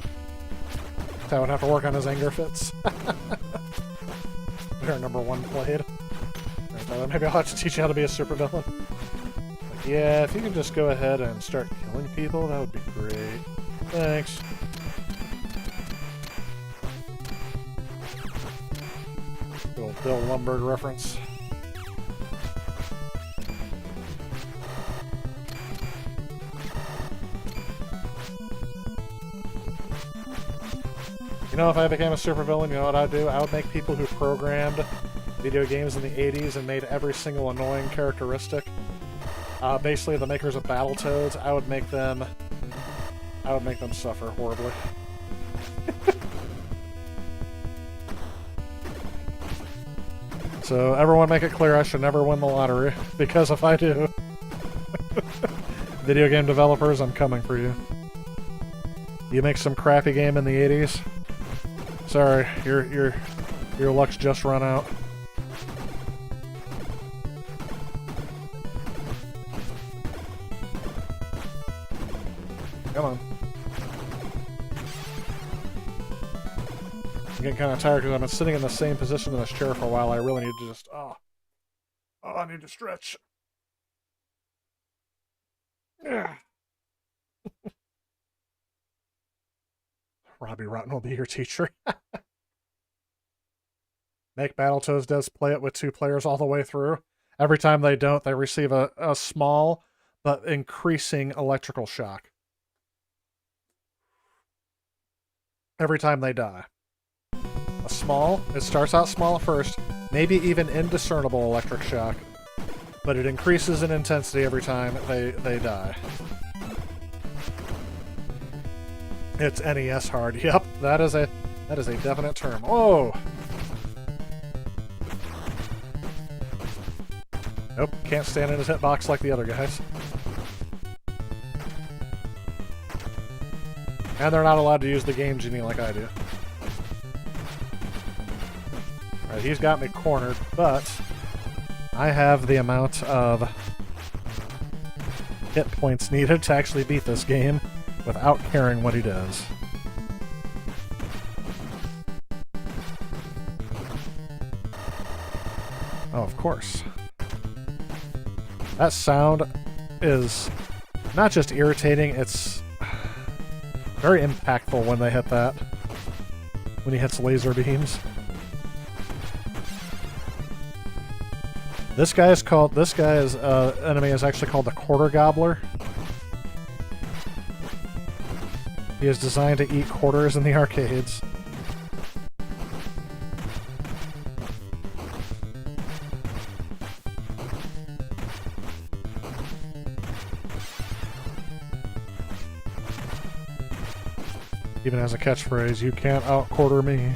So I would have to work on his anger fits. Our number one played. Right, Tyler, maybe I'll have to teach you how to be a supervillain. Like, yeah, if you can just go ahead and start killing people, that would be great. Thanks. Little Bill Lumberg reference. You know, if I became a supervillain, you know what I'd do? I would make people who programmed video games in the 80s and made every single annoying characteristic. Basically, the makers of Battletoads, I would make them suffer horribly. So everyone make it clear I should never win the lottery, because if I do, video game developers, I'm coming for you. You make some crappy game in the 80s? Sorry, your luck's just run out. Come on. I'm getting kind of tired because I've been sitting in the same position in this chair for a while. I really need to just... Oh, I need to stretch. Yeah. Robbie Rotten will be your teacher. Make Battletoads does play it with 2 players all the way through. Every time they don't, they receive a small but increasing electrical shock. Every time they die. It starts out small at first, maybe even indiscernible electric shock, but it increases in intensity every time they die. It's NES hard. Yep, that is a definite term. Oh! Nope, can't stand in his hitbox like the other guys. And they're not allowed to use the Game Genie like I do. Alright, he's got me cornered, but I have the amount of hit points needed to actually beat this game without caring what he does. Oh, of course. That sound is not just irritating, it's very impactful when they hit that. When he hits laser beams. This guy's enemy is actually called the Quarter Gobbler. He is designed to eat quarters in the arcades. Even as a catchphrase, you can't out-quarter me.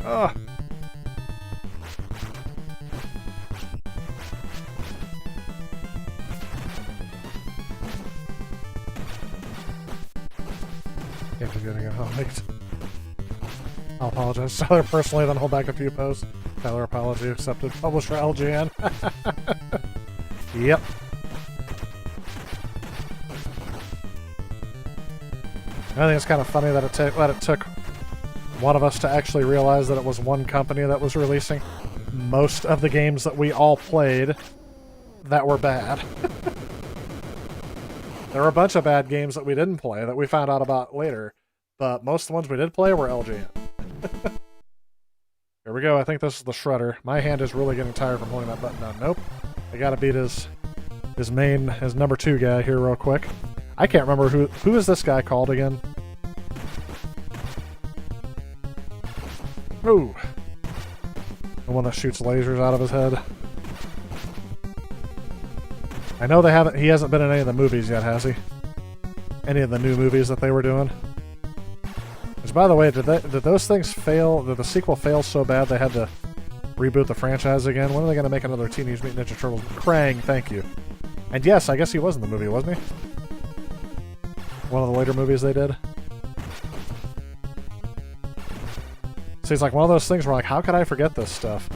Ugh. Can't be getting it hiked. I'll apologize to Tyler personally, then hold back a few posts. Tyler apology accepted. Publisher LGN. Yep. I think it's kind of funny that it took one of us to actually realize that it was one company that was releasing most of the games that we all played that were bad. There were a bunch of bad games that we didn't play that we found out about later, but most of the ones we did play were LGN. Here we go. I think this is the Shredder. My hand is really getting tired from holding that button down. Nope. I gotta beat his number 2 guy here real quick. I can't remember who is this guy called again? Ooh. The one that shoots lasers out of his head. I know he hasn't been in any of the movies yet, has he? Any of the new movies that they were doing? Which, by the way, did those things fail? Did the sequel fail so bad they had to reboot the franchise again? When are they going to make another Teenage Mutant Ninja Turtles? Krang, thank you. And yes, I guess he was in the movie, wasn't he? One of the later movies they did. So it's like one of those things where like, how could I forget this stuff?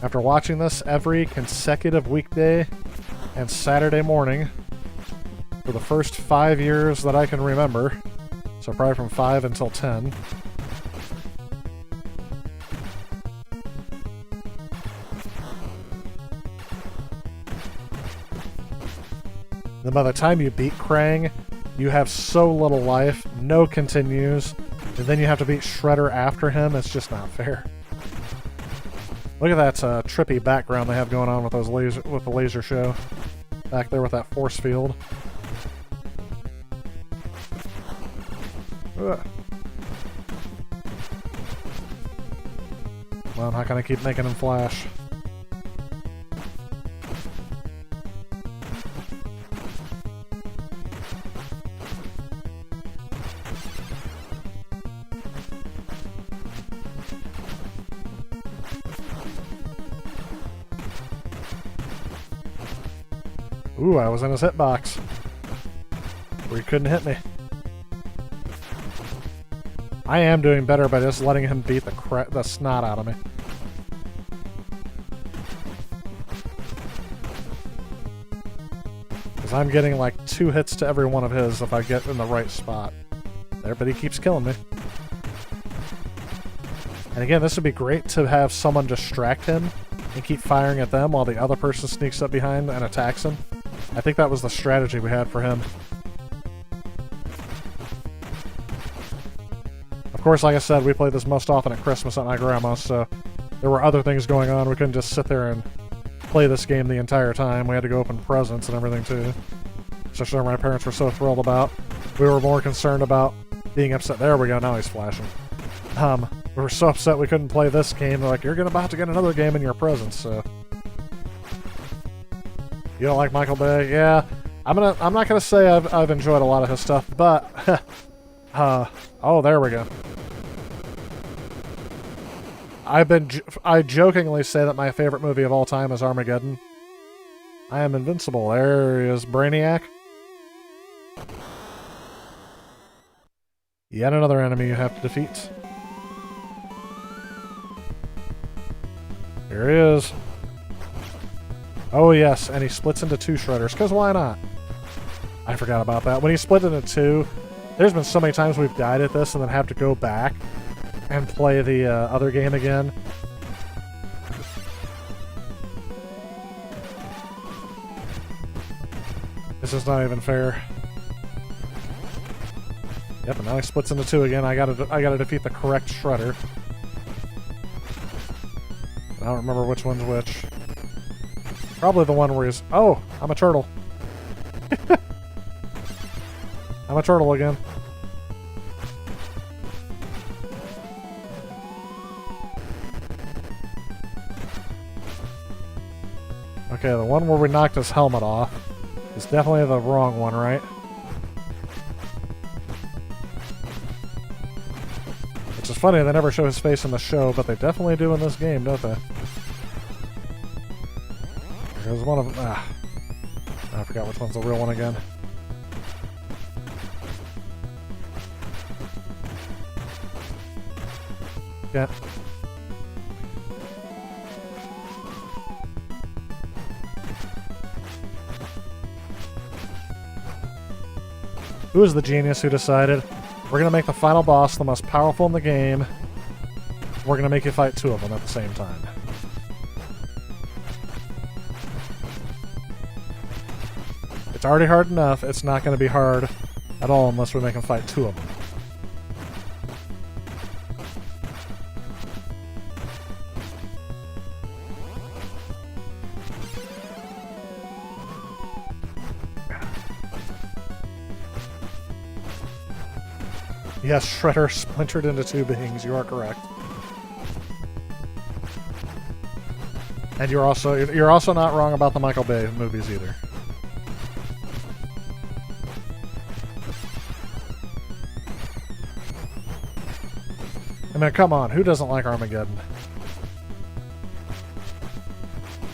After watching this every consecutive weekday and Saturday morning for the first 5 years that I can remember, so probably from 5 until 10. Then by the time you beat Krang, you have so little life, no continues, and then you have to beat Shredder after him. It's just not fair. Look at that trippy background they have going on with the laser show back there with that force field. Ugh. Well, how can I keep making him flash? Ooh, I was in his hitbox where he couldn't hit me. I am doing better by just letting him beat the snot out of me. Because I'm getting like 2 hits to every one of his if I get in the right spot. There, but he keeps killing me. And again, this would be great to have someone distract him and keep firing at them while the other person sneaks up behind and attacks him. I think that was the strategy we had for him. Of course, like I said, we played this most often at Christmas at my grandma's, so there were other things going on. We couldn't just sit there and play this game the entire time. We had to go open presents and everything, too. Especially my parents were so thrilled about. We were more concerned about being upset. There we go, now he's flashing. We were so upset we couldn't play this game. They're like, you're about to get another game in your presents, so... You don't like Michael Bay? Yeah. I'm not gonna say I've enjoyed a lot of his stuff, but oh, there we go. I jokingly say that my favorite movie of all time is Armageddon. I am invincible. There is Brainiac. Yet another enemy you have to defeat. Here he is. Oh yes, and he splits into 2 Shredders, because why not? I forgot about that. When he split into 2, there's been so many times we've died at this and then have to go back and play the other game again. This is not even fair. Yep, and now he splits into 2 again. I gotta defeat the correct Shredder. I don't remember which one's which. Probably the one where he's... Oh! I'm a turtle. I'm a turtle again. Okay, the one where we knocked his helmet off is definitely the wrong one, right? Which is funny, they never show his face in the show, but they definitely do in this game, don't they? There's one of them. I forgot which one's the real one again. Yeah. Who was the genius who decided, We're gonna make the final boss the most powerful in the game. We're gonna make you fight two of them at the same time. It's already hard enough. It's not gonna be hard at all unless we make him fight two of them. Yes, Shredder splintered into two beings. You are correct. And you're also not wrong about the Michael Bay movies either. I mean, come on, who doesn't like Armageddon?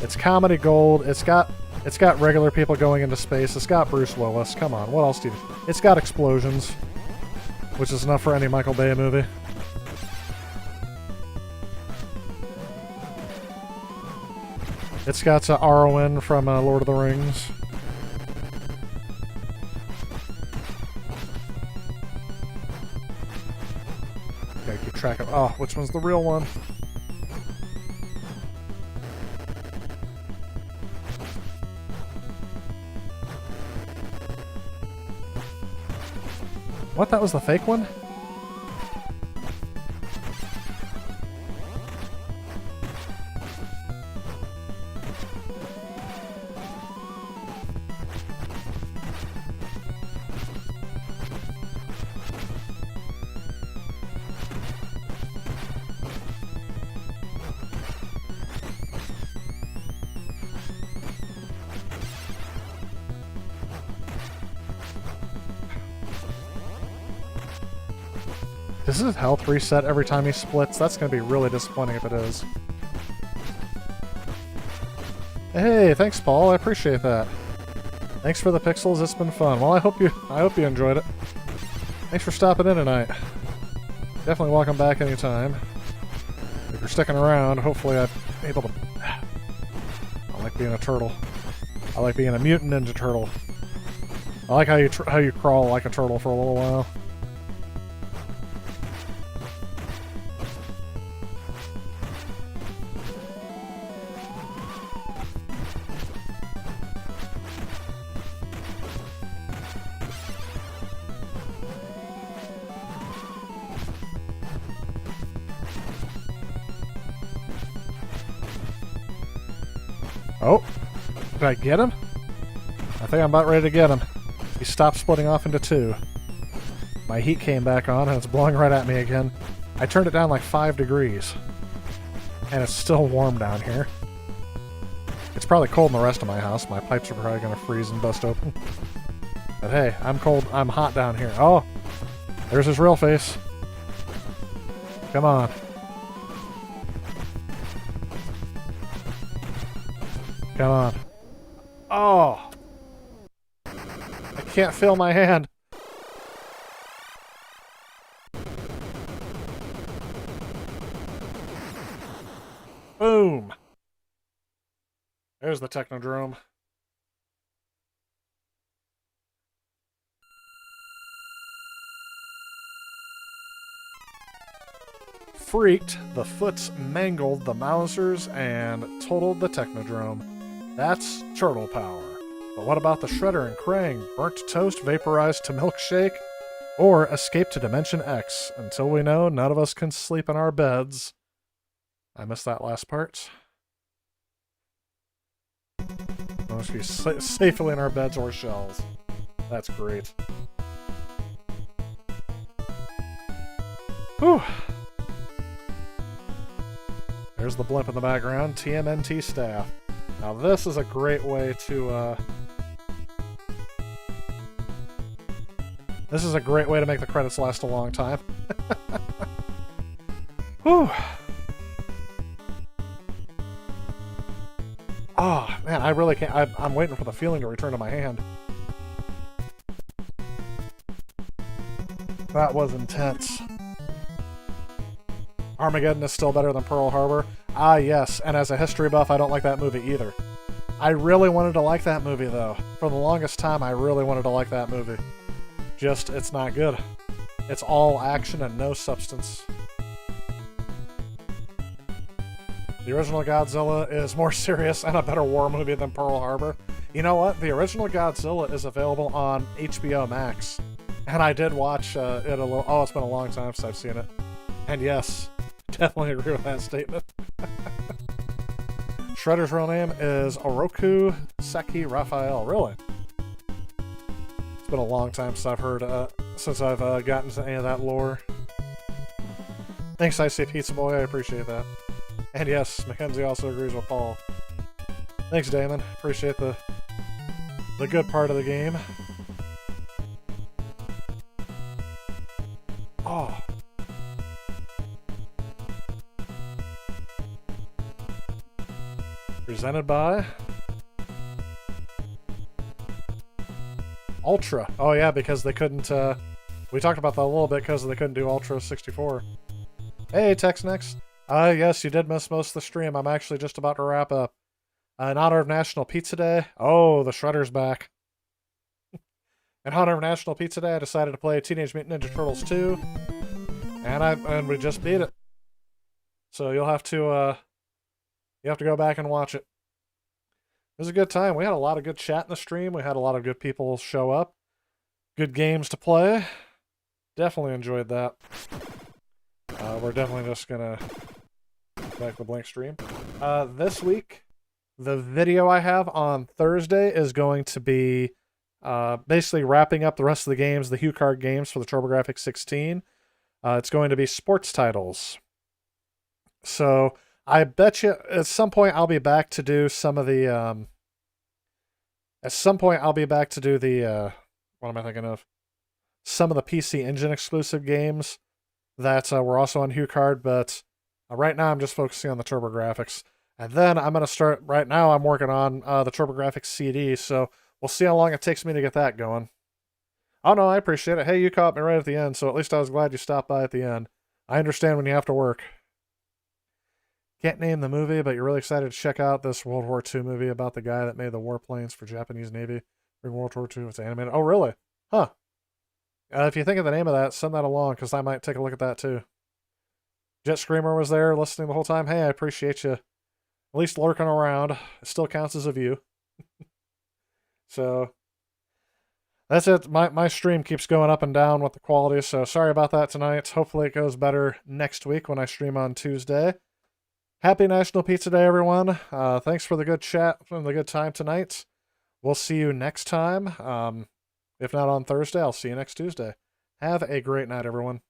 It's comedy gold. It's got regular people going into space. It's got Bruce Willis. Come on, what else do you? It's got explosions, which is enough for any Michael Bay movie. It's got Arwen from Lord of the Rings. Okay, keep track of... Oh, which one's the real one? What? That was the fake one? Does his health reset every time he splits? That's going to be really disappointing if it is. Hey, thanks, Paul. I appreciate that. Thanks for the pixels. It's been fun. Well, I hope you enjoyed it. Thanks for stopping in tonight. Definitely welcome back anytime. If you're sticking around, hopefully I'm able to... I like being a turtle. I like being a mutant ninja turtle. I like how you crawl like a turtle for a little while. Oh, did I get him? I think I'm about ready to get him. He stopped splitting off into two. My heat came back on and it's blowing right at me again. I turned it down like 5 degrees. And it's still warm down here. It's probably cold in the rest of my house. My pipes are probably going to freeze and bust open. But hey, I'm cold. I'm hot down here. Oh, there's his real face. Come on. Come on. Oh! I can't feel my hand. Boom! There's the Technodrome. Freaked, the Foots mangled the Mousers, and totaled the Technodrome. That's turtle power. But what about the Shredder and Krang? Burnt to toast, vaporized to milkshake? Or escape to Dimension X? Until we know, none of us can sleep in our beds. I missed that last part. We must be safely in our beds or shells. That's great. Whew. There's the blimp in the background. TMNT staff. Now this is a great way to, This is a great way to make the credits last a long time. Whew. Oh, man, I really can't... I'm waiting for the feeling to return to my hand. That was intense. Armageddon is still better than Pearl Harbor. Ah, yes, and as a history buff, I don't like that movie either. I really wanted to like that movie, though. For the longest time, I really wanted to like that movie. Just, it's not good. It's all action and no substance. The original Godzilla is more serious and a better war movie than Pearl Harbor. You know what? The original Godzilla is available on HBO Max. And I did watch it a little... Oh, it's been a long time since I've seen it. And yes, definitely agree with that statement. Shredder's real name is Oroku Seki Raphael. Really? It's been a long time since I've gotten into any of that lore. Thanks, I say Pizza Boy. I appreciate that. And yes, Mackenzie also agrees with Paul. Thanks, Damon. Appreciate the good part of the game. Oh. Presented by Ultra. Oh yeah, because they couldn't, we talked about that a little bit because they couldn't do Ultra 64. Hey, TextNext. Yes, you did miss most of the stream. I'm actually just about to wrap up. In honor of National Pizza Day. Oh, the Shredder's back. In honor of National Pizza Day, I decided to play Teenage Mutant Ninja Turtles 2. And we just beat it. So you'll have to go back and watch it. It was a good time. We had a lot of good chat in the stream. We had a lot of good people show up. Good games to play. Definitely enjoyed that. We're definitely just gonna back the blank stream. This week, the video I have on Thursday is going to be basically wrapping up the rest of the games, the Hue Card games for the TurboGrafx 16. It's going to be sports titles. So I bet you at some point I'll be back to do some of the what am I thinking of? Some of the PC Engine exclusive games that were also on Hue Card, but right now I'm just focusing on the TurboGrafx. And then I'm going to start, right now I'm working on the TurboGrafx CD, so we'll see how long it takes me to get that going. Oh no, I appreciate it. Hey, you caught me right at the end, so at least I was glad you stopped by at the end. I understand when you have to work. Can't name the movie, but you're really excited to check out this World War II movie about the guy that made the warplanes for Japanese Navy during World War II. It's animated. Oh, really? Huh. If you think of the name of that, send that along, because I might take a look at that too. Jet Screamer was there listening the whole time. Hey, I appreciate you at least lurking around. It still counts as a view. So that's it. My stream keeps going up and down with the quality, so sorry about that tonight. Hopefully it goes better next week when I stream on Tuesday. Happy National Pizza Day, everyone. Thanks for the good chat and the good time tonight. We'll see you next time. If not on Thursday, I'll see you next Tuesday. Have a great night, everyone.